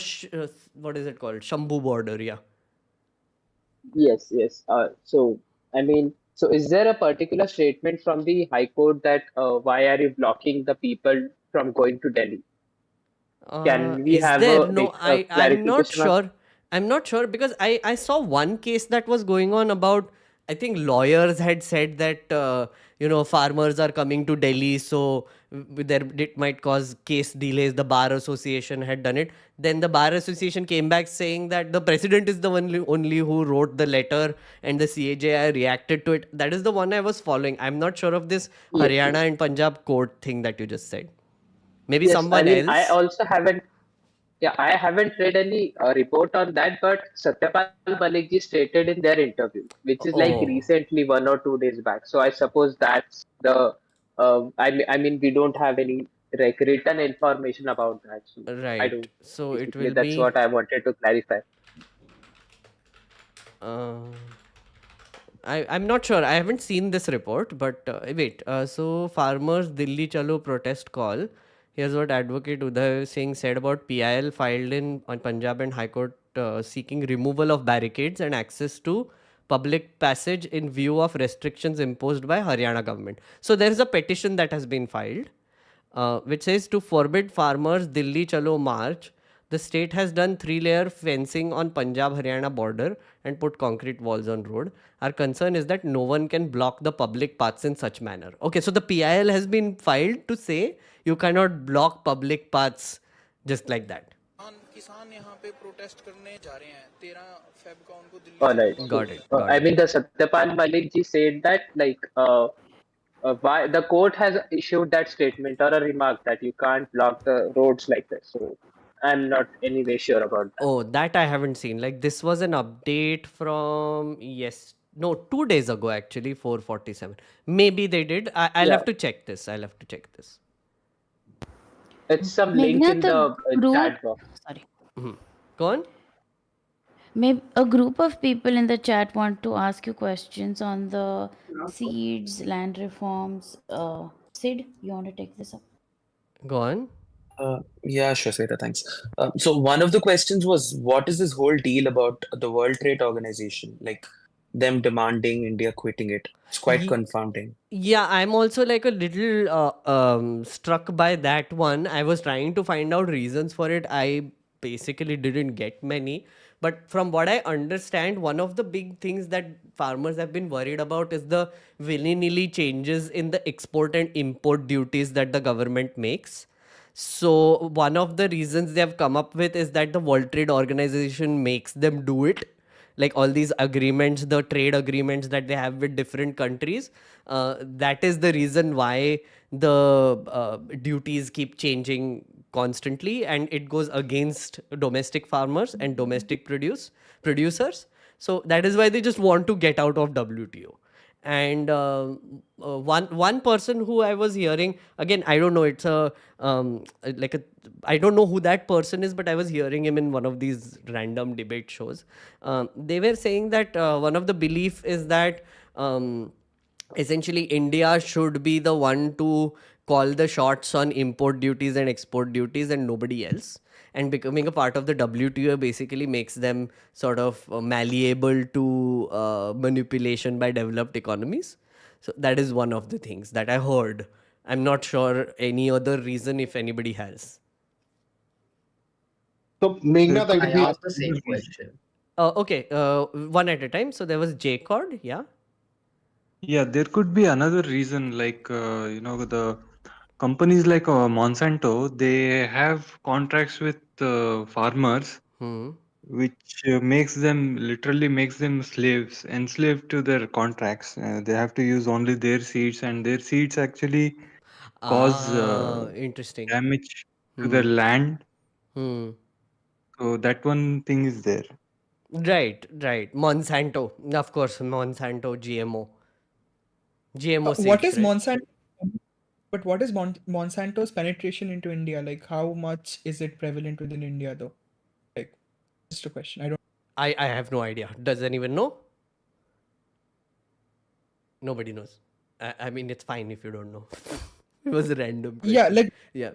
what is it called? Shambhu border, yeah. Yes. So, I mean, so is there a particular statement from the High Court that why are you blocking the people from going to Delhi? Can we have I'm not sure. I'm not sure because I saw one case that was going on about I think lawyers had said that farmers are coming to Delhi, so there it might cause case delays. The bar association had done it. Then the bar association came back saying that the president is the only who wrote the letter, and the CAJI reacted to it. That is the one I was following. I'm not sure of this Yes, yes. Haryana and Punjab court thing that you just said. Maybe Yes, I someone mean, I else. also haven't, yeah, I haven't read any report on that, but Satyapal Malik ji stated in their interview, which is like Oh, recently 1 or 2 days back. So I suppose that's the, I mean, we don't have any like written information about that. So I right. don't, So it basically, will that's be. what I wanted to clarify. Uh, I'm not sure. I haven't seen this report, but wait. So farmers Delhi Chalo protest call. Here's what Advocate Uday Singh said about PIL filed in on Punjab and High Court seeking removal of barricades and access to public passage in view of restrictions imposed by Haryana government. So there is a petition that has been filed, which says to forbid farmers Delhi Chalo march. The state has done 3-layer fencing on Punjab Haryana border and put concrete walls on road. Our concern is that no one can block the public paths in such manner. Okay, so the PIL has been filed to say you cannot block public paths just like that. All right. So, Got it. Got I it. mean, the Satyapal Malik ji said that like, why the court has issued that statement or a remark that you can't block the roads like this. So I'm not anyway sure about that. Oh, that I haven't seen. Like this was an update from yes, no, 2 days ago actually, 4:47. Maybe they did. I'll Yeah, have to check this. I'll have to check this. it's some link Meghna, in the the group, chat box. sorry, Mhm. Go on. maybe a group of people in the chat want to ask you questions on the seeds, land reforms. Sid, you want to take this up? Go on. Yeah, sure, Sweta, thanks. So one of the questions was, what is this whole deal about the World Trade Organization? Like them demanding India quitting it. It's quite Ye- confounding. Yeah, I'm also like a little struck by that one. I was trying to find out reasons for it. I basically didn't get many. But from what I understand, one of the big things that farmers have been worried about is the willy nilly changes in the export and import duties that the government makes. So, one of the reasons they have come up with is that the World Trade Organization makes them do it, like all these agreements, the trade agreements that they have with different countries. That is the reason why the duties keep changing constantly, and it goes against domestic farmers and domestic producers. So that is why they just want to get out of WTO. And one person who I was hearing, again, I don't know, it's a like a, I don't know who that person is, but I was hearing him in one of these random debate shows. They were saying that one of the belief is that essentially India should be the one to call the shots on import duties and export duties and nobody else. And becoming a part of the WTO basically makes them sort of malleable to manipulation by developed economies. So that is one of the things that I heard. I'm not sure any other reason if anybody has. So There Meghna, that could could be be another reason. Okay, one at a time. So there was JCOD, yeah. Yeah, there could be another reason, like the companies like Monsanto, they have contracts with farmers, which literally makes them slaves, enslaved to their contracts. They have to use only their seeds, and their seeds actually cause Interesting. damage to their Hmm. land. Hmm. So that one thing is there. Right, right. Monsanto, of course, Monsanto GMO What seeds, is right? Monsanto? But what is Monsanto's penetration into India? Like, how much is it prevalent within India, though? Like, just a question. I don't. I have no idea. Does anyone know? Nobody knows. I mean, it's fine if you don't know. It was a random Yeah, question. like, Yeah.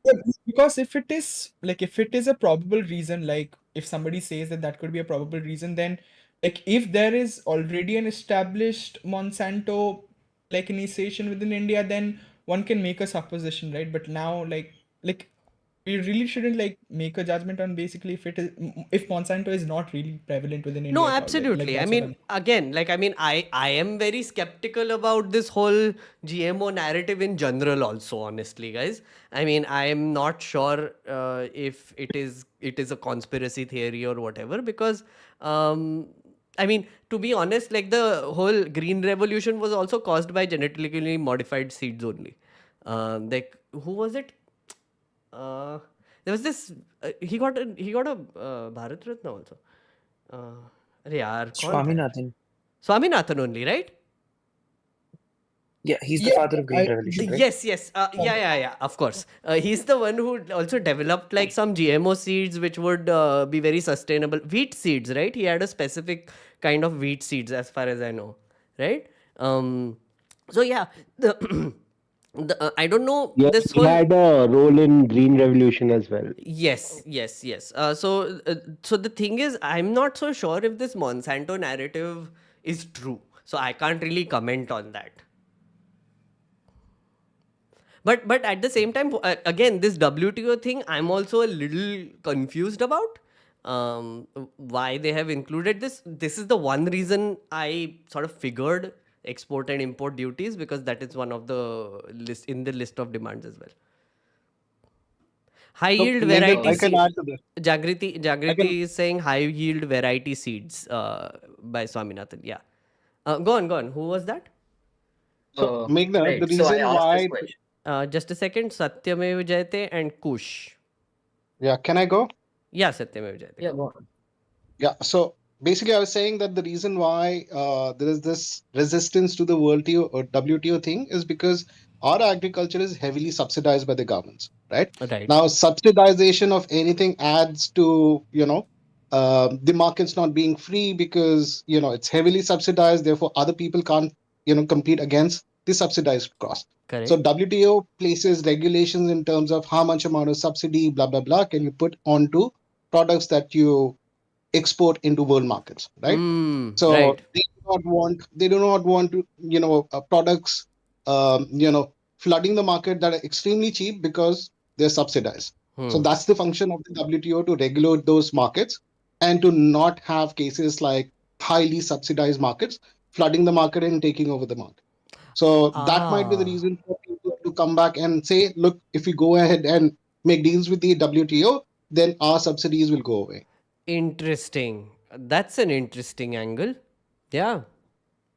yeah, because if it is a probable reason, like if somebody says that that could be a probable reason, then like if there is already an established Monsanto like initiation within India, then one can make a supposition, right? But now like we really shouldn't like make a judgment on basically if Monsanto is not really prevalent within India No, at all. absolutely. I that's what mean, again, I am very skeptical about this whole GMO narrative in general. Also, honestly, guys, I mean, I am not sure if it is a conspiracy theory or whatever, because I mean, to be honest, like the whole green revolution was also caused by genetically modified seeds only. Like, who was it? Uh, there was this. He got a Bharat Ratna also. अरे यार कौन था यार? Swaminathan. Swaminathan only, right? Yeah, he's the father of Green Revolution, right? Yes. Yeah. Of course. He's the one who also developed like some GMO seeds which would be very sustainable. Wheat seeds, right? He had a specific kind of wheat seeds, as far as I know, right? So yeah, I don't know Yeah, this he whole. had a role in Green Revolution as well. Yes. So the thing is, I'm not so sure if this Monsanto narrative is true. So I can't really comment on that. But at the same time, again, this WTO thing, I'm also a little confused about why they have included this. This is the one reason I sort of figured export and import duties, because that is one of the list of demands as well. High yield variety I can seeds. add to this. Jagriti is saying high yield variety seeds by Swaminathan. Yeah. Go on. Who was that? So, Meghna, right. the So I reason asked why. this question. Just a second. Satyamev Jayate and Kush. Yeah, can I go? Yeah, Satyamev Jayate. Yeah, go on. Yeah, so basically, I was saying that the reason why there is this resistance to the WTO thing is because our agriculture is heavily subsidized by the governments, right? Right. Now, subsidization of anything adds to, the markets not being free because, it's heavily subsidized. Therefore, other people can't, compete against the subsidized cost. Correct. So WTO places regulations in terms of how much amount of subsidy, blah, blah, blah, can you put onto products that you export into world markets, right? So Right. they do not want to, products, flooding the market that are extremely cheap because they're subsidized. So that's the function of the WTO, to regulate those markets and to not have cases like highly subsidized markets flooding the market and taking over the market. So that might be the reason for people to come back and say, look, if we go ahead and make deals with the WTO, then our subsidies will go away. Interesting. That's an interesting angle. Yeah.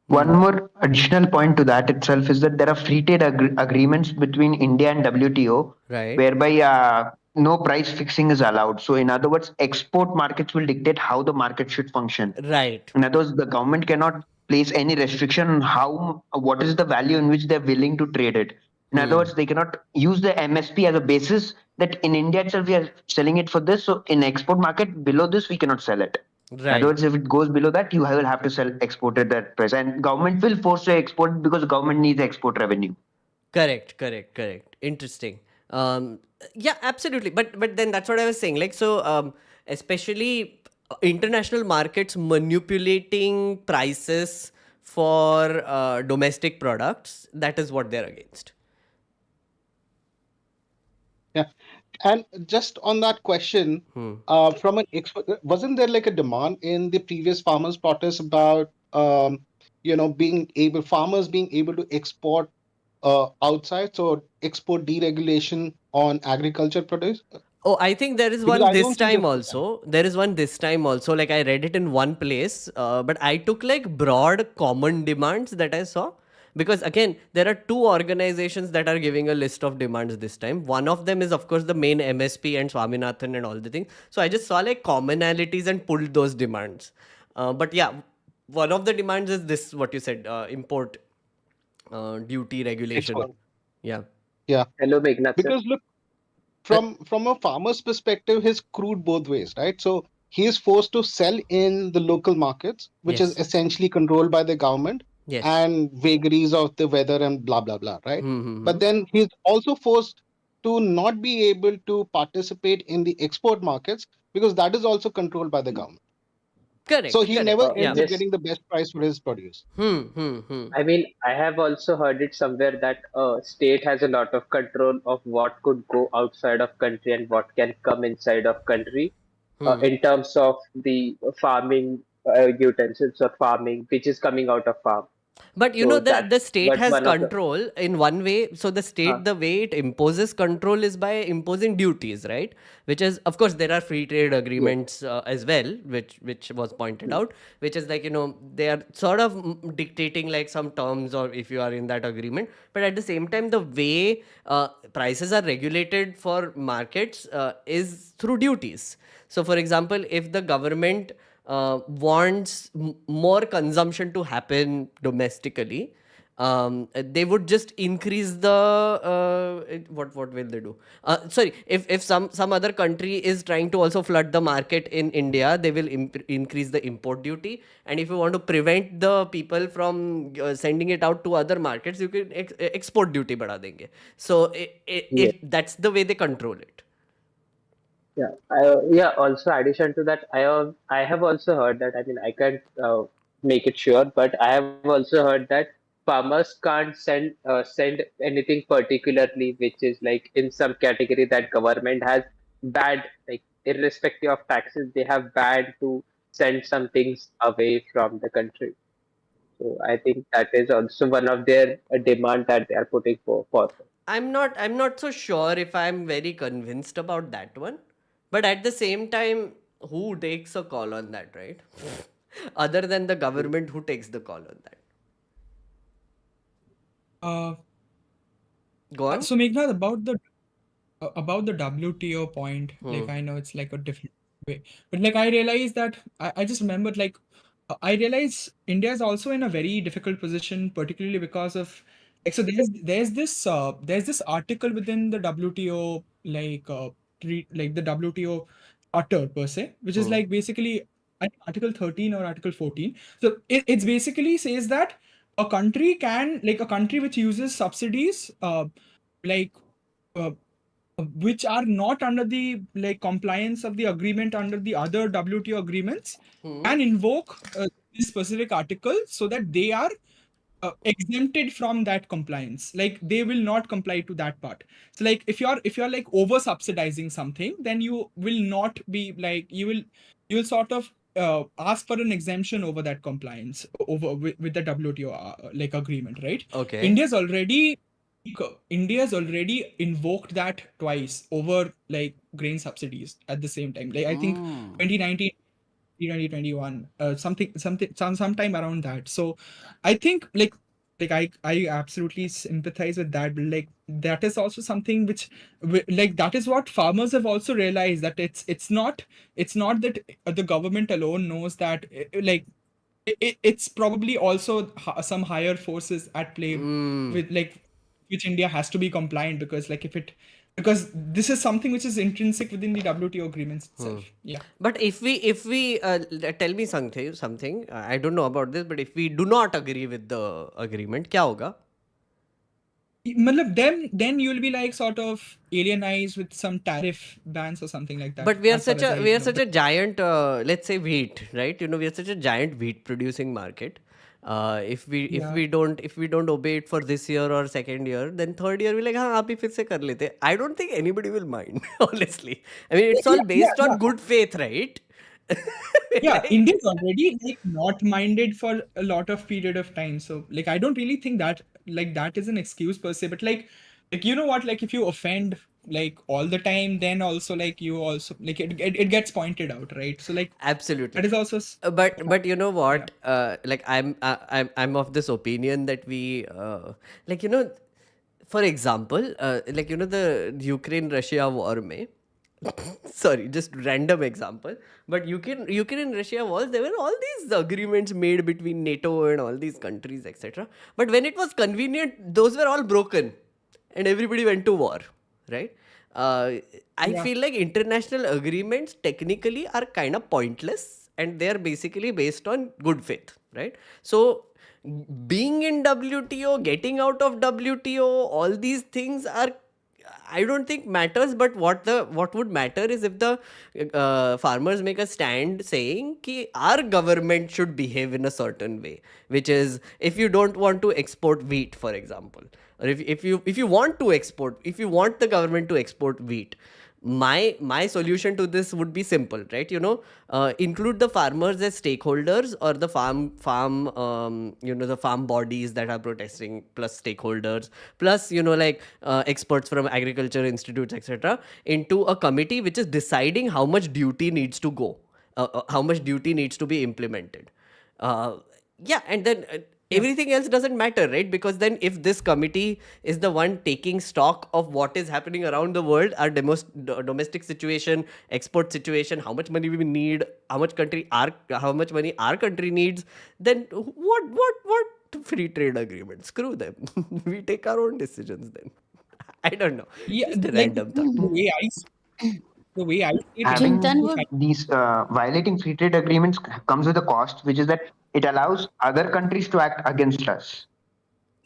One more additional point to that itself is that there are free trade agreements between India and WTO, Right. whereby no price fixing is allowed. So, in other words, export markets will dictate how the market should function. Right. In other words, the government cannot place any restriction on what is the value in which they're willing to trade it. In other words, they cannot use the MSP as a basis that in India itself we are selling it for this. So, in export market below this, we cannot sell it. In Right. other words, if it goes below that, you will have to export at that price. And government will force you to export because government needs export revenue. Correct. Interesting. Yeah, absolutely. But then that's what I was saying. Like, so especially international markets manipulating prices for domestic products, that is what they're against. Yeah. And just on that question, from an expert, wasn't there like a demand in the previous farmers' protest about, farmers being able to export outside, so export deregulation on agriculture produce? Oh, I think there is Because one I this don't see time this. also. There is one this time also. Like, I read it in one place, but I took like broad common demands that I saw. Because again, there are two organizations that are giving a list of demands this time. One of them is, of course, the main MSP and Swaminathan and all the things. So I just saw like commonalities and pulled those demands. But yeah, one of the demands is this, what you said, import duty regulation. Export. Yeah. Yeah. Hello, Meghnath, sir. Because look, from a farmer's perspective, he's screwed both ways, right? So he is forced to sell in the local markets, which is Yes. essentially controlled by the government Yes. and vagaries of the weather and blah blah blah, right? But then he's also forced to not be able to participate in the export markets because that is also controlled by the government. Correct. So he Correct. never Yeah. ends up This, getting the best price for his produce. I mean, I have also heard it somewhere that state has a lot of control of what could go outside of country and what can come inside of country in terms of the farming utensils or farming which is coming out of farm. But you know, So the that's state what has one of the. control in one way. So the state, the way it imposes control is by imposing duties, right? Which is, of course, there are free trade Yes. agreements as well, which was pointed out, which is like, you know, they are sort of dictating like some terms, or if you are in that agreement. But at the same time, the way prices are regulated for markets is through duties. So, for example, if the government wants more consumption to happen domestically, they would just increase the what will they do? Sorry, if some other country is trying to also flood the market in India, they will increase the import duty. And if you want to prevent the people from sending it out to other markets, you can export duty बढ़ा देंगे. So Yes. that's the way they control it. Yeah, yeah. Also, addition to that, I have also heard that. I mean, I can't make it sure, but I have also heard that farmers can't send anything particularly, which is like in some category that government has banned, like irrespective of taxes, they have banned to send some things away from the country. So I think that is also one of their demand that they are putting forward. I'm not so sure if I'm very convinced about that one. But at the same time, who takes a call on that, right? Other than the government, who takes the call on that? Uh, Go on. so Meghnad, about the WTO point, like Hmm. I know it's like a different way, but like I realized that I just remembered like I realize India is also in a very difficult position, particularly because of like so there's this article within the WTO like the WTO charter per se, which is Hmm. like basically I think Article 13 or Article 14. So it's basically says that a country can like a country which uses subsidies like uh, which are not under the like compliance of the agreement under the other WTO agreements Hmm. can invoke this specific article so that they are exempted from that compliance, like they will not comply to that part. So like if you're like over subsidizing something, then you will not be like you'll sort of ask for an exemption over that compliance over with the WTO like agreement, right? Okay. India's already invoked that twice over like grain subsidies at the same time, like I think Hmm. 2019 2021 sometime around that. So I think like I absolutely sympathize with that, but like that is also something which like that is what farmers have also realized, that it's not that the government alone knows that like it's probably also some higher forces at play Hmm. with like which India has to be compliant, because like because this is something which is intrinsic within the WTO agreements Hmm. itself. Yeah. But if we tell me something, I don't know about this, but if we do not agree with the agreement, क्या होगा? Matlab, then you'll be like sort of alienized with some tariff bans or something like that, But we are as far such as a I we are know. such a giant, let's say wheat, right? You know, we are such a giant wheat producing market. If Yeah. we don't obey it for this year or second year, then third year we're like, हाँ आप ही फिर से कर लेते. I don't think anybody will mind, honestly. I mean, it's all Yeah, based yeah. on good faith, right? Yeah, Like, India's already like not minded for a lot of period of time. So like I don't really think that like that is an excuse per se. But like you know what, like if you offend like all the time, then also like you also like it gets pointed out, right? So like absolutely. that is also But you know yeah. what? Like I'm of this opinion that we like, you know, for example, like, you know, the Ukraine Russia war में sorry, just random example, but Ukraine Russia wars, there were all these agreements made between NATO and all these countries, etc. But when it was convenient, those were all broken and everybody went to war, right? uh, I Yeah. feel like international agreements technically are kind of pointless and they're basically based on good faith, right? So being in WTO, getting out of WTO, all these things I don't think matters, but what would matter is if the farmers make a stand saying कि our government should behave in a certain way, which is if you don't want to export wheat, for example, or if you want to export, if you want the government to export wheat, my solution to this would be simple, right? Include the farmers as stakeholders, or the the farm bodies that are protesting plus stakeholders plus like experts from agriculture institutes, etc., into a committee which is deciding how much duty needs to go, how much duty needs to be implemented. uh, yeah, and then everything else doesn't matter, right? Because then if this committee is the one taking stock of what is happening around the world, our domestic situation, export situation, how much money we need, how much money our country needs, then what free trade agreement, screw them. We take our own decisions then. I don't know, Yeah, just a like random thought. the way I see it, Having Chintan would these violating free trade agreements comes with a cost, which is that it allows other countries to act against us.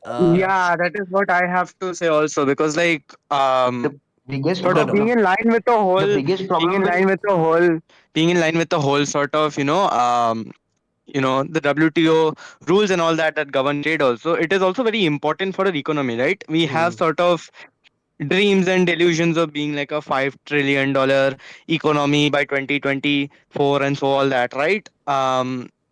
Yeah, that is what I have to say also, because like The biggest sort of being problem, in line with the the whole biggest being problem in with line with the whole being in line with the whole sort of the WTO rules and all that govern trade also, it is also very important for our economy, right? We have sort of dreams and delusions of being like a $5 trillion economy by 2024 and so all that, right?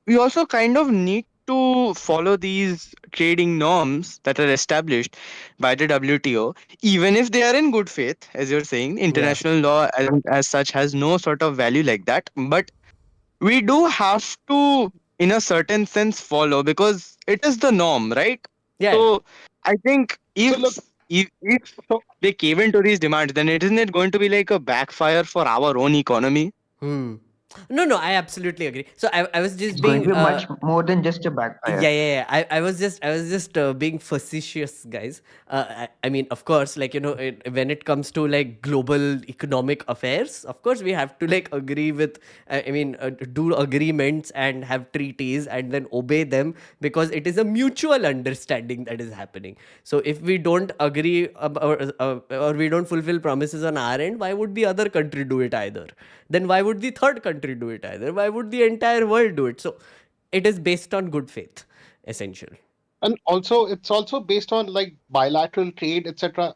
We also kind of need to follow these trading norms that are established by the WTO, even if they are in good faith. As you're saying, Yeah. international law as such has no sort of value like that, but we do have to, in a certain sense, follow, because it is the norm, right? Yeah, yeah. So I think So look, if so they cave into these demands, then isn't it going to be like a backfire for our own economy? No, I absolutely agree. So I was just it's going to being be much more than just a yeah, backfire. yeah, yeah. I was just being facetious, guys. I mean, of course, like when it comes to like global economic affairs, of course we have to like agree with, do agreements and have treaties and then obey them, because it is a mutual understanding that is happening. So if we don't agree or we don't fulfill promises on our end, why would the other country do it either? Then why would the third country do it either? Why would the entire world do it? So it is based on good faith, essential. and also it's also based on like bilateral trade, etc.,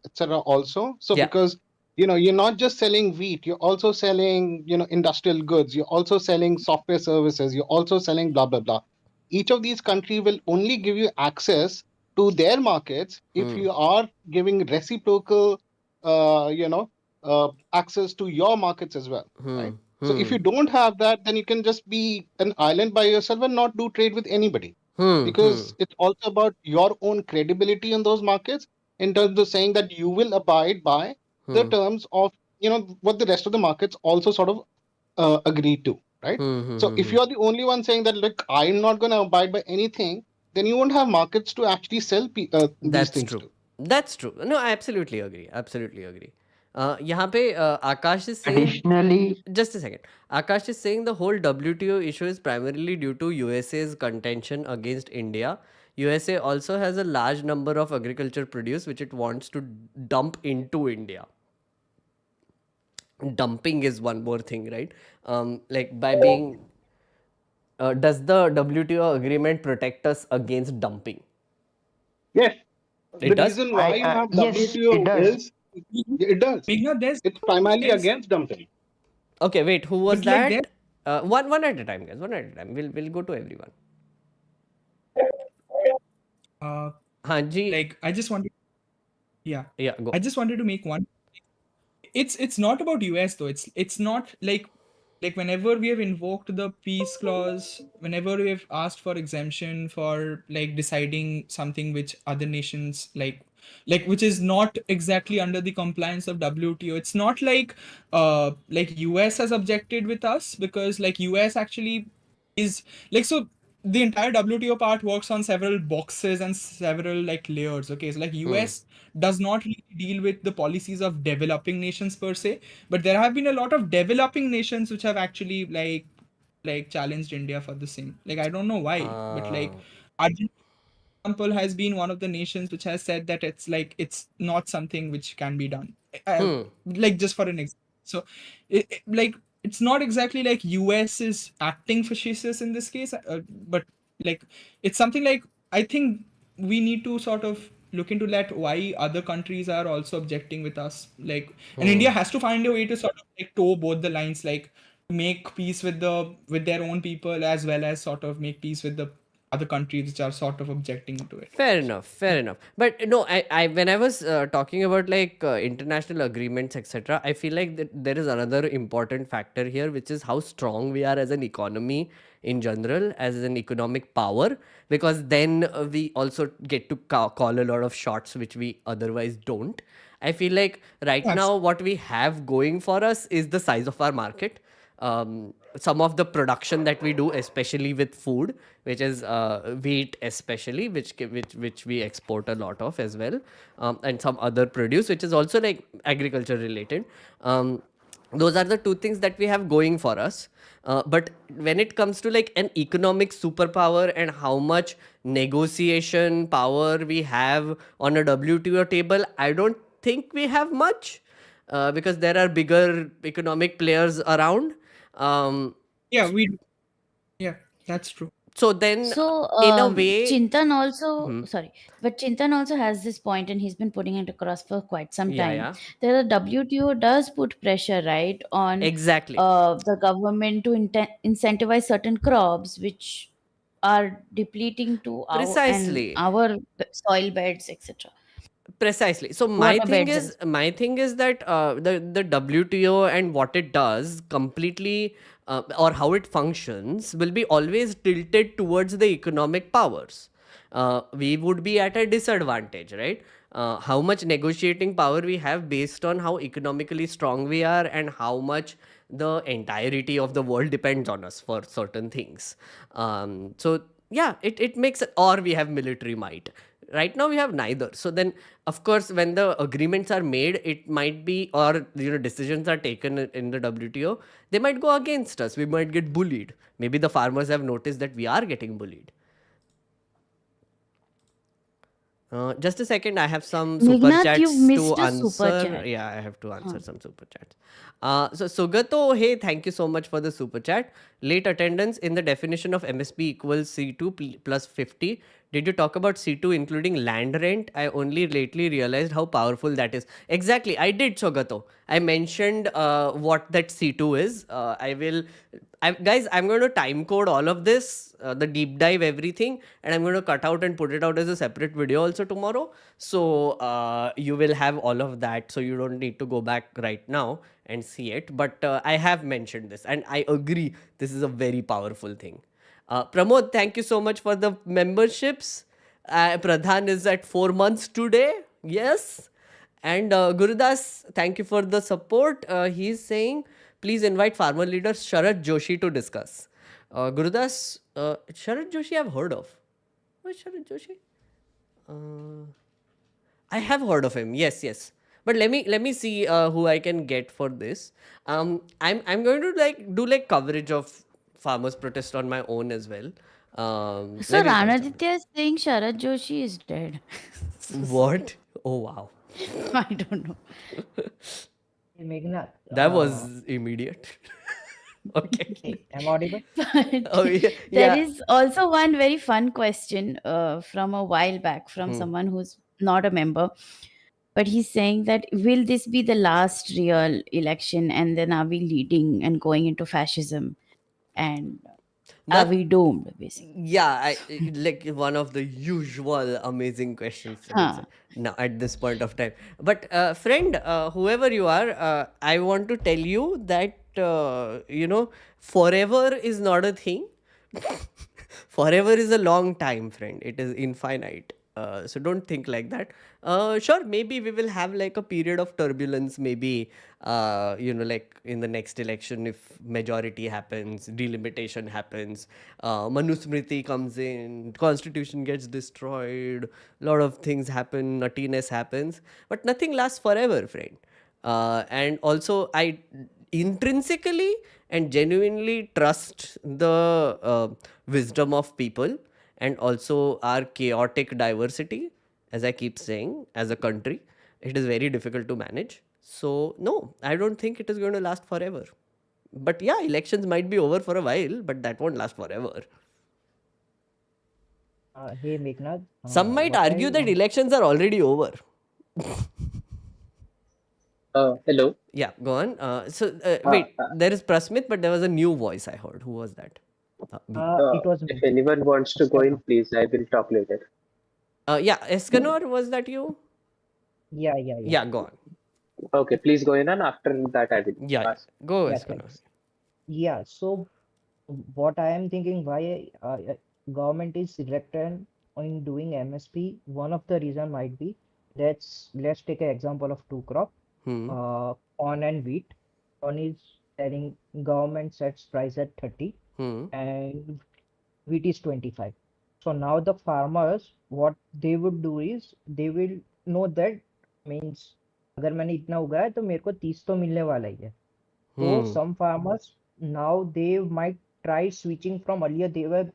also. So Yeah. because you're not just selling wheat, you're also selling industrial goods, you're also selling software services, you're also selling blah blah blah. Each of these countries will only give you access to their markets if you are giving reciprocal access to your markets as well, right? So if you don't have that, then you can just be an island by yourself and not do trade with anybody, because it's also about your own credibility in those markets, in terms of saying that you will abide by the terms of what the rest of the markets also sort of agree to, right? So if you're the only one saying that, look, I'm not going to abide by anything, then you won't have markets to actually sell these That's things true. to. That's true. No, I absolutely agree. Absolutely agree. यहाँ पे Akash is saying, Additionally, just a second. Akash is saying the whole WTO issue is primarily due to USA's contention against India. USA also has a large number of agriculture produce which it wants to dump into India. Dumping is one more thing, right? Like by being, does the WTO agreement protect us against dumping? Yes. It The does. reason why you have yes, it WTO does. is it does. Meghna, It's primarily against dumping. Okay, wait. Who was but like that? One at a time, guys. One at a time. We'll go to everyone. Hanji. like I just wanted, yeah, Yeah, go. I just wanted to make one. It's not about US though. It's not like whenever we have invoked the peace clause, whenever we have asked for exemption for like deciding something which other nations like which is not exactly under the compliance of WTO, it's not like US has objected with us, because like US actually is like, so the entire WTO part works on several boxes and several like layers. Okay, so like US does not really deal with the policies of developing nations per se, but there have been a lot of developing nations which have actually like challenged India for the same. Like I don't know why, but like Argentina, for example, has been one of the nations which has said that it's like it's not something which can be done. like just for an example. So like it's not exactly like US is acting fascist in this case, but like it's something like I think we need to sort of look into that why other countries are also objecting with us, like, and India has to find a way to sort of like toe both the lines, like make peace with their own people as well as sort of make peace with the other countries which are sort of objecting to it. Fair enough, fair enough. But no, I when I was talking about like international agreements, etc., I feel like that there is another important factor here, which is how strong we are as an economy in general, as an economic power, because then we also get to call a lot of shots which we otherwise don't. I feel like right now what we have going for us is the size of our market. Some of the production that we do, especially with food, which is wheat especially, which we export a lot of as well, and some other produce which is also like agriculture related. Those are the two things that we have going for us. But when it comes to like an economic superpower and how much negotiation power we have on a WTO table, I don't think we have much, because there are bigger economic players around. Yeah, that's true. So then, So, in a way, Chintan also, sorry, but Chintan also has this point, and he's been putting it across for quite some yeah, time. yeah, That the WTO does put pressure, right, on exactly. the government to incentivize certain crops which are depleting to Precisely. our soil beds, etc. Precisely. So Water beds as my thing is that the WTO and what it does completely, or how it functions, will be always tilted towards the economic powers. We would be at a disadvantage, right? How much negotiating power we have based on how economically strong we are and how much the entirety of the world depends on us for certain things. So yeah, it makes it, or we have military might. Right now we have neither. So then, of course, when the agreements are made, it might be, or decisions are taken in the WTO, they might go against us. We might get bullied. Maybe the farmers have noticed that we are getting bullied. Just a second, I have some super Megnath, you've chats to missed a super answer. chat. Yeah, I have to answer Huh. some super chats. So Sugato, hey, thank you so much for the super chat. Late attendance in the definition of MSP equals C2 plus 50. Did you talk about C2 including land rent? I only lately realized how powerful that is. Exactly, I did, Sugato. I mentioned what that C2 is. Guys, I'm going to time code all of this, the deep dive, everything, and I'm going to cut out and put it out as a separate video also tomorrow. So you will have all of that. So you don't need to go back right now and see it. But I have mentioned this, and I agree. This is a very powerful thing. Pramod, thank you so much for the memberships. Pradhan is at 4 months today. Yes. And Gurudas, thank you for the support. He's saying, please invite farmer leader Sharat Joshi to discuss. Gurudas, Sharat Joshi I've heard of. Who is Sharat Joshi? I have heard of him. Yes, yes. But let me see who I can get for this. I'm going to like do like coverage of farmers protest on my own as well. So Let me find some. Ranaditya is saying Sharad Joshi is dead. What? Oh wow. I don't know. Meghnath, That was immediate. Okay. am I audible? But Oh yeah, there yeah. is also one very fun question from a while back from someone who's not a member. But he's saying that will this be the last real election and then are we leading and going into fascism? And are That we doomed, basically? Yeah, like one of the usual amazing questions, I would say, Huh. now at this point of time. But friend, whoever you are, I want to tell you that forever is not a thing. Forever is a long time, friend. It is infinite. So don't think like that. Sure, maybe we will have like a period of turbulence, maybe, like in the next election, if majority happens, delimitation happens, Manusmriti comes in, constitution gets destroyed, a lot of things happen, nuttiness happens, but nothing lasts forever, friend. And also, I intrinsically and genuinely trust the wisdom of people and also our chaotic diversity. As I keep saying, as a country, it is very difficult to manage. So no, I don't think it is going to last forever. But yeah, elections might be over for a while, but that won't last forever. Hey Meghnath, Some might what I argue that want. elections are already over. Hello. Yeah, go on. Uh, Wait, there is Prasmit, but there was a new voice I heard. Who was that? It was if me. anyone wants to go in, Escanor. please, I will talk later. Yeah, Escanor, was that you? Yeah. Yeah, go on. Okay, please go in, and after that, I will Yeah, ask. go Yeah, Escanor. thanks. Yeah, so what I am thinking, why government is reluctant in doing MSP, one of the reason might be, let's take an example of two crop, corn and wheat. Corn is selling, government sets price at 30 and wheat is 25. So now the farmers, what they would do is they will know that, means अगर मैंने इतना उगाया तो मेरे को 30 तो मिलने वाला ही है. So some farmers now they might try switching from, earlier they were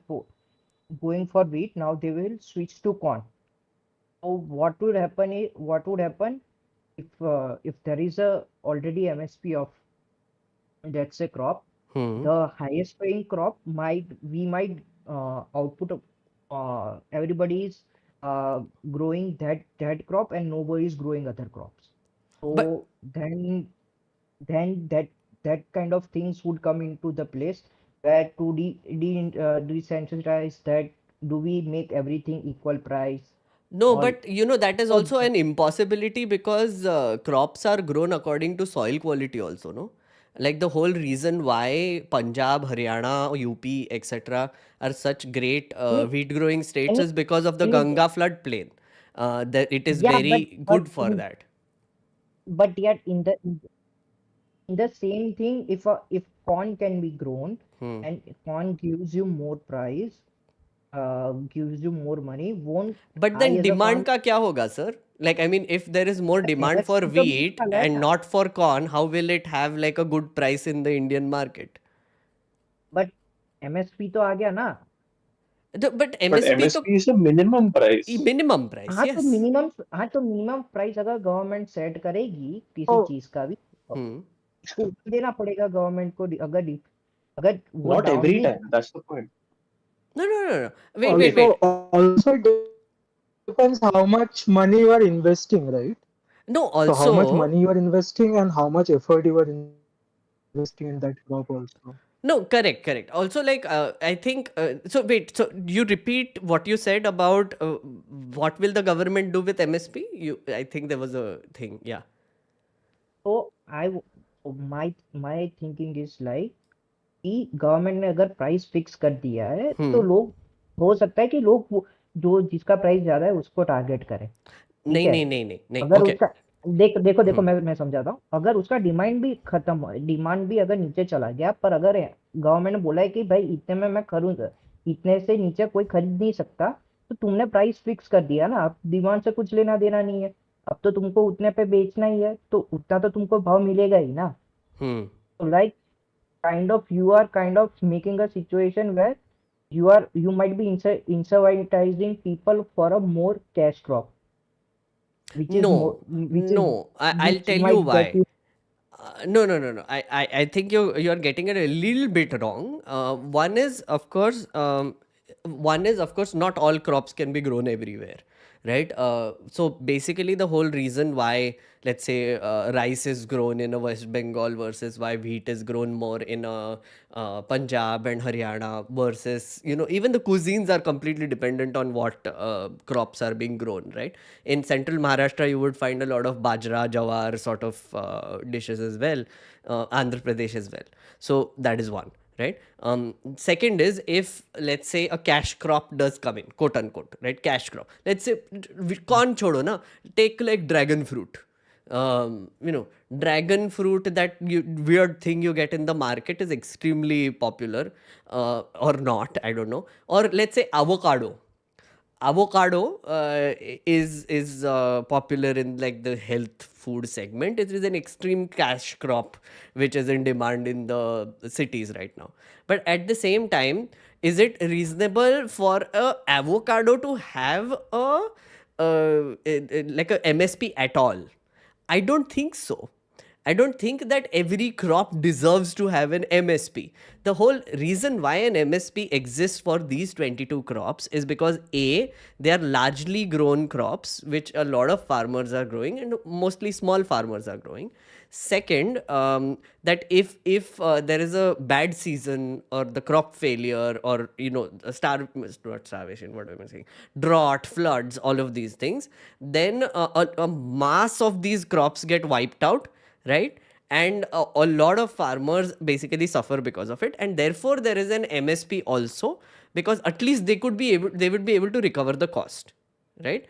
going for wheat, now they will switch to corn. So what would happen if there is a already MSP of, let's say, crop, the highest paying crop we might output everybody is growing that crop and nobody is growing other crops. So But then that kind of things would come into the place, where to decentralize that, do we make everything equal price no, all. but that is So also an impossibility because crops are grown according to soil quality also, no? Like the whole reason why Punjab, Haryana, UP, etc. are such great any wheat growing states any is because of the anything. Ganga flood plain. That it is Yeah, very good for that. but yet in the same thing, if corn can be grown and corn gives you more price, gives you more money, won't But I then as a demand farmer, का क्या होगा, sir? Like, I mean, if there is more demand for MSP तो मिलने wheat वाला है and ना, not for corn, how will it have like a good price in the Indian market? but MSP तो आ गया ना. But But MSP तो MSP is a minimum price. minimum price, हाँ तो yes. मिनिमम प्राइस अगर government set करेगी किसी चीज का भी, तो देना पड़ेगा गवर्नमेंट को. अगर वो Not डाउन every भी, time. That's the point. No. Wait. Also depends how much money you are investing, right? No, So how much also, money you are investing and how much effort you are investing in that crop also. no, correct. Also, like, I think, so wait, so you repeat what you said about what will the government do with MSP? I think there was a thing, yeah. तो my thinking is like कि government ने अगर price fix कर दिया है तो लोग, हो सकता है कि लोग जो जिसका प्राइस ज्यादा है उसको टारगेट करें. ठीक है. नहीं, अगर okay. उसका देखो मैं समझाता हूँ. अगर उसका डिमांड भी खत्म हो, डिमांड भी अगर नीचे चला गया, पर अगर गवर्नमेंट ने बोला है कि भाई इतने में मैं करूंगा, इतने से नीचे कोई खरीद नहीं सकता, तो तुमने प्राइस फिक्स कर दिया ना, अब डिमांड से कुछ लेना देना नहीं है. अब तो तुमको उतने पे बेचना ही है, तो उतना तो तुमको भाव मिलेगा ही ना. तो like you are kind of making a situation where you might be incentivizing people for a more cash crop, which is more, I'll which tell you might get why. you. No. I think you're getting it a little bit wrong. One is, of course, not all crops can be grown everywhere, right? So basically, the whole reason why, let's say, rice is grown in a West Bengal versus why wheat is grown more in a Punjab and Haryana versus, even the cuisines are completely dependent on what crops are being grown, right? In central Maharashtra, you would find a lot of bajra, jawar sort of dishes as well, Andhra Pradesh as well. So that is one, right? Second is, if let's say a cash crop does come in, quote unquote, right? Cash crop. Let's say corn chodo na, take like dragon fruit. Dragon fruit, that weird thing you get in the market, is extremely popular, or not, I don't know. Or let's say avocado is popular in like the health food segment. It is an extreme cash crop which is in demand in the cities right now. But at the same time, is it reasonable for a avocado to have like a MSP at all? I don't think so. I don't think that every crop deserves to have an MSP. The whole reason why an MSP exists for these 22 crops is because A, they are largely grown crops, which a lot of farmers are growing and mostly small farmers are growing. Second, that if there is a bad season or the crop failure or not starvation, what am I saying, drought, floods, all of these things, then a mass of these crops get wiped out, right? And a lot of farmers basically suffer because of it, and therefore there is an MSP also, because at least they would be able to recover the cost, right?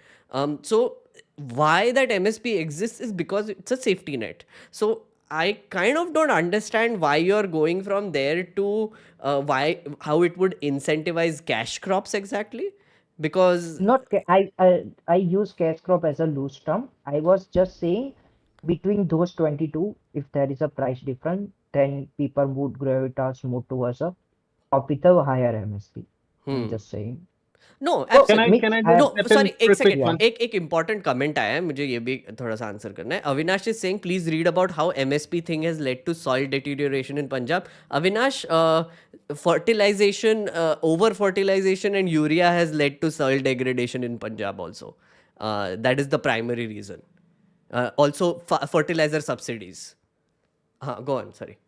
So why that MSP exists is because it's a safety net. So I kind of don't understand why you're going from there to how it would incentivize cash crops exactly, because Not I use cash crop as a loose term. I was just saying between those 22, if there is a price difference, then people would gravitate more towards a crop with a higher MSP. I'm just saying. No So absolutely mix I I no just step in sorry for एक a quick second one? एक important comment आया है मुझे ये भी थोड़ा सा answer करना है. Avinash is saying please read about how MSP thing has led to soil deterioration in Punjab. Avinash, fertilization, over fertilization and urea has led to soil degradation in Punjab also. That is the primary reason. Also fertilizer subsidies. Go on, sorry.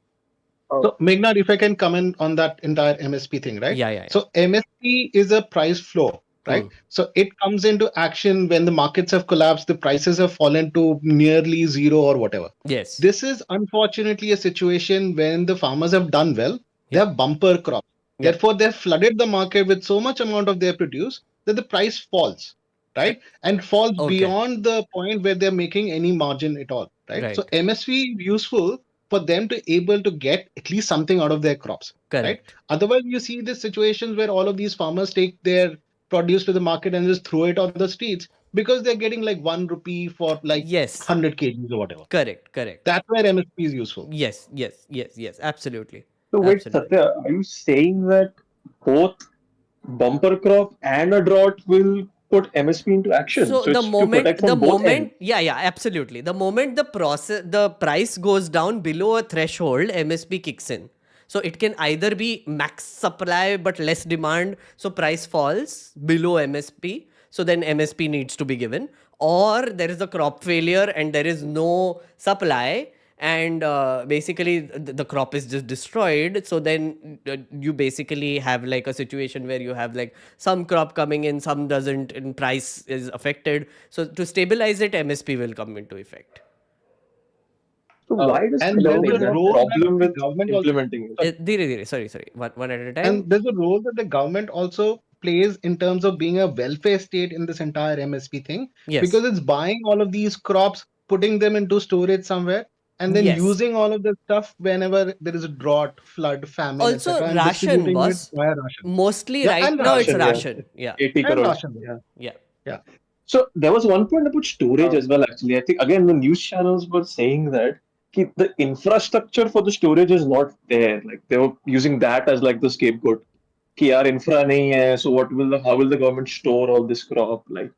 So, Meghnad, if I can comment on that entire MSP thing, right? Yeah. So, MSP is a price floor, right? So, it comes into action when the markets have collapsed, the prices have fallen to nearly zero or whatever. Yes. This is unfortunately a situation when the farmers have done well, they have bumper crops. Yeah. Therefore, they've flooded the market with so much amount of their produce that the price falls, right? And falls beyond the point where they're making any margin at all, right? So, MSP useful for them to able to get at least something out of their crops. Correct. Right? Otherwise, you see the situations where all of these farmers take their produce to the market and just throw it on the streets because they're getting like 1 rupee for like 100 kgs or whatever. Correct. That's where MSP is useful. Yes, absolutely. So wait, Absolutely. Satya, are you saying that both bumper crop and a drought will put MSP into action? So it's to protect from both ends. yeah, absolutely. The moment the price goes down below a threshold, MSP kicks in. So it can either be max supply but less demand, so price falls below MSP. So then MSP needs to be given, or there is a crop failure and there is no supply, and basically the crop is just destroyed. So then you basically have like a situation where you have like some crop coming in, some doesn't, and price is affected. So to stabilize it, MSP will come into effect. So why does and government there's a have a role that problem the with government implementing it? Sorry, one at a time. And there's a role that the government also plays in terms of being a welfare state in this entire MSP thing. Yes. Because it's buying all of these crops, putting them into storage somewhere, and then Yes. using all of the stuff whenever there is a drought, flood, famine, Also etc., and ration, distributing it boss. via ration. Mostly Yeah, right and now it's ration, ration. Yeah. 80 And crores. ration. Yeah. So there was one point about storage as well, actually. I think again the news channels were saying that the infrastructure for the storage is not there. Like they were using that as like the scapegoat. कि यार infra नहीं है, so how will the government store all this crop? Like,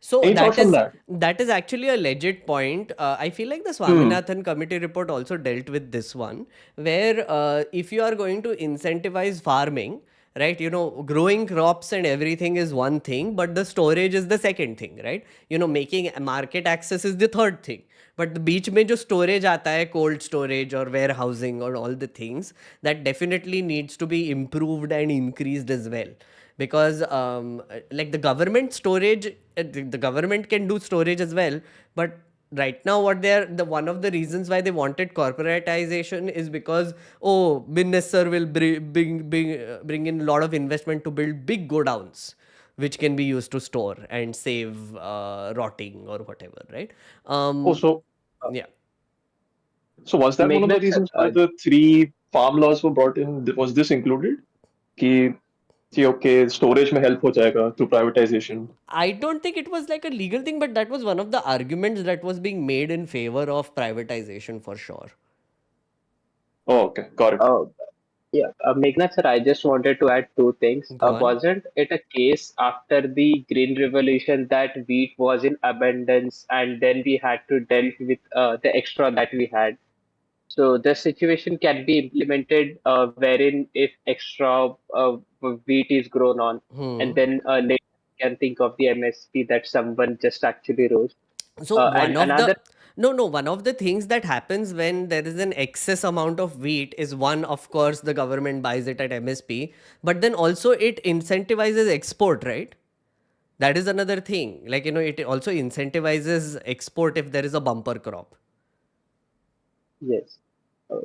so any thoughts on that? That is actually a legit point. I feel like the Swaminathan committee report also dealt with this one, where if you are going to incentivize farming, right, growing crops and everything is one thing, but the storage is the second thing, right? Making market access is the third thing. But the beach में जो storage आता है, cold storage or warehousing or all the things, that definitely needs to be improved and increased as well. Because like the government storage, the government can do storage as well, but right now what one of the reasons why they wanted corporatization is because business sir will bring in a lot of investment to build big godowns which can be used to store and save rotting or whatever, right? Yeah. So was that one of the reasons why the 3 farm laws were brought in? Was this included? कि okay, storage में help हो जाएगा through privatization. I don't think it was like a legal thing, but that was one of the arguments that was being made in favor of privatization for sure. Oh, okay, got it. Yeah, Meghnad sir, I just wanted to add 2 things. Wasn't it a case after the Green Revolution that wheat was in abundance and then we had to deal with the extra that we had? So the situation can be implemented wherein if extra wheat is grown on, and then later you can think of the MSP that someone just actually rose. So And one of the another, one of the things that happens when there is an excess amount of wheat is, one, of course, the government buys it at MSP, but then also it incentivizes export, right? That is another thing. Like, it also incentivizes export if there is a bumper crop. yes. Uh,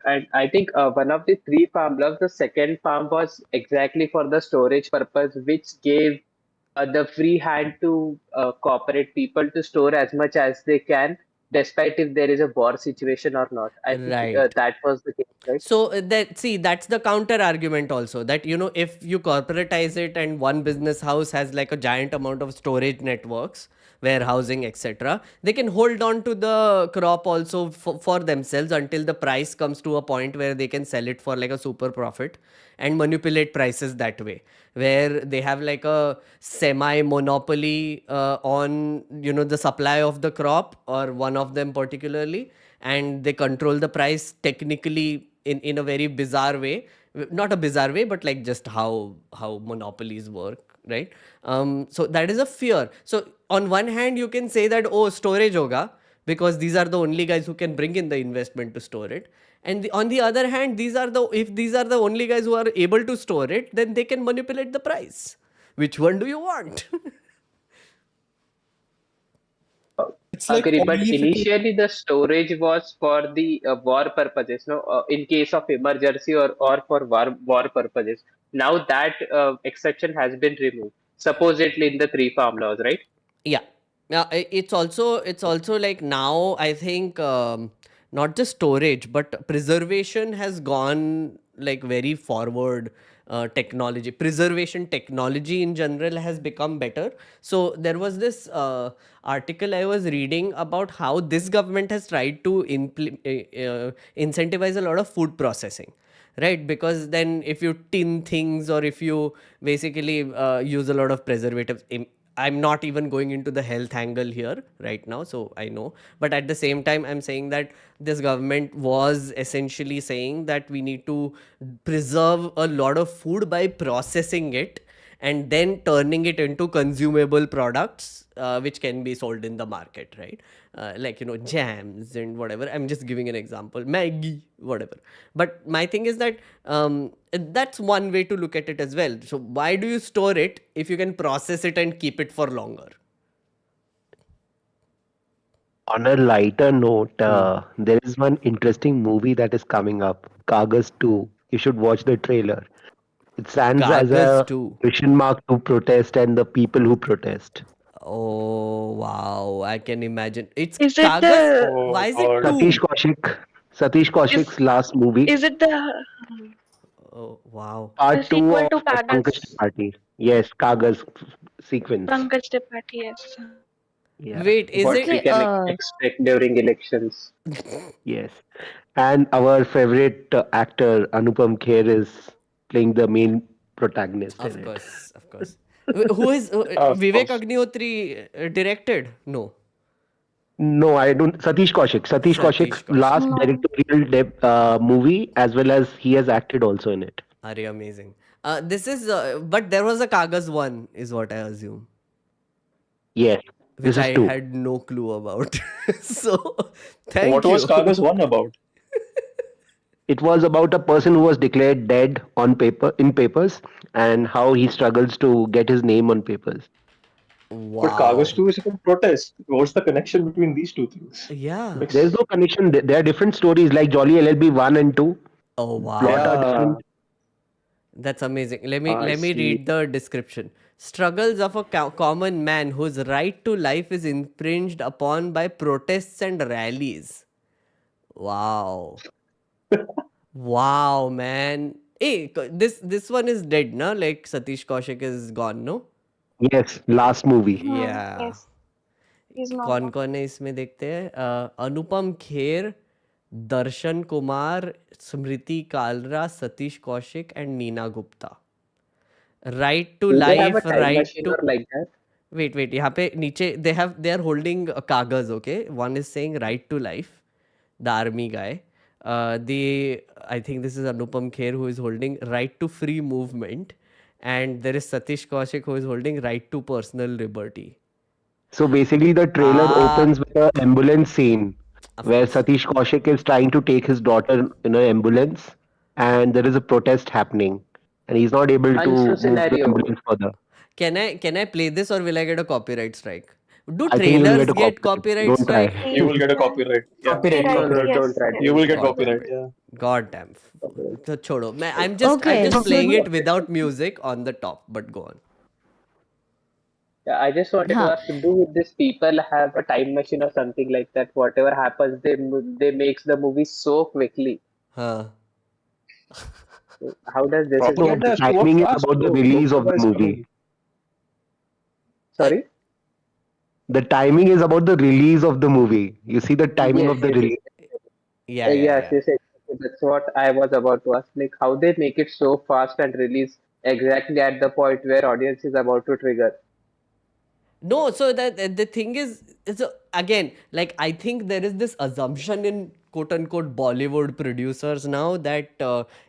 and I think one of the three farm blocks, the second farm was exactly for the storage purpose, which gave the free hand to corporate people to store as much as they can, despite if there is a war situation or not. I think Right. that was the case, right? So that's the counter argument also, that if you corporatize it and one business house has like a giant amount of storage networks, warehousing, etc., they can hold on to the crop also for themselves until the price comes to a point where they can sell it for like a super profit and manipulate prices that way, where they have like a semi monopoly on the supply of the crop, or one of them particularly, and they control the price technically in a very bizarre way. Not a bizarre way, but like just how monopolies work, right? So that is a fear. So on one hand you can say that, oh, storage hoga, because these are the only guys who can bring in the investment to store it. And on the other hand, if these are the only guys who are able to store it, then they can manipulate the price. Which one do you want? It's like Agree, but only if it is. initially the storage was for the war purposes, no, in case of emergency or for war purposes. Now that exception has been removed, supposedly in the three farm laws, right? Yeah. Yeah, it's also like now I think, not just storage but preservation has gone like very forward. Technology, preservation technology in general has become better. So there was this article I was reading about how this government has tried to incentivize a lot of food processing, right? Because then if you tin things, or if you basically use a lot of preservatives, I'm not even going into the health angle here right now, so I know. But at the same time, I'm saying that this government was essentially saying that we need to preserve a lot of food by processing it and then turning it into consumable products, which can be sold in the market, right? Like, jams and whatever. I'm just giving an example, Maggie, whatever. But my thing is that, that's one way to look at it as well. So why do you store it if you can process it and keep it for longer? On a lighter note, there is one interesting movie that is coming up, Kagas 2. You should watch the trailer. It stands as Kagas a too. question mark to protest and the people who protest. Oh, wow, I can imagine. It's Is it Kagas. the Why Oh is it God. Satish two? Kaushik, Satish is Kaushik's last movie, is it the Oh, wow. part two sequel of to Kagas? Pankaj Tripathi. Yes, Kagas sequence. Pankaj Tripathi, yes. Yeah. Wait, is What we it? Okay, can expect during elections. Yes. And our favorite actor Anupam Kher is playing the main protagonist in Of it. course, of course. Who is Of Vivek course. Agnihotri directed? No, No, I don't. Satish Kaushik. Satish Satish Kaushik's Kaushik. last No. directorial movie, as well as he has acted also in it. Are amazing. This is, but there was a Kagas one, is what I assume, Yes, which this I is two. had no clue about. So, What thank was you. Kagas 1 about? It was about a person who was declared dead on paper in papers, and how he struggles to get his name on papers. But Kagas Wow. 2 is about protest. What's the connection between these two things? Yeah. There's Makes no connection. There are different stories like Jolly LLB 1 and 2. Oh, Plot are wow. yeah, different. That's amazing. Let me I let me see. read the description. Struggles of a common man whose right to life is infringed upon by protests and rallies. Wow. Wow, man. Hey, this one is dead, no? Like Satish Kaushik is gone, no? Yes, last movie. Yeah. Yes, he's no कौन more. कौन है इसमें देखते हैं? Anupam Kher, Darshan Kumar, Smriti Kalra, Satish Kaushik and Neena Gupta. Right to Do they have a life, time right machine to, or like that? Wait यहाँ पे नीचे they are holding कागज. Okay, one is saying right to life, the army guy. I think this is Anupam Kher who is holding right to free movement, and there is Satish Kaushik who is holding right to personal liberty. So basically, the trailer opens with an ambulance scene Of where course. Satish Kaushik is trying to take his daughter in an ambulance, and there is a protest happening, and he's not able to Unsure move the scenario. ambulance further. Can I play this, or will I get a copyright strike? Do I think you'll get trailers a get copyright. copyright Don't try. strike? You will get a Yeah. copyright. Yeah. Copyright, No, Copyright, no, copyright. don't yes, try, yes. You don't will try. get God copyright. damn it. Yeah. God damn. So chodo. I'm Okay, just so playing it without music on the top, but go on. Yeah, I just wanted to huh. ask, do these people have a time machine or something like that? Whatever happens, they makes the movie so quickly. Huh. How does this is No, done? the Propaganda has to work timing is fast, about the bro. release of Lokasabha the is movie. coming. I, Sorry? The timing is about the release of the movie. You see the timing Yes, of the yes, yes. release. yeah, yeah, Yes, yeah. yes, yes. That's what I was about to ask. Like how they make it so fast and release exactly at the point where audience is about to trigger. No, so that the thing is, again, like I think there is this assumption in quote unquote Bollywood producers now that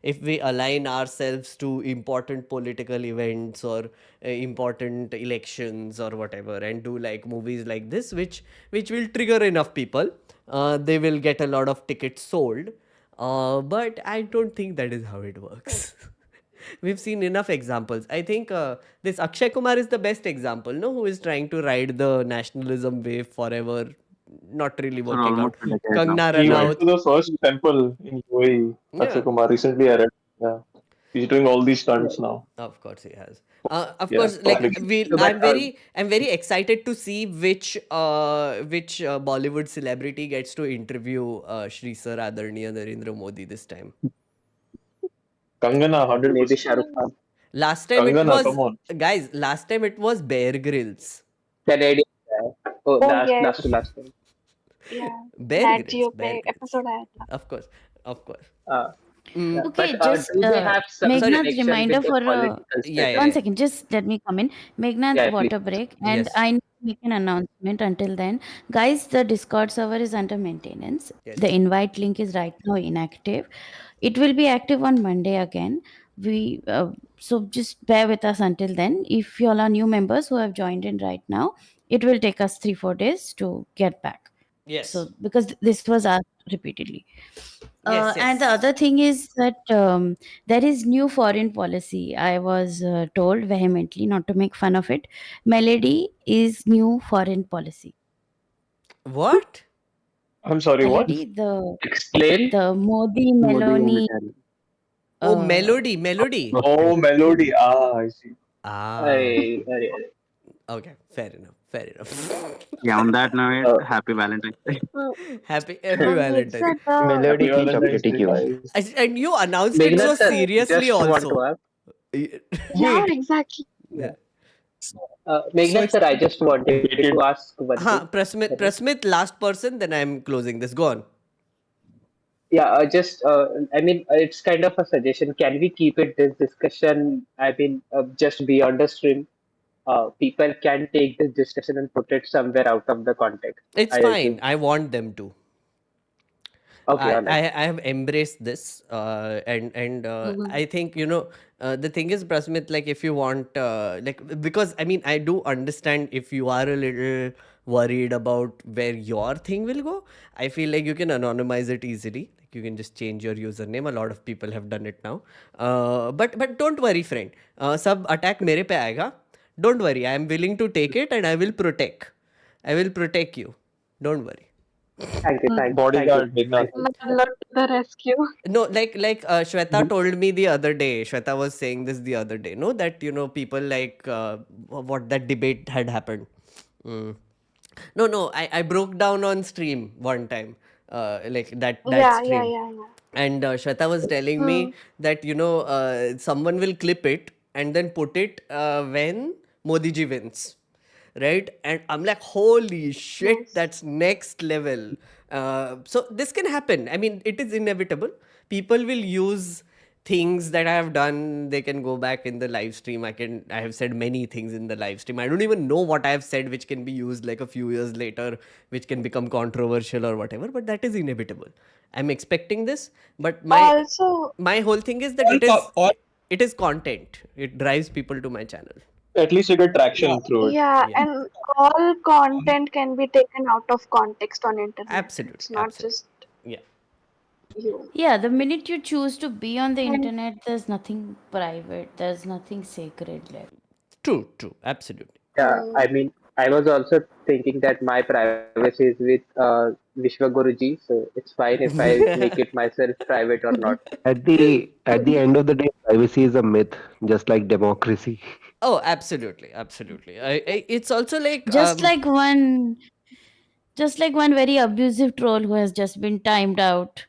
if we align ourselves to important political events or important elections or whatever, and do like movies like this, which will trigger enough people, they will get a lot of tickets sold. But I don't think that is how it works. We've seen enough examples. I think this Akshay Kumar is the best example, no? Who is trying to ride the nationalism wave forever, not really For working out. almost a decade now. Kangna He went Ranaut, to the first temple in UAE. Akshay yeah, Kumar recently I read. Yeah. He's doing all these Yeah, stunts now. of course he has. Of Yeah. course, like Public. but I'm very excited to see which Bollywood celebrity gets to interview Shri Sir Adarniya Narendra Modi this time. Kangana, maybe 100%. Shah Rukh Khan, Last time it Kangana, was come on. guys. Last time it was Bear Grylls. Canadian guy. Oh, Oh last to yes, last time. yeah. Bear Nat Grylls. Geo Bear पे Grylls. episode आया था. Of course, of course. Uh, yeah. Okay, But just do they have some Sorry. Meghnad's connection reminder with the for political Yeah, status? yeah, one yeah. second. Just let me come in. Meghnad, Yeah, please. water break, and Yes. I need to make an announcement. Until then, guys, the Discord server is under maintenance. Yes. The invite link is right now inactive. It will be active on Monday again. We so just bear with us until then. If you all are new members who have joined in right now, it will take us 3-4 days to get back. Yes. So because this was asked repeatedly. Yes, And the yes. other thing is that there is new foreign policy. I was told vehemently not to make fun of it. Melody is new foreign policy. What? I'm sorry, what? Melody, Explain. the Modi Modi Meloni. Momentary. Oh, Uh, melody. Oh, melody. Ah, I see. Ah, Arey, arey, arey. okay. Fair enough. Fair enough. Yeah, on that note, Uh, happy Valentine's Day. Happy It's Valentine's. at Melody Happy ki Valentine's chocolate Day, ki baat. guys. And you announced it so Meghnad sir, seriously just want to also. ask. yeah, Wait. exactly. Yeah. So Meghnad it's sir, I just wanted to ask one thing. Prasmit, Sorry. Prasmit, last person, then I'm closing this. Go on. Yeah, I mean, it's kind of a suggestion. Can we keep it this discussion? I mean, just beyond the stream. People can take this discussion and put it somewhere out of the context. It's I fine. assume. I want them to. Okay, all I right. have embraced this, and I think the thing is, Prasmit, like if you want like, because I mean I do understand if you are a little worried about where your thing will go. I feel like you can anonymize it easily. Like you can just change your username. A lot of people have done it now. But don't worry, friend. Sab attack mere pe aayega. Don't worry. I am willing to take it, and I will protect. I will protect you. Don't worry. Thank you, thank you, Bodyguard, Meghnad. Not to the rescue. No, like Shweta told me the other day. Shweta was saying this the other day. No, that people like what that debate had happened. Mm. No, I broke down on stream one time. Like that Yeah, yeah, stream. yeah, yeah. And Shweta was telling me that someone will clip it and then put it when Modi ji wins, right? And I'm like, holy shit, Yes. that's next level. So this can happen. I mean, it is inevitable. People will use things that I have done, they can go back in the live stream. I have said many things in the live stream. I don't even know what I have said, which can be used like a few years later, which can become controversial or whatever. But that is inevitable. I'm expecting this. But Also, my whole thing is that it is content. It drives people to my channel. At least you get traction through it. yeah, and all content can be taken out of context on internet. Absolutely. It's not Absolutely. just Yeah. you. Yeah, the minute you choose to be on the And internet, there's nothing private, there's nothing sacred left. True. Absolutely. Yeah, I mean, I was also thinking that my privacy is with Vishwa Guruji, so it's fine if I make it myself private or not. At the end of the day, privacy is a myth, just like democracy. Oh, absolutely. It's also like Just like one very abusive troll who has just been timed out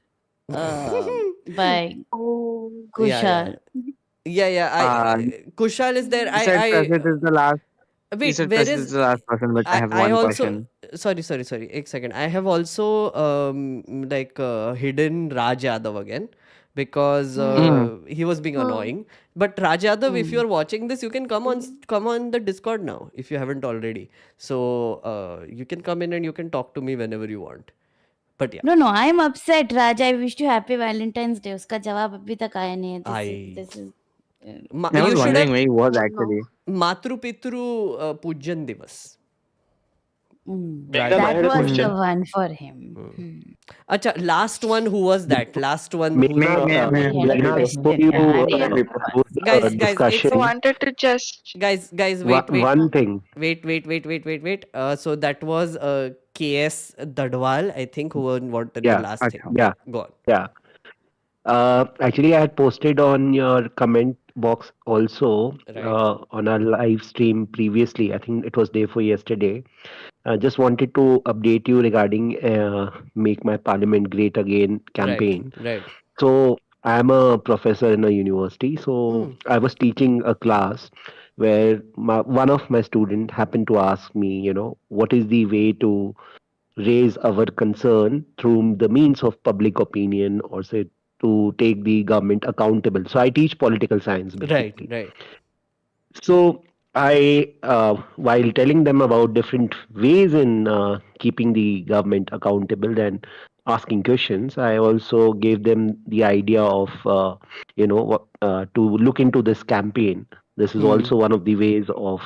by yeah. Kushal. Kushal is there. He said Prasid is the last. He Wait, said where Prasid is is the last person, but I have I one also question. sorry. A second. I have also hidden Raj Yadav again because he was being annoying. But Raj Yadav, if you're watching this, you can come on the Discord now if you haven't already. So you can come in and you can talk to me whenever you want. But yeah. No, I'm upset, Raj. I wished you happy Valentine's Day. उसका जवाब अभी तक आया नहीं है. This is I was you should wondering have where he was actually. Matru Pitru Pujan Divas. That was the one for him. Acha, last one, who was that? Last one who's Before you guys, discussion, I wanted to just guys, wait. one thing. Wait. So that was KS Dadwal, I think, who wanted the Yeah, last thing. yeah, Go on. yeah. Actually, I had posted on your comment box also on our live stream previously. I think it was day for yesterday. I just wanted to update you regarding Make My Parliament Great Again campaign. Right. So I'm a professor in a university. So I was teaching a class where one of my student happened to ask me, what is the way to raise our concern through the means of public opinion, or say to take the government accountable. So I teach political science basically. Right. So I, while telling them about different ways in keeping the government accountable and asking questions, I also gave them the idea of, to look into this campaign. This is also one of the ways of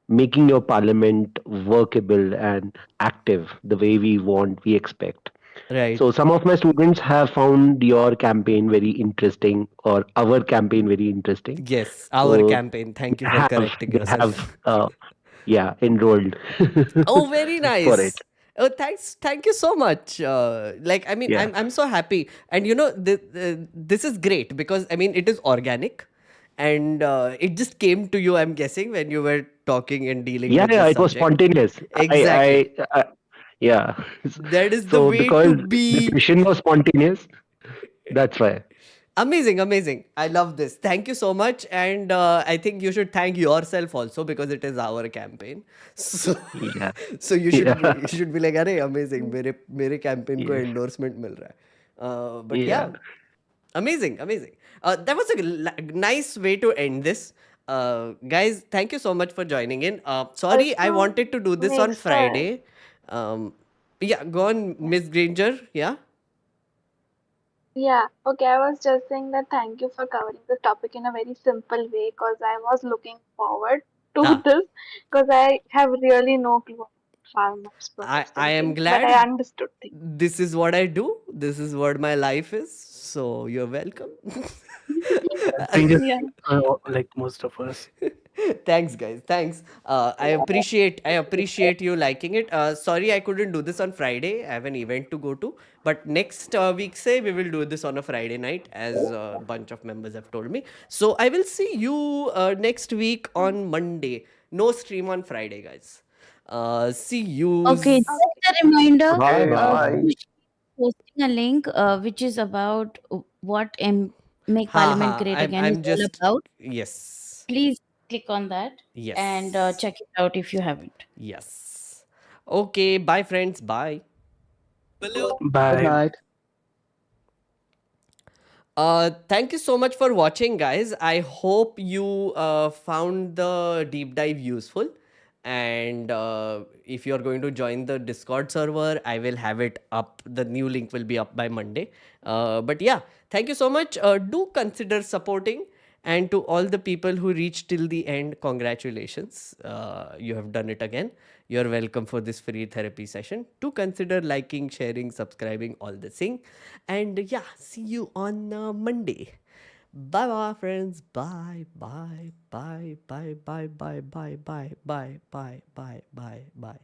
making your parliament workable and active the way we expect. Right. So some of my students have found your campaign very interesting, or our campaign very interesting. Yes, our So campaign. Thank you for correcting they yourself. have enrolled Oh, very for nice. it. Oh, thank you so much. Yeah. I'm so happy, and this is great because it is organic, and it just came to you. I'm guessing when you were talking and dealing with this It was subject. spontaneous. Exactly. Yeah. That is the So way because to the be. question was spontaneous, that's why. Amazing. I love this. Thank you so much. And I think you should thank yourself also because it is our campaign. So, Yeah. so you should be like, अरे amazing, मेरे campaign को endorsement मिल रहा है. But yeah, amazing. That was a nice way to end this. Guys, thank you so much for joining in. Sorry, I wanted to do this on next Friday. Yeah, go on, Miss Granger. Yeah. Yeah, okay. I was just saying that thank you for covering the topic in a very simple way because I was looking forward to this because I have really no clue about farmers protest I am things, glad but I understood things. this is what I do. This is what my life is. So you're welcome. Yeah. Like most of us. Thanks, guys. Thanks. I appreciate you liking it. Sorry, I couldn't do this on Friday. I have an event to go to. But next week, say we will do this on a Friday night, as a bunch of members have told me. So I will see you next week on Monday. No stream on Friday, guys. See you. Okay, just a reminder. Bye. Posting a link which is about what Make Parliament Great Again is all about. Yes. Please click on that Yes. and check it out if you haven't. Yes. Okay. Bye, friends. Bye. Bye. Good night. Thank you so much for watching, guys. I hope you found the deep dive useful. And if you're going to join the Discord server, I will have it up. The new link will be up by Monday. But yeah, thank you so much. Do consider supporting. And to all the people who reached till the end, congratulations. You have done it again. You're welcome for this free therapy session. Do consider liking, sharing, subscribing, all the thing. And yeah, see you on Monday. Bye bye, friends. Bye, bye, bye, bye, bye, bye, bye, bye, bye, bye, bye, bye, bye.